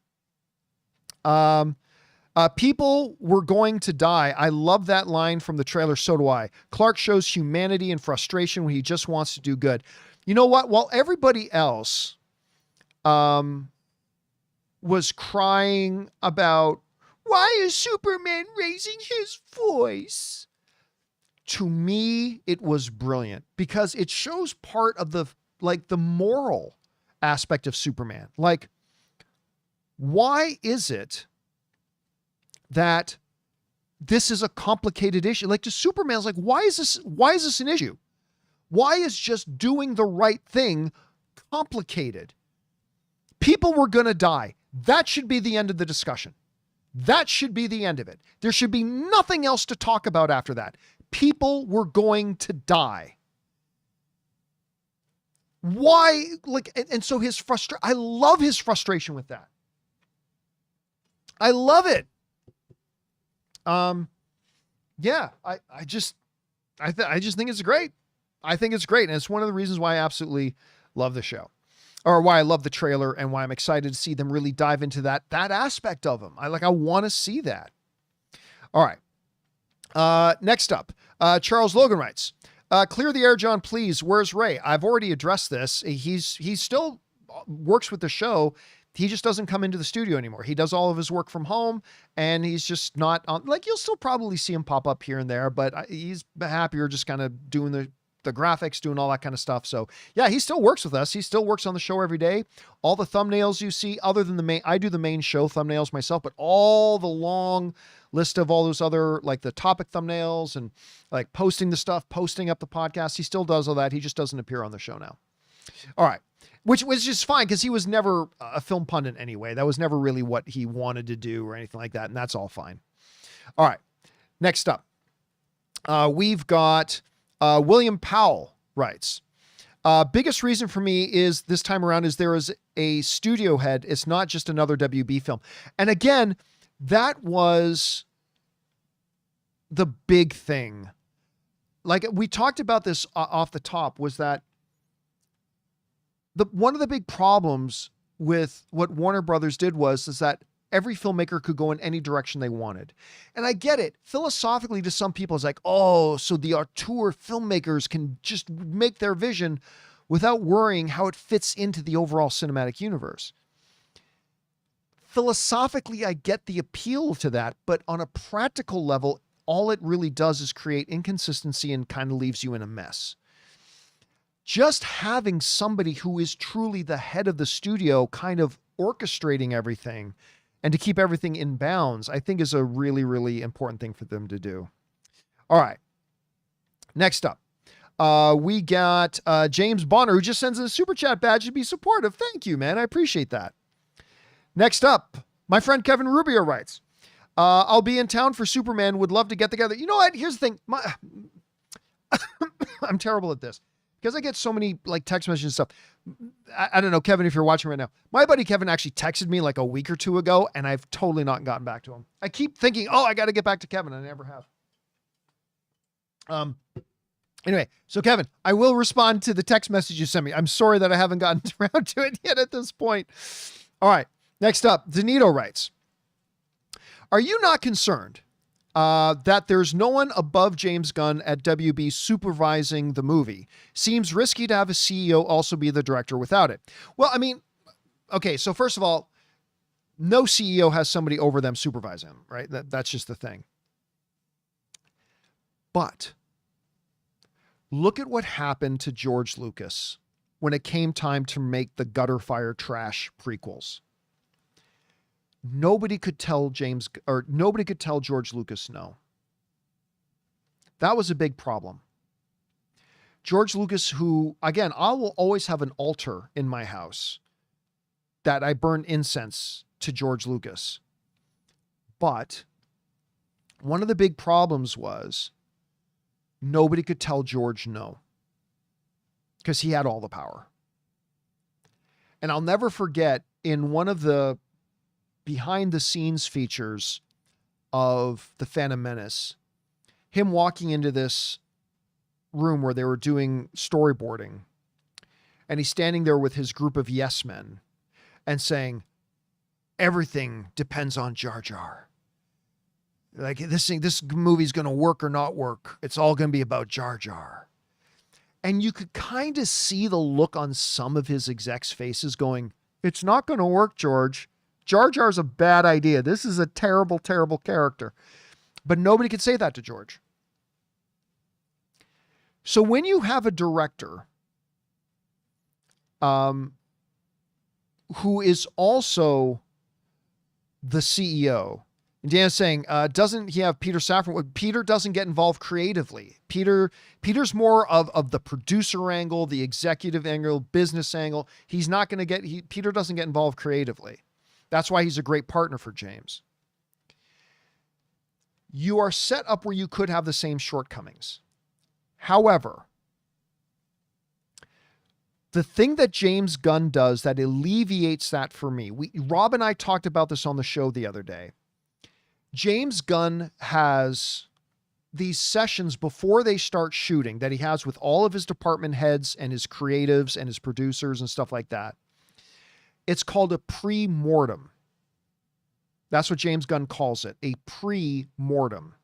people were going to die. I love that line from the trailer. So do I. Clark shows humanity and frustration when he just wants to do good. You know what? While everybody else was crying about, why is Superman raising his voice? To me, it was brilliant because it shows part of the moral aspect of Superman. Like, why is it that this is a complicated issue? Like, to Superman's like, why is this an issue? Why is just doing the right thing complicated? People were going to die. That should be the end of the discussion. That should be the end of it. There should be nothing else to talk about after that. People were going to die. Why? And so I love his frustration with that. I love it. Yeah, I just think it's great. I think it's great. And it's one of the reasons why I absolutely love the show, or why I love the trailer, and why I'm excited to see them really dive into that aspect of him. I want to see that. All right. Next up, Charles Logan writes, clear the air, John, please. Where's Ray? I've already addressed this. He's still works with the show. He just doesn't come into the studio anymore. He does all of his work from home, and he's just not on, like, you'll still probably see him pop up here and there, but he's happier just kind of doing the graphics, doing all that kind of stuff. So yeah, he still works with us. He still works on the show every day. All the thumbnails you see, other than the main, I do the main show thumbnails myself, but all the long list of all those other, like the topic thumbnails and like posting the stuff, posting up the podcast, he still does all that. He just doesn't appear on the show now. All right. Which was just fine, because he was never a film pundit anyway. That was never really what he wanted to do or anything like that. And that's all fine. All right. Next up, we've got William Powell writes, biggest reason for me is this time around is there is a studio head. It's not just another WB film. And again, that was the big thing. Like we talked about this off the top, was that one of the big problems with what Warner Brothers did is that every filmmaker could go in any direction they wanted. And I get it. Philosophically, to some people, it's like, oh, so the auteur filmmakers can just make their vision without worrying how it fits into the overall cinematic universe. Philosophically, I get the appeal to that, but on a practical level, all it really does is create inconsistency and kind of leaves you in a mess. Just having somebody who is truly the head of the studio kind of orchestrating everything and to keep everything in bounds, I think is a really, really important thing for them to do. All right. Next up, we got James Bonner, who just sends in a super chat badge to be supportive. Thank you, man. I appreciate that. Next up, my friend Kevin Rubio writes, I'll be in town for Superman. Would love to get together. You know what? Here's the thing. I'm terrible at this, because I get so many like text messages and stuff. I don't know, Kevin, if you're watching right now, my buddy Kevin actually texted me like a week or two ago, and I've totally not gotten back to him. I keep thinking, oh, I got to get back to Kevin. I never have. Anyway, so Kevin, I will respond to the text message you sent me. I'm sorry that I haven't gotten around to it yet at this point. All right. Next up, Danito writes, are you not concerned that there's no one above James Gunn at WB supervising the movie? Seems risky to have a CEO also be the director without it. Well, I mean, okay, so first of all, no CEO has somebody over them supervising them, right? That's just the thing. But look at what happened to George Lucas when it came time to make the gutter fire trash prequels. Nobody could tell George Lucas no. That was a big problem. George Lucas, who, again, I will always have an altar in my house that I burn incense to George Lucas. But one of the big problems was nobody could tell George no, because he had all the power. And I'll never forget, in one of the behind the scenes features of The Phantom Menace, him walking into this room where they were doing storyboarding, and he's standing there with his group of yes men and saying, everything depends on Jar Jar. Like this movie's going to work or not work. It's all going to be about Jar Jar. And you could kind of see the look on some of his execs' faces going, it's not going to work, George. Jar Jar's a bad idea. This is a terrible, terrible character. But nobody could say that to George. So when you have a director who is also the CEO, and Dan's saying, doesn't he have Peter Safran? Peter doesn't get involved creatively. Peter's more of the producer angle, the executive angle, business angle. He's not going to Peter doesn't get involved creatively. That's why he's a great partner for James. You are set up where you could have the same shortcomings. However, the thing that James Gunn does that alleviates that for me, Rob and I talked about this on the show the other day. James Gunn has these sessions before they start shooting that he has with all of his department heads and his creatives and his producers and stuff like that. It's called a pre-mortem. That's what James Gunn calls it, a pre-mortem.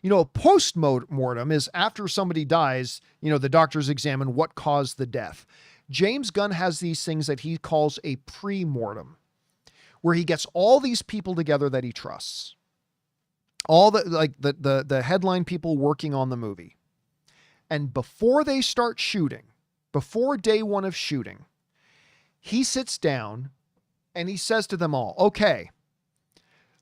You know, a post-mortem is after somebody dies, you know, the doctors examine what caused the death. James Gunn has these things that he calls a pre-mortem, where he gets all these people together that he trusts. All the headline people working on the movie. And before they start shooting, before day one of shooting, he sits down and he says to them all, okay,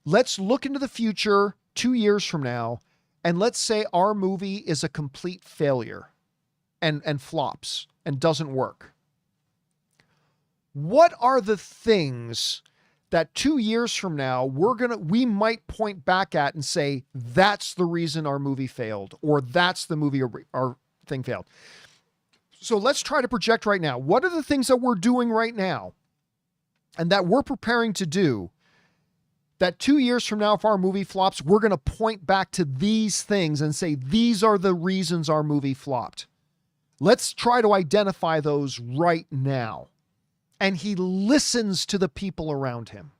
let's look into the future 2 years from now, and let's say our movie is a complete failure and flops and doesn't work. What are the things that 2 years from now we might point back at and say, that's the reason our movie failed, or that's the movie our thing failed? So let's try to project right now. What are the things that we're doing right now and that we're preparing to do that 2 years from now, if our movie flops, we're going to point back to these things and say, these are the reasons our movie flopped. Let's try to identify those right now. And he listens to the people around him.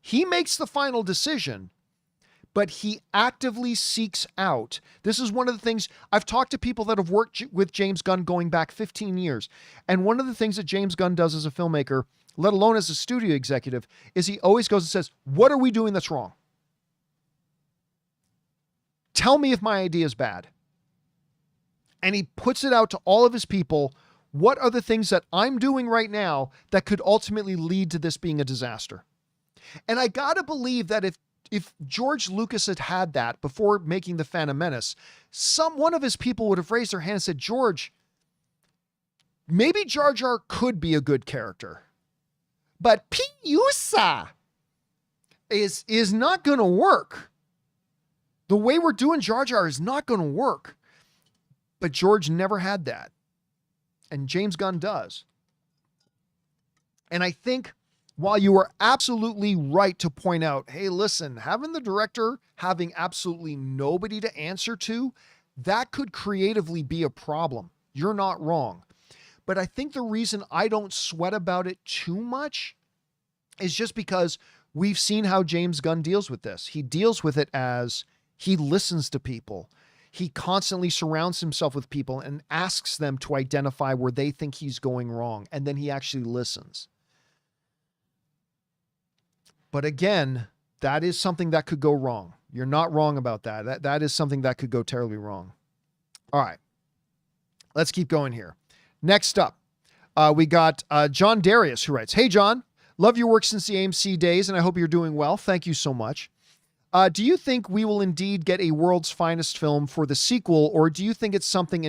He makes the final decision, but he actively seeks out. This is one of the things I've talked to people that have worked with James Gunn going back 15 years. And one of the things that James Gunn does as a filmmaker, let alone as a studio executive, is he always goes and says, what are we doing that's wrong? Tell me if my idea is bad. And he puts it out to all of his people. What are the things that I'm doing right now that could ultimately lead to this being a disaster? And I got to believe that if George Lucas had had that before making The Phantom Menace, one of his people would have raised their hand and said, George, maybe Jar Jar could be a good character, but Piusa is not going to work. The way we're doing Jar Jar is not going to work. But George never had that. And James Gunn does. And I think while you are absolutely right to point out, hey, listen, having the director having absolutely nobody to answer to, that could creatively be a problem. You're not wrong. But I think the reason I don't sweat about it too much is just because we've seen how James Gunn deals with this. He deals with it as he listens to people. He constantly surrounds himself with people and asks them to identify where they think he's going wrong. And then he actually listens. But again, that is something that could go wrong. You're not wrong about that. That is something that could go terribly wrong. All right. Let's keep going here. Next up, we got John Darius, who writes, hey, John, love your work since the AMC days, and I hope you're doing well. Thank you so much. Do you think we will indeed get a World's Finest film for the sequel, or do you think it's something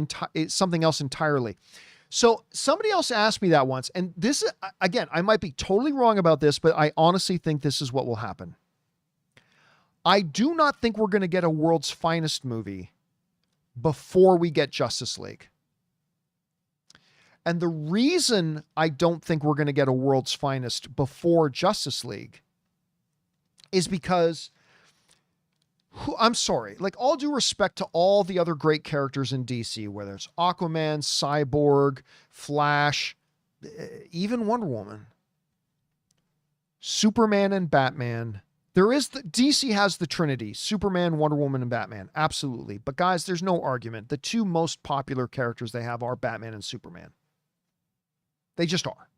else entirely? So somebody else asked me that once, and this, again, I might be totally wrong about this, but I honestly think this is what will happen. I do not think we're going to get a World's Finest movie before we get Justice League. And the reason I don't think we're going to get a World's Finest before Justice League is because, I'm sorry, like, all due respect to all the other great characters in DC, whether it's Aquaman, Cyborg, Flash, even Wonder Woman, Superman and Batman. DC has the Trinity, Superman, Wonder Woman, and Batman. Absolutely. But guys, there's no argument. The two most popular characters they have are Batman and Superman. They just are.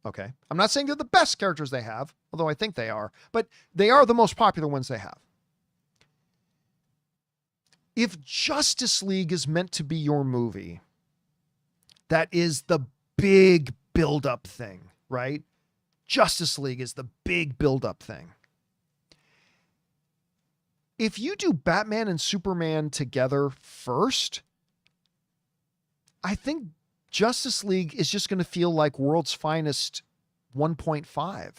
Okay. I'm not saying they're the best characters they have, although I think they are, but they are the most popular ones they have. If Justice League is meant to be your movie, that is the big build-up thing, right? Justice League is the big build-up thing. If you do Batman and Superman together first, I think Justice League is just going to feel like World's Finest 1.5.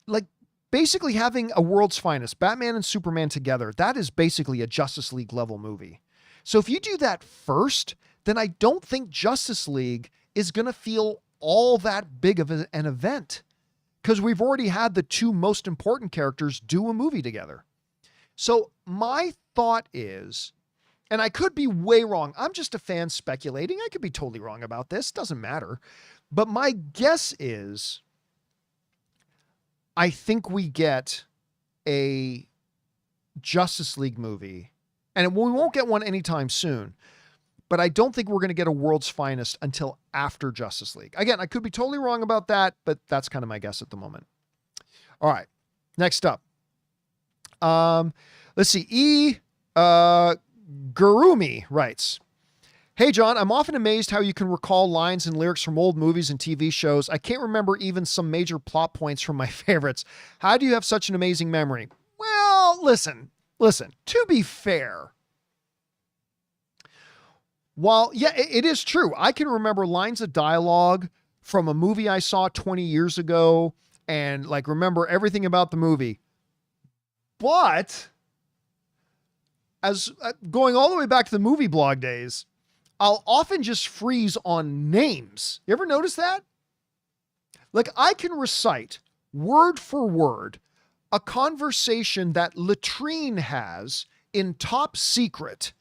Like, basically having a World's Finest, Batman and Superman together, that is basically a Justice League level movie. So if you do that first, then I don't think Justice League is going to feel all that big of an event, because we've already had the two most important characters do a movie together. So my thought is, and I could be way wrong. I'm just a fan speculating. I could be totally wrong about this. Doesn't matter. But my guess is I think we get a Justice League movie, and we won't get one anytime soon, but I don't think we're going to get a World's Finest until after Justice League. Again, I could be totally wrong about that, but that's kind of my guess at the moment. All right. Next up. Let's see. Gurumi writes, "Hey, John, I'm often amazed how you can recall lines and lyrics from old movies and TV shows. I can't remember even some major plot points from my favorites. How do you have such an amazing memory?" Well, listen, to be fair, while, yeah, it is true. I can remember lines of dialogue from a movie I saw 20 years ago and like remember everything about the movie. But as going all the way back to the movie blog days, I'll often just freeze on names. You ever notice that? Like I can recite word for word a conversation that Latrine has in Top Secret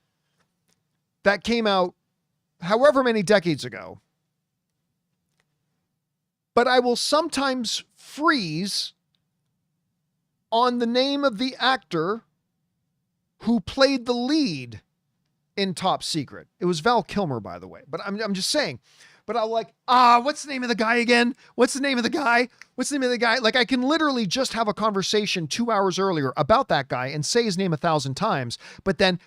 that came out however many decades ago. But I will sometimes freeze on the name of the actor who played the lead in Top Secret. It was Val Kilmer, by the way. But I'm just saying. But I'm like, what's the name of the guy again? What's the name of the guy? What's the name of the guy? Like I can literally just have a conversation 2 hours earlier about that guy and say his name 1,000 times. But then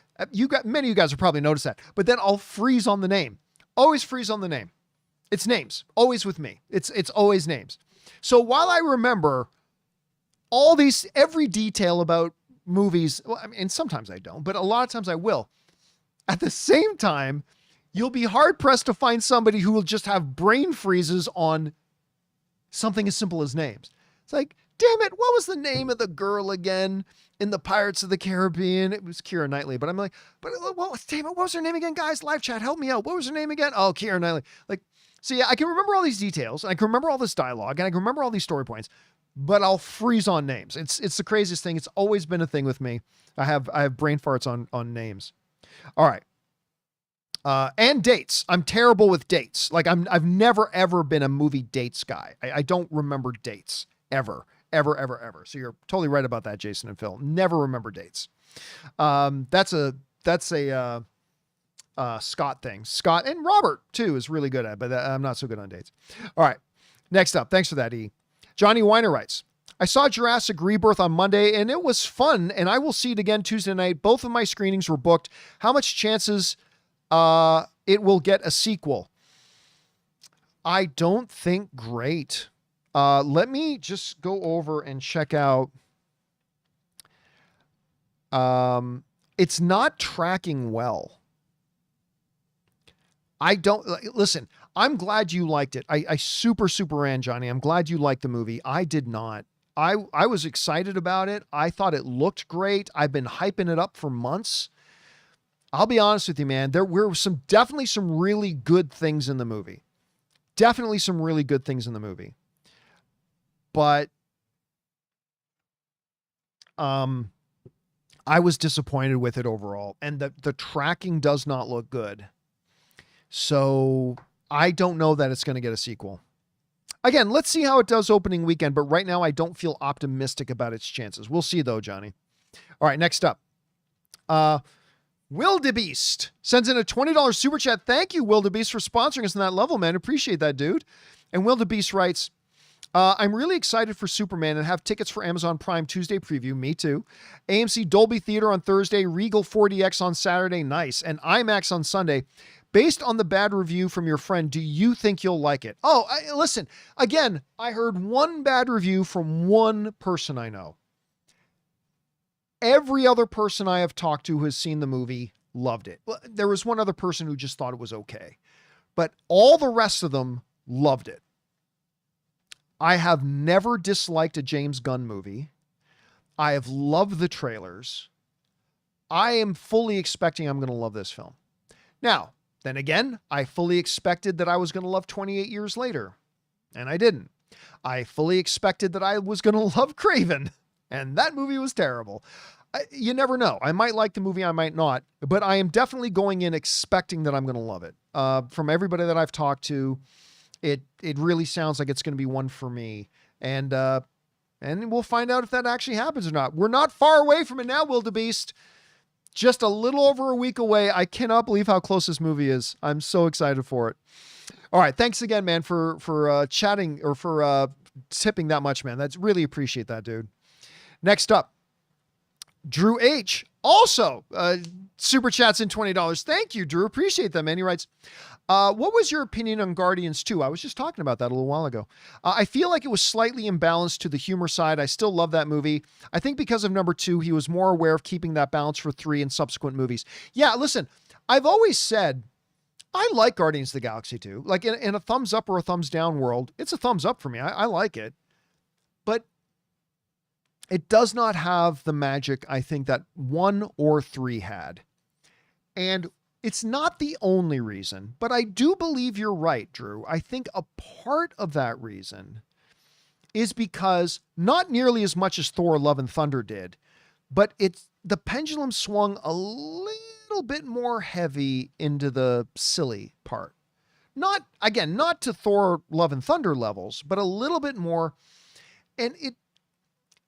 many of you guys have probably noticed that. But then I'll freeze on the name. Always freeze on the name. It's names. Always with me. It's always names. So while I remember every detail about movies, well, I mean, and sometimes I don't, but a lot of times I will. At the same time, you'll be hard pressed to find somebody who will just have brain freezes on something as simple as names. It's like, damn it, what was the name of the girl again in the Pirates of the Caribbean? It was Keira Knightley, but I'm like, what was her name again, guys? Live chat, help me out. What was her name again? Oh, Keira Knightley. Like, so yeah, I can remember all these details, and I can remember all this dialogue, and I can remember all these story points, but I'll freeze on names. It's the craziest thing. It's always been a thing with me. I have brain farts on names. All right. And dates. I'm terrible with dates. Like I've never, ever been a movie dates guy. I don't remember dates ever. So you're totally right about that, Jason and Phil. Never remember dates. That's a Scott thing. Scott and Robert too is really good at it, but I'm not so good on dates. All right. Next up. Thanks for that, E. Johnny Weiner writes, "I saw Jurassic Rebirth on Monday and it was fun, and I will see it again Tuesday night. Both of my screenings were booked. How much chances it will get a sequel?" I don't think great. Let me just go over and check out. It's not tracking well. Listen, I'm glad you liked it. I super ran, Johnny. I'm glad you liked the movie. I did not. I was excited about it. I thought it looked great. I've been hyping it up for months. I'll be honest with you, man. There were definitely some really good things in the movie. But I was disappointed with it overall, and the tracking does not look good. So I don't know that it's going to get a sequel. Again, let's see how it does opening weekend, but right now I don't feel optimistic about its chances. We'll see though, Johnny. All right, next up. Wildebeest sends in a $20 super chat. Thank you, Wildebeest, for sponsoring us on that level, man. Appreciate that, dude. And Wildebeest writes, "I'm really excited for Superman and have tickets for Amazon Prime Tuesday preview." Me too. AMC Dolby Theater on Thursday, Regal 4DX on Saturday. Nice. And IMAX on Sunday. Based on the bad review from your friend, do you think you'll like it? Oh, listen, again, I heard one bad review from one person I know. Every other person I have talked to who has seen the movie loved it. There was one other person who just thought it was okay, but all the rest of them loved it. I have never disliked a James Gunn movie. I have loved the trailers. I am fully expecting I'm going to love this film. Now, then again, I fully expected that I was going to love 28 Years Later, and I didn't. I fully expected that I was going to love Craven, and that movie was terrible. You never know. I might like the movie, I might not, but I am definitely going in expecting that I'm going to love it. From everybody that I've talked to, it really sounds like it's going to be one for me. And we'll find out if that actually happens or not. We're not far away from it now, Wildebeest. Just a little over a week away. I cannot believe how close this movie is. I'm so excited for it. All right. Thanks again, man, for chatting or for tipping that much, man. That's really appreciate that, dude. Next up, Drew H. Also super chats in $20. Thank you, Drew. Appreciate that, man. He writes, what was your opinion on Guardians 2? I was just talking about that a little while ago. I feel like it was slightly imbalanced to the humor side. I still love that movie. I think because of number 2, he was more aware of keeping that balance for 3 and subsequent movies. Yeah, listen, I've always said I like Guardians of the Galaxy 2. Like in a thumbs up or a thumbs down world, it's a thumbs up for me. I like it. But it does not have the magic, I think, that 1 or 3 had. And it's not the only reason, but I do believe you're right, Drew. I think a part of that reason is because not nearly as much as Thor: Love and Thunder did, but the pendulum swung a little bit more heavy into the silly part. Not to Thor: Love and Thunder levels, but a little bit more. And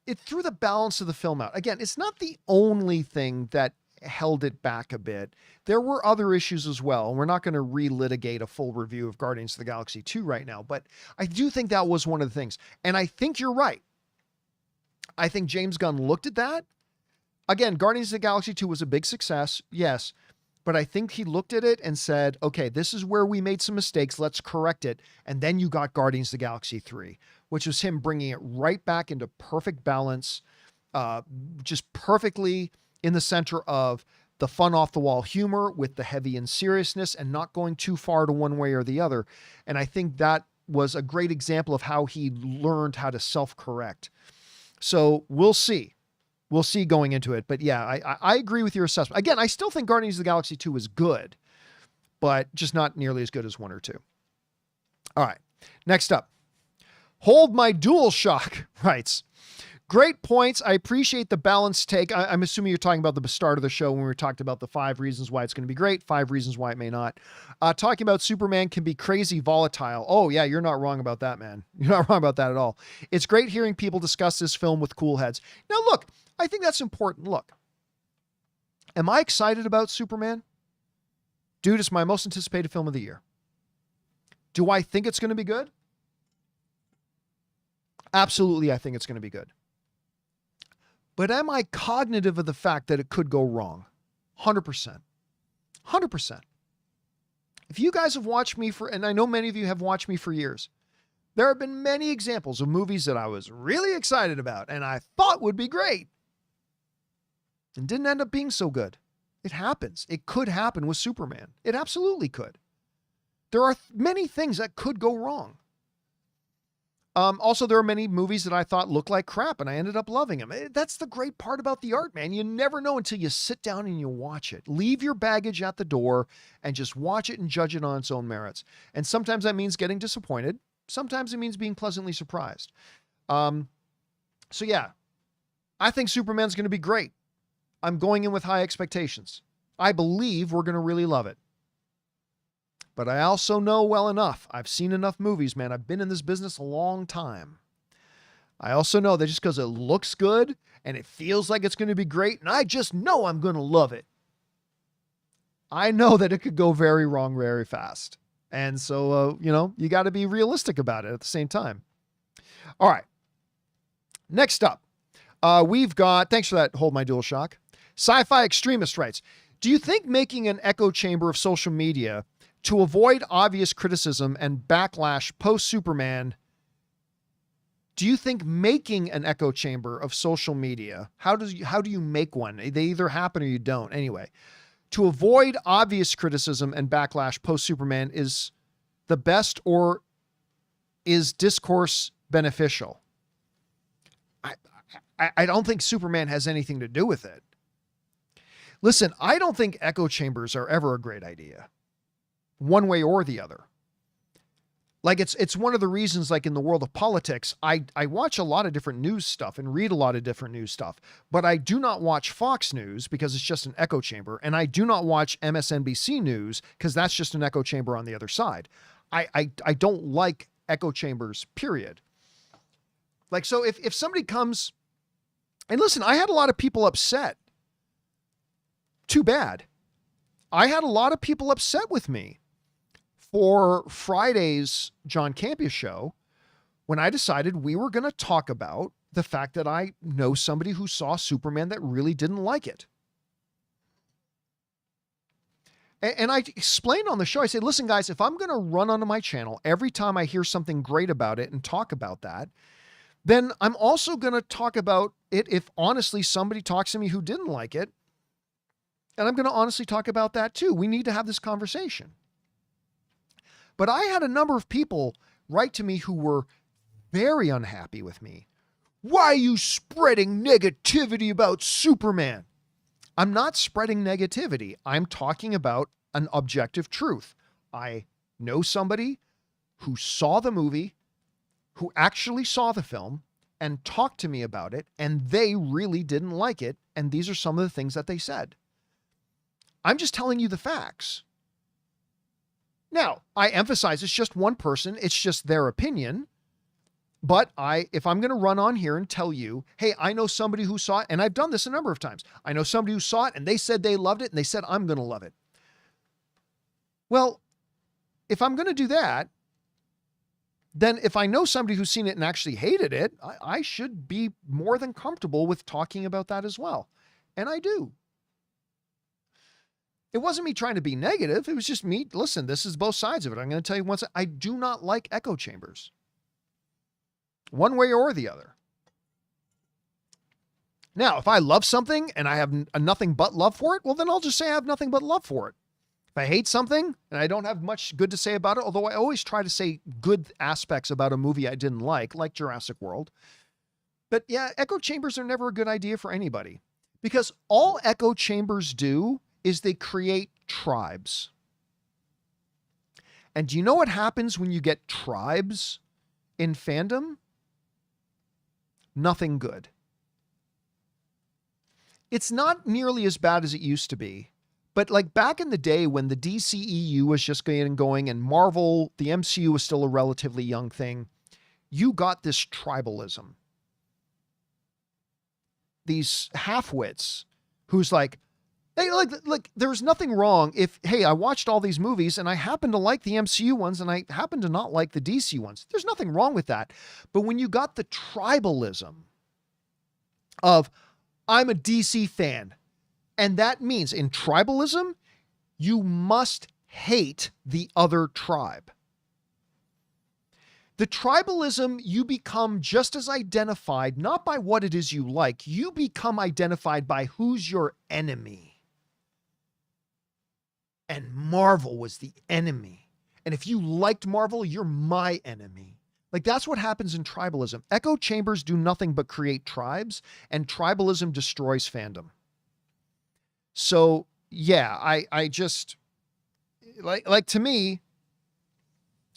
it threw the balance of the film out. Again, it's not the only thing that held it back a bit. There were other issues as well. We're not going to relitigate a full review of Guardians of the Galaxy 2 right now, but I do think that was one of the things. And I think you're right. I think James Gunn looked at that. Again, Guardians of the Galaxy 2 was a big success, yes, but I think he looked at it and said, okay, this is where we made some mistakes. Let's correct it. And then you got Guardians of the Galaxy 3, which was him bringing it right back into perfect balance, just perfectly in the center of the fun off the wall humor with the heavy and seriousness and not going too far to one way or the other. And I think that was a great example of how he learned how to self-correct. So we'll see. We'll see going into it. But yeah, I agree with your assessment. Again, I still think Guardians of the Galaxy 2 is good, but just not nearly as good as 1 or 2. All right. Next up, Hold My DualShock writes, great points. I appreciate the balanced take. I'm assuming you're talking about the start of the show when we talked about the 5 reasons why it's going to be great, 5 reasons why it may not. Talking about Superman can be crazy volatile. Oh yeah, you're not wrong about that, man. You're not wrong about that at all. It's great hearing people discuss this film with cool heads. Now look, I think that's important. Look, am I excited about Superman? Dude, it's my most anticipated film of the year. Do I think it's going to be good? Absolutely, I think it's going to be good. But am I cognitive of the fact that it could go wrong? 100%. 100%. If you guys have watched me and I know many of you have watched me for years, there have been many examples of movies that I was really excited about and I thought would be great and didn't end up being so good. It happens. It could happen with Superman. It absolutely could. There are many things that could go wrong. Also, there are many movies that I thought looked like crap and I ended up loving them. That's the great part about the art, man. You never know until you sit down and you watch it. Leave your baggage at the door and just watch it and judge it on its own merits. And sometimes that means getting disappointed. Sometimes it means being pleasantly surprised. So yeah, I think Superman's going to be great. I'm going in with high expectations. I believe we're going to really love it. But I also know well enough. I've seen enough movies, man. I've been in this business a long time. I also know that just because it looks good and it feels like it's going to be great, and I just know I'm going to love it, I know that it could go very wrong very fast. And so, you got to be realistic about it at the same time. All right. Next up, we've got, thanks for that, Hold My DualShock. Sci-Fi Extremist writes, do you think making an echo chamber of social media to avoid obvious criticism and backlash post-Superman, do you think making an echo chamber of social media, how do you make one? They either happen or you don't. Anyway, to avoid obvious criticism and backlash post-Superman is the best, or is discourse beneficial? I don't think Superman has anything to do with it. Listen, I don't think echo chambers are ever a great idea, one way or the other. Like it's one of the reasons, like in the world of politics, I watch a lot of different news stuff and read a lot of different news stuff, but I do not watch Fox News because it's just an echo chamber. And I do not watch MSNBC News because that's just an echo chamber on the other side. I don't like echo chambers, period. Like, so if somebody comes and listen, I had a lot of people upset. Too bad. I had a lot of people upset with me for Friday's John Campea show when I decided we were going to talk about the fact that I know somebody who saw Superman that really didn't like it. And I explained on the show, I said, listen, guys, if I'm going to run onto my channel every time I hear something great about it and talk about that, then I'm also going to talk about it if honestly somebody talks to me who didn't like it. And I'm going to honestly talk about that too. We need to have this conversation. But I had a number of people write to me who were very unhappy with me. Why are you spreading negativity about Superman? I'm not spreading negativity. I'm talking about an objective truth. I know somebody who saw the movie, who actually saw the film and talked to me about it, and they really didn't like it. And these are some of the things that they said. I'm just telling you the facts. Now, I emphasize it's just one person. It's just their opinion. But if I'm going to run on here and tell you, hey, I know somebody who saw it, and I've done this a number of times. I know somebody who saw it and they said they loved it and they said, I'm going to love it. Well, if I'm going to do that, then if I know somebody who's seen it and actually hated it, I should be more than comfortable with talking about that as well. And I do. It wasn't me trying to be negative. It was just me. Listen, this is both sides of it. I'm going to tell you once, I do not like echo chambers. One way or the other. Now, if I love something and I have nothing but love for it, well, then I'll just say I have nothing but love for it. If I hate something and I don't have much good to say about it, although I always try to say good aspects about a movie I didn't like Jurassic World. But yeah, echo chambers are never a good idea for anybody because all echo chambers do is they create tribes. And do you know what happens when you get tribes in fandom? Nothing good. It's not nearly as bad as it used to be. But like back in the day when the DCEU was just getting going and Marvel, the MCU was still a relatively young thing, you got this tribalism. These half-wits who's like, hey, like there's nothing wrong if, hey, I watched all these movies and I happen to like the MCU ones and I happen to not like the DC ones. There's nothing wrong with that. But when you got the tribalism of, I'm a DC fan, and that means in tribalism, you must hate the other tribe. The tribalism, you become just as identified, not by what it is you like, you become identified by who's your enemy. And Marvel was the enemy. And if you liked Marvel, you're my enemy. Like that's what happens in tribalism. Echo chambers do nothing but create tribes, and tribalism destroys fandom. So yeah, I just like to me,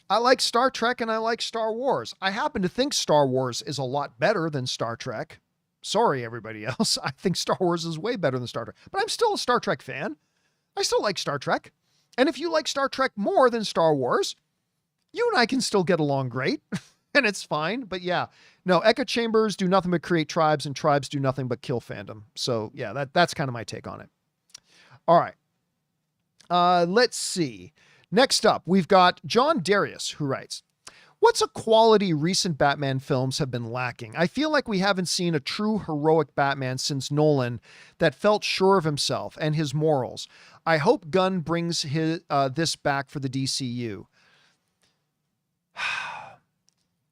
I like Star Trek and I like Star Wars. I happen to think Star Wars is a lot better than Star Trek. Sorry, everybody else. I think Star Wars is way better than Star Trek, but I'm still a Star Trek fan. I still like Star Trek. And if you like Star Trek more than Star Wars, you and I can still get along great and it's fine. But yeah, no, echo chambers do nothing but create tribes and tribes do nothing but kill fandom. So yeah, that's kind of my take on it. All right. Let's see. Next up, we've got John Darius who writes, what's a quality recent Batman films have been lacking? I feel like we haven't seen a true heroic Batman since Nolan that felt sure of himself and his morals. I hope Gunn brings this back for the DCU.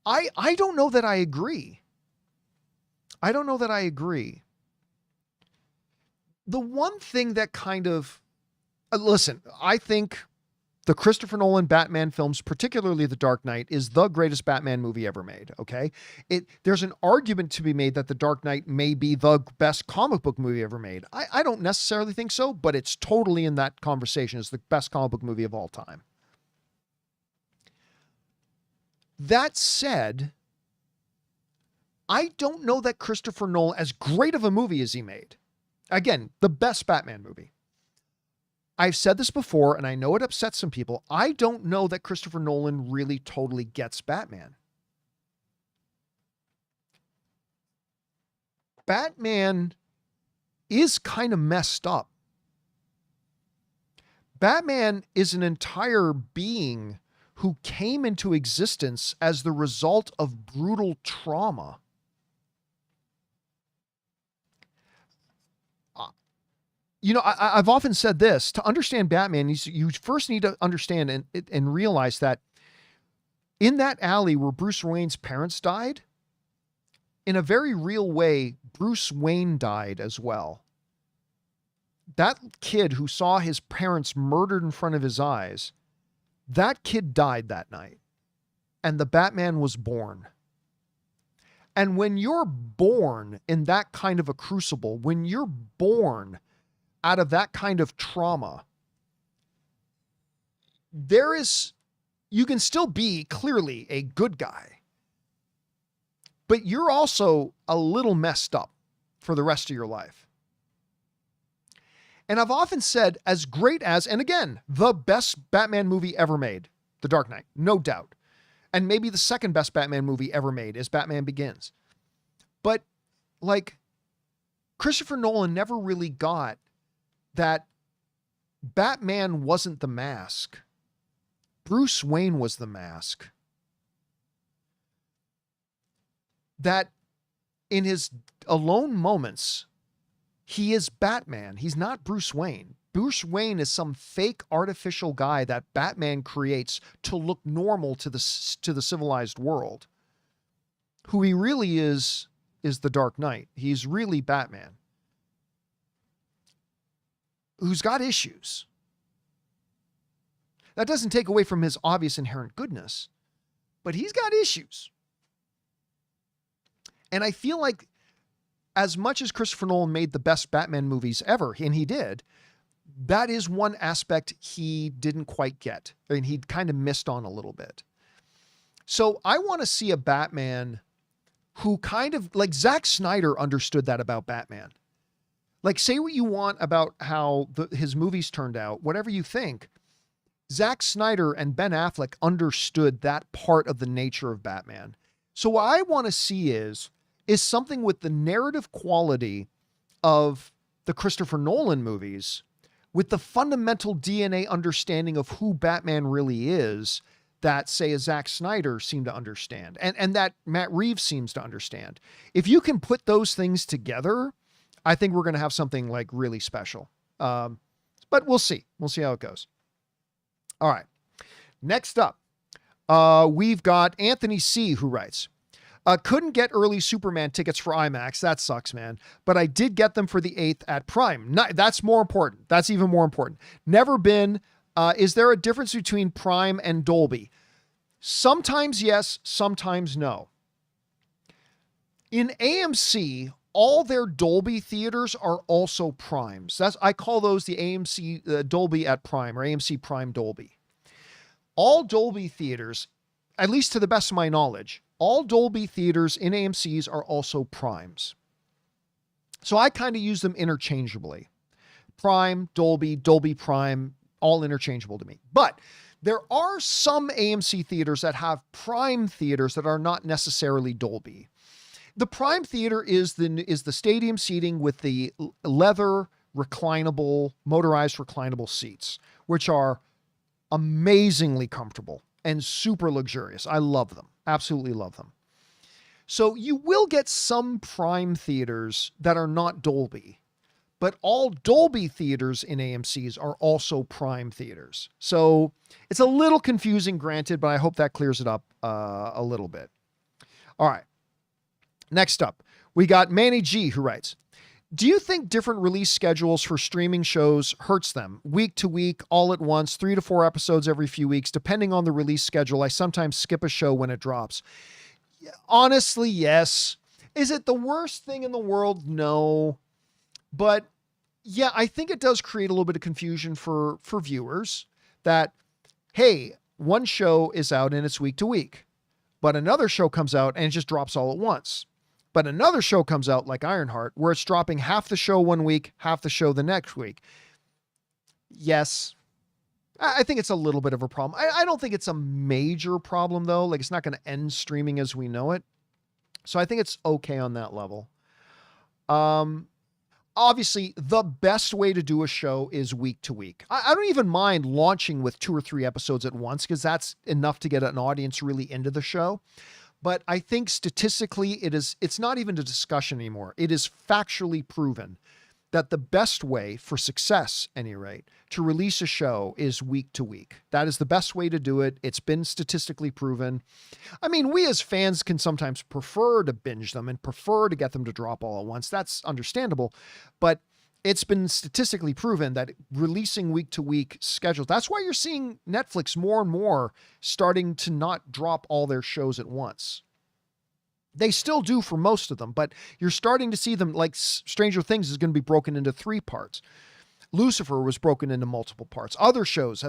I don't know that I agree. I don't know that I agree. The one thing that kind of, listen, I think the Christopher Nolan Batman films, particularly The Dark Knight, is the greatest Batman movie ever made, okay? There's an argument to be made that The Dark Knight may be the best comic book movie ever made. I don't necessarily think so, but it's totally in that conversation as the best comic book movie of all time. That said, I don't know that Christopher Nolan, as great of a movie as he made, again, the best Batman movie. I've said this before, and I know it upsets some people. I don't know that Christopher Nolan really totally gets Batman. Batman is kind of messed up. Batman is an entire being who came into existence as the result of brutal trauma. You know, I've often said this, to understand Batman, you first need to understand and realize that in that alley where Bruce Wayne's parents died, in a very real way, Bruce Wayne died as well. That kid who saw his parents murdered in front of his eyes, that kid died that night, and the Batman was born. And when you're born in that kind of a crucible, when you're born out of that kind of trauma, you can still be clearly a good guy, but you're also a little messed up for the rest of your life. And I've often said, as great as, and again, the best Batman movie ever made, The Dark Knight, no doubt. And maybe the second best Batman movie ever made is Batman Begins. But like, Christopher Nolan never really got that Batman wasn't the mask. Bruce Wayne was the mask. That in his alone moments, he is Batman. He's not Bruce Wayne. Bruce Wayne is some fake artificial guy that Batman creates to look normal to the civilized world. Who he really is the Dark Knight. He's really Batman, who's got issues. That doesn't take away from his obvious inherent goodness, but he's got issues. And I feel like as much as Christopher Nolan made the best Batman movies ever, and he did, that is one aspect he didn't quite get. I mean, he kind of missed on a little bit. So I want to see a Batman who kind of, like Zack Snyder understood that about Batman. Like, say what you want about how his movies turned out, whatever you think, Zack Snyder and Ben Affleck understood that part of the nature of Batman. So what I want to see is something with the narrative quality of the Christopher Nolan movies, with the fundamental DNA understanding of who Batman really is, that, say, a Zack Snyder seemed to understand, and that Matt Reeves seems to understand. If you can put those things together, I think we're going to have something like really special. But we'll see. We'll see how it goes. All right. Next up, we've got Anthony C., who writes, couldn't get early Superman tickets for IMAX. That sucks, man. But I did get them for the 8th at Prime. That's more important. That's even more important. Never been. Is there a difference between Prime and Dolby? Sometimes yes, sometimes no. In AMC, all their Dolby theaters are also Primes. I call those the AMC Dolby at Prime, or AMC Prime Dolby. All Dolby theaters, at least to the best of my knowledge, all Dolby theaters in AMCs are also Primes. So I kind of use them interchangeably. Prime, Dolby, Dolby Prime, all interchangeable to me. But there are some AMC theaters that have Prime theaters that are not necessarily Dolby. The Prime theater is the stadium seating with the leather reclinable, motorized reclinable seats, which are amazingly comfortable and super luxurious. I love them. Absolutely love them. So you will get some Prime theaters that are not Dolby, but all Dolby theaters in AMCs are also Prime theaters. So it's a little confusing, granted, but I hope that clears it up a little bit. All right. Next up, we got Manny G, who writes, do you think different release schedules for streaming shows hurts them? Week to week, all at once, 3 to 4 episodes every few weeks, depending on the release schedule. I sometimes skip a show when it drops. Honestly, yes. Is it the worst thing in the world? No. But yeah, I think it does create a little bit of confusion for viewers that, hey, one show is out and it's week to week. But another show comes out and it just drops all at once. But another show comes out like Ironheart, where it's dropping half the show one week, half the show the next week. Yes, I think it's a little bit of a problem. I don't think it's a major problem, though. Like, it's not going to end streaming as we know it. So I think it's okay on that level. Obviously, the best way to do a show is week to week. I don't even mind launching with 2 or 3 episodes at once, because that's enough to get an audience really into the show. But I think statistically, it's not even a discussion anymore. It is factually proven that the best way for success, at any rate, to release a show is week to week. That is the best way to do it. It's been statistically proven. I mean, we as fans can sometimes prefer to binge them and prefer to get them to drop all at once. That's understandable. But it's been statistically proven that releasing week to week schedules, that's why you're seeing Netflix more and more starting to not drop all their shows at once. They still do for most of them, but you're starting to see them, like Stranger Things is going to be broken into 3 parts. Lucifer was broken into multiple parts. Other shows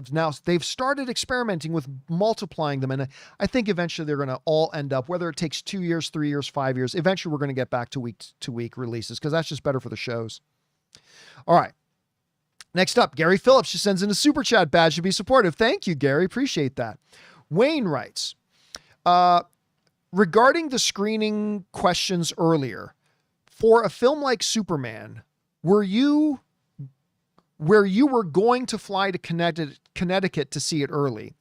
they've started experimenting with multiplying them. And I think eventually they're going to all end up, whether it takes 2 years, 3 years, 5 years, eventually we're going to get back to week to week releases, because that's just better for the shows. All right. Next up, Gary Phillips just sends in a super chat badge to be supportive. Thank you, Gary. Appreciate that. Wayne writes, regarding the screening questions earlier, for a film like Superman, where you were going to fly to Connecticut to see it early,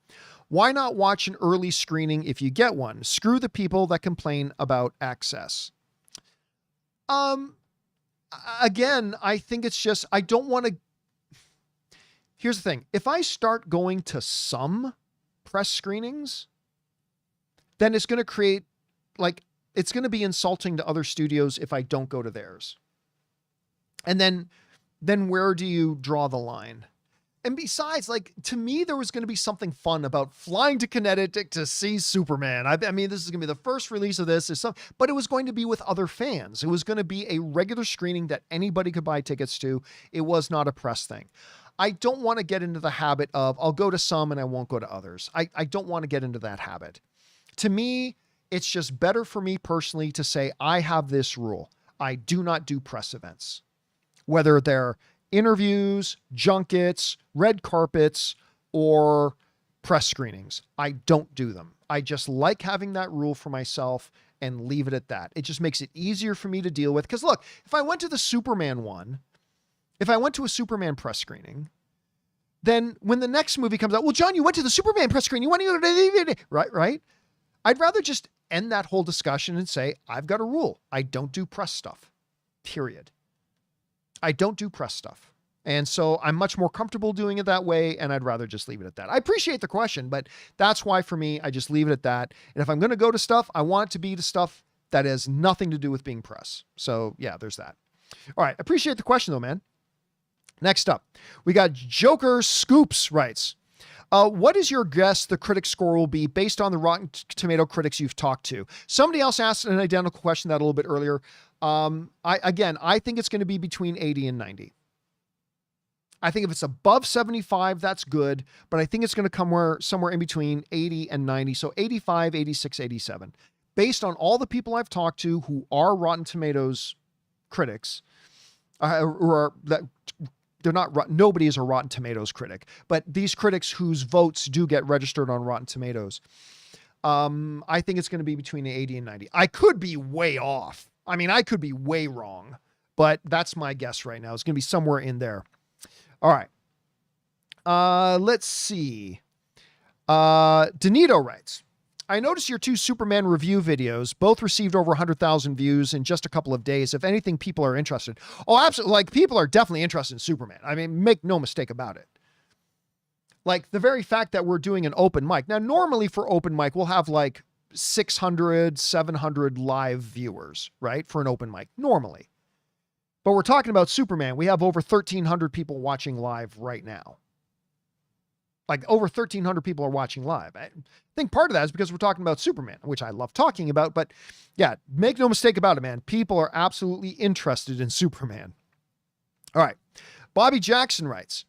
why not watch an early screening if you get one? Screw the people that complain about access. Again, I think it's just, I don't want to. Here's the thing. If I start going to some press screenings, then it's going to create, like, it's going to be insulting to other studios if I don't go to theirs. And then where do you draw the line? And besides, like, to me, there was going to be something fun about flying to Connecticut to see Superman. I mean, this is going to be the first release of this, but it was going to be with other fans. It was going to be a regular screening that anybody could buy tickets to. It was not a press thing. I don't want to get into the habit of, I'll go to some and I won't go to others. I don't want to get into that habit. To me, it's just better for me personally to say, I have this rule. I do not do press events. Whether they're interviews, junkets, red carpets, or press screenings. I don't do them. I just like having that rule for myself and leave it at that. It just makes it easier for me to deal with. Because look, if I went to the Superman one, if I went to a Superman press screening, then when the next movie comes out, well, John, you went to the Superman press screening. You went to right? I'd rather just end that whole discussion and say, I've got a rule. I don't do press stuff, period. I don't do press stuff. And so I'm much more comfortable doing it that way, and I'd rather just leave it at that. I appreciate the question, but that's why for me, I just leave it at that. And if I'm going to go to stuff, I want it to be to stuff that has nothing to do with being press. So yeah, there's that. All right. Appreciate the question though, man. Next up, we got Joker Scoops writes, what is your guess the critic score will be based on the Rotten Tomato critics you've talked to? Somebody else asked an identical question that a little bit earlier. I think it's going to be between 80 and 90. I think if it's above 75, that's good, but I think it's going to come somewhere in between 80 and 90. So 85, 86, 87. Based on all the people I've talked to who are Rotten Tomatoes critics, nobody is a Rotten Tomatoes critic, but these critics whose votes do get registered on Rotten Tomatoes, I think it's going to be between 80 and 90. I could be way off. I mean, I could be way wrong, but that's my guess right now. It's going to be somewhere in there. All right. Let's see. Danito writes, I noticed your 2 Superman review videos both received over 100,000 views in just a couple of days. If anything, people are interested. Oh, absolutely. Like, people are definitely interested in Superman. I mean, make no mistake about it. Like, the very fact that we're doing an open mic. Now, normally for open mic, we'll have like 600, 700 live viewers, right? For an open mic, normally. But we're talking about Superman. We have over 1,300 people watching live right now. Like, over 1,300 people are watching live. I think part of that is because we're talking about Superman, which I love talking about. But yeah, make no mistake about it, man. People are absolutely interested in Superman. All right. Bobby Jackson writes,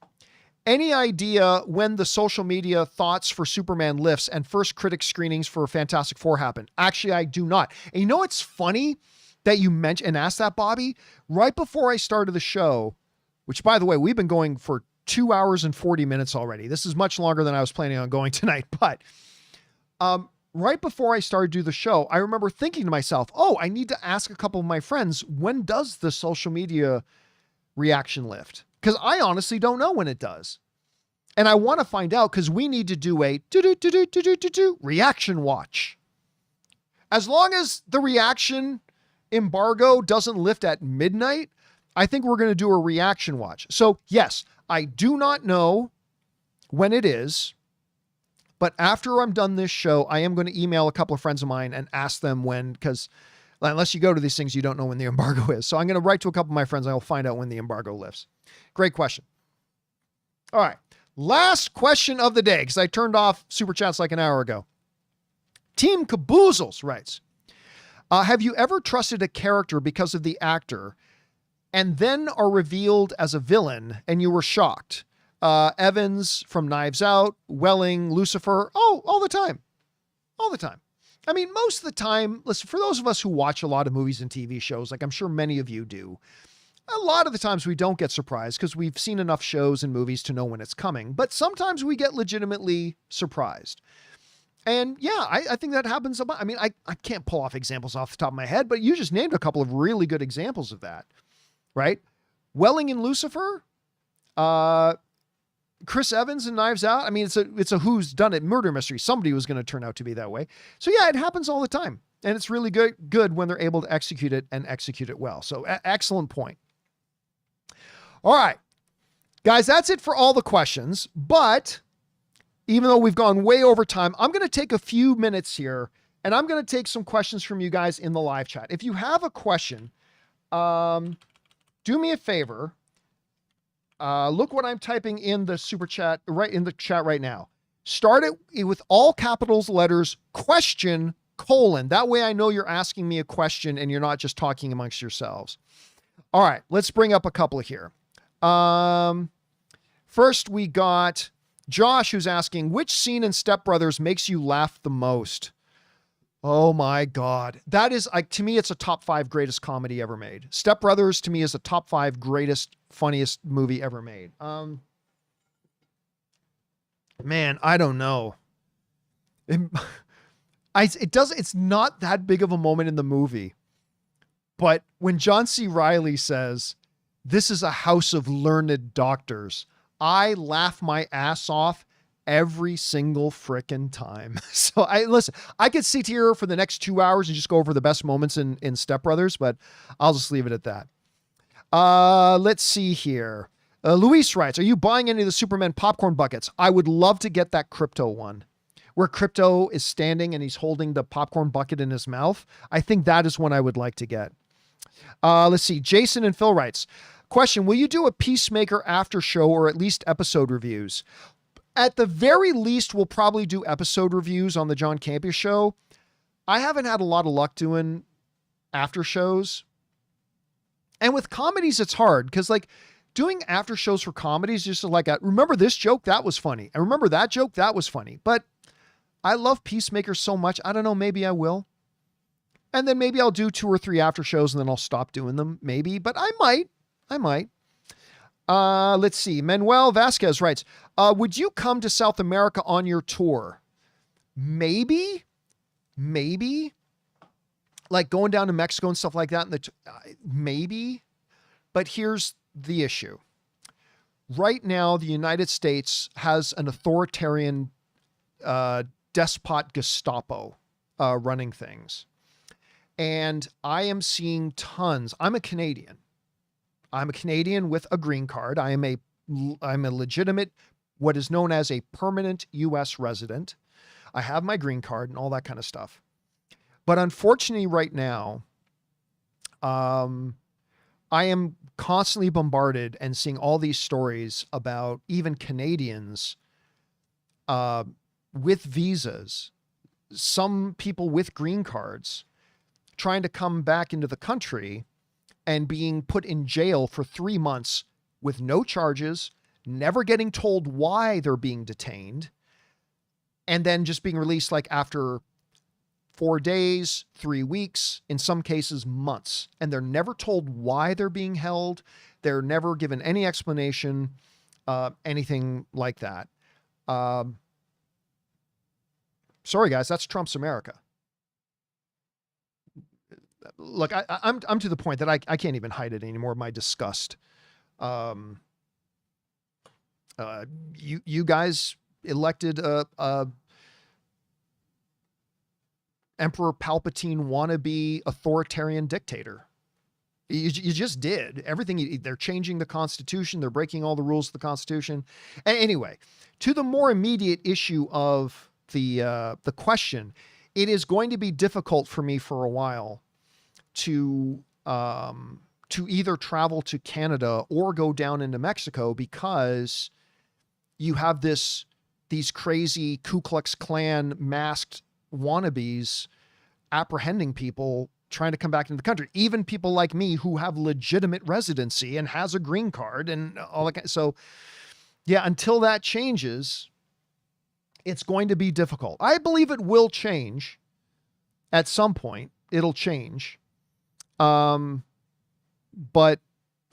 Any idea when the social media thoughts for Superman lifts and first critic screenings for Fantastic Four happen? Actually, I do not. And you know what's funny that you mentioned and asked that, Bobby? Right before I started the show, which, by the way, we've been going for 2 hours and 40 minutes already. This is much longer than I was planning on going tonight. But right before I started to do the show, I remember thinking to myself, oh, I need to ask a couple of my friends, when does the social media reaction lift? Because I honestly don't know when it does. And I want to find out because we need to do a reaction watch. As long as the reaction embargo doesn't lift at midnight, I think we're going to do a reaction watch. So yes, I do not know when it is, but after I'm done this show, I am going to email a couple of friends of mine and ask them when, because unless you go to these things, you don't know when the embargo is. So I'm going to write to a couple of my friends and I'll find out when the embargo lifts. Great question. All right. Last question of the day, because I turned off Super Chats like an hour ago. Team Caboozles writes, have you ever trusted a character because of the actor and then are revealed as a villain and you were shocked? Evans from Knives Out, Welling, Lucifer. Oh, all the time. All the time. I mean, most of the time, listen, for those of us who watch a lot of movies and TV shows, like I'm sure many of you do, a lot of the times we don't get surprised because we've seen enough shows and movies to know when it's coming. But sometimes we get legitimately surprised. And yeah, I think that happens a lot. I mean, I can't pull off examples off the top of my head, but you just named a couple of really good examples of that, right? Welling in Lucifer, Chris Evans in Knives Out. I mean, it's a who's done it murder mystery. Somebody was going to turn out to be that way. So yeah, it happens all the time. And it's really good when they're able to execute it and execute it well. So excellent point. All right, guys, that's it for all the questions. But even though we've gone way over time, I'm going to take a few minutes here and I'm going to take some questions from you guys in the live chat. If you have a question, do me a favor. Look what I'm typing in the super chat, right in the chat right now. Start it with all capitals letters, question, colon. That way I know you're asking me a question and you're not just talking amongst yourselves. All right, let's bring up a couple here. First we got Josh, who's asking, which scene in Step Brothers makes you laugh the most? Oh my God. That is, like, to me, it's a top 5 greatest comedy ever made. Step Brothers to me is a top 5 greatest, funniest movie ever made. Man, I don't know. It's not that big of a moment in the movie, but when John C. Reilly says, this is a house of learned doctors, I laugh my ass off every single frickin' time. So I could sit here for the next 2 hours and just go over the best moments in Step Brothers, but I'll just leave it at that. Let's see here. Luis writes, are you buying any of the Superman popcorn buckets? I would love to get that Crypto one where Crypto is standing and he's holding the popcorn bucket in his mouth. I think that is one I would like to get. Let's see. Jason and Phil writes, question, will you do a Peacemaker after show or at least episode reviews? At the very least, we'll probably do episode reviews on the John Campea show. I haven't had a lot of luck doing after shows. And with comedies, it's hard because like doing after shows for comedies, just like, remember this joke? That was funny. And remember that joke? That was funny. But I love Peacemaker so much. I don't know. Maybe I will. And then maybe I'll do 2 or 3 after shows and then I'll stop doing them. Maybe, but I might. Let's see. Manuel Vasquez writes, would you come to South America on your tour? Maybe like going down to Mexico and stuff like that. Maybe, but here's the issue. Right now, the United States has an authoritarian, despot Gestapo, running things. And I am seeing tons. I'm a Canadian with a green card. I'm a legitimate, what is known as a permanent U.S. resident. I have my green card and all that kind of stuff. But unfortunately right now, I am constantly bombarded and seeing all these stories about even Canadians with visas, some people with green cards trying to come back into the country and being put in jail for 3 months with no charges, never getting told why they're being detained, and then just being released like after 4 days, 3 weeks, in some cases months. And they're never told why they're being held. They're never given any explanation, anything like that. Sorry, guys, that's Trump's America. Look, I'm to the point that I can't even hide it anymore. My disgust. You guys elected a Emperor Palpatine wannabe authoritarian dictator. You just did everything. They're changing the Constitution. They're breaking all the rules of the Constitution. Anyway, to the more immediate issue of the question, it is going to be difficult for me for a while to either travel to Canada or go down into Mexico, because you have these crazy Ku Klux Klan masked wannabes apprehending people trying to come back into the country, even people like me who have legitimate residency and has a green card and all that. So yeah, until that changes, it's going to be difficult. I believe it will change at some point. It'll change. But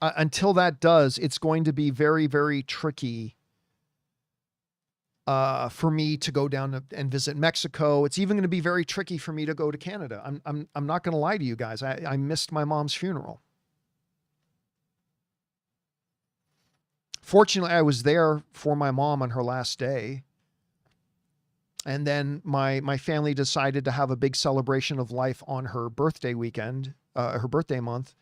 until that does, it's going to be very, very tricky for me to go down and visit Mexico. It's even going to be very tricky for me to go to Canada. I'm not going to lie to you guys. I missed my mom's funeral. Fortunately, I was there for my mom on her last day. And then my family decided to have a big celebration of life on her birthday weekend, her birthday month.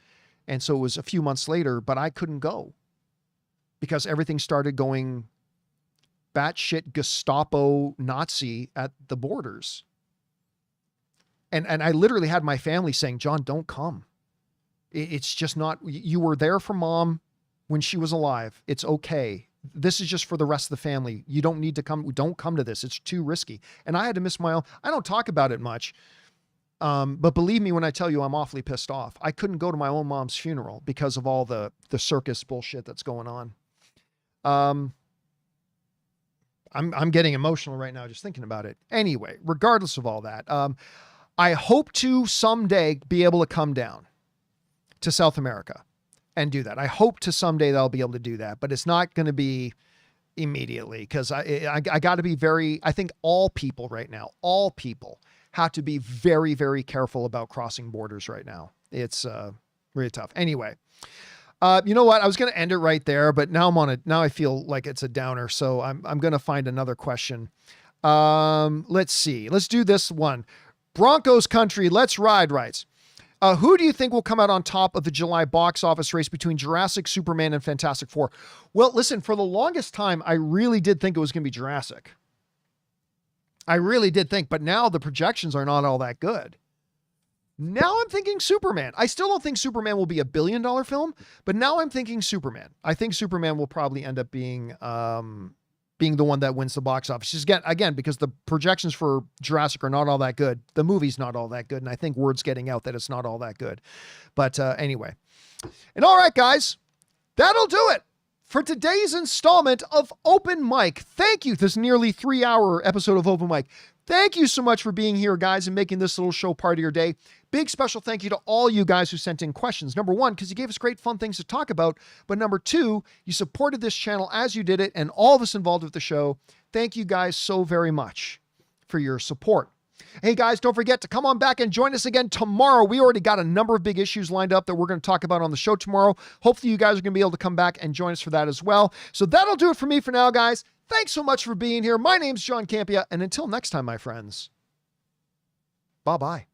And so it was a few months later, but I couldn't go because everything started going batshit Gestapo Nazi at the borders. And I literally had my family saying, John, don't come. It's just not, you were there for mom when she was alive. It's okay. This is just for the rest of the family. You don't need to come. Don't come to this. It's too risky. And I had to miss my own. I don't talk about it much. But believe me when I tell you I'm awfully pissed off. I couldn't go to my own mom's funeral because of all the circus bullshit that's going on. I'm getting emotional right now just thinking about it. Anyway, regardless of all that, I hope to someday be able to come down to South America and do that. I hope to someday that I'll be able to do that, but it's not going to be immediately, because I got to be very, I think all people right now, all people have to be very, very careful about crossing borders right now. It's really tough. Anyway, you know what? I was going to end it right there, but now now I feel like it's a downer. So I'm going to find another question. Let's see. Let's do this one. Broncos country. Let's ride writes. Who do you think will come out on top of the July box office race between Jurassic, Superman, and Fantastic Four? Well, listen, for the longest time, I really did think it was going to be Jurassic. I really did think, but now the projections are not all that good. Now I'm thinking Superman. I still don't think Superman will be $1 billion film, but now I'm thinking Superman. I think Superman will probably end up being the one that wins the box office. Just again, because the projections for Jurassic are not all that good. The movie's not all that good. And I think word's getting out that it's not all that good. But anyway. And all right, guys, that'll do it for today's installment of Open Mic. Thank you. This nearly 3-hour episode of Open Mic. Thank you so much for being here, guys, and making this little show part of your day. Big special thank you to all you guys who sent in questions. Number one, because you gave us great fun things to talk about. But number two, you supported this channel as you did it, and all of us involved with the show. Thank you guys so very much for your support. Hey guys, don't forget to come on back and join us again tomorrow. We already got a number of big issues lined up that we're going to talk about on the show tomorrow. Hopefully you guys are going to be able to come back and join us for that as well. So that'll do it for me for now, guys. Thanks so much for being here. My name's John Campea, and until next time, my friends, bye-bye.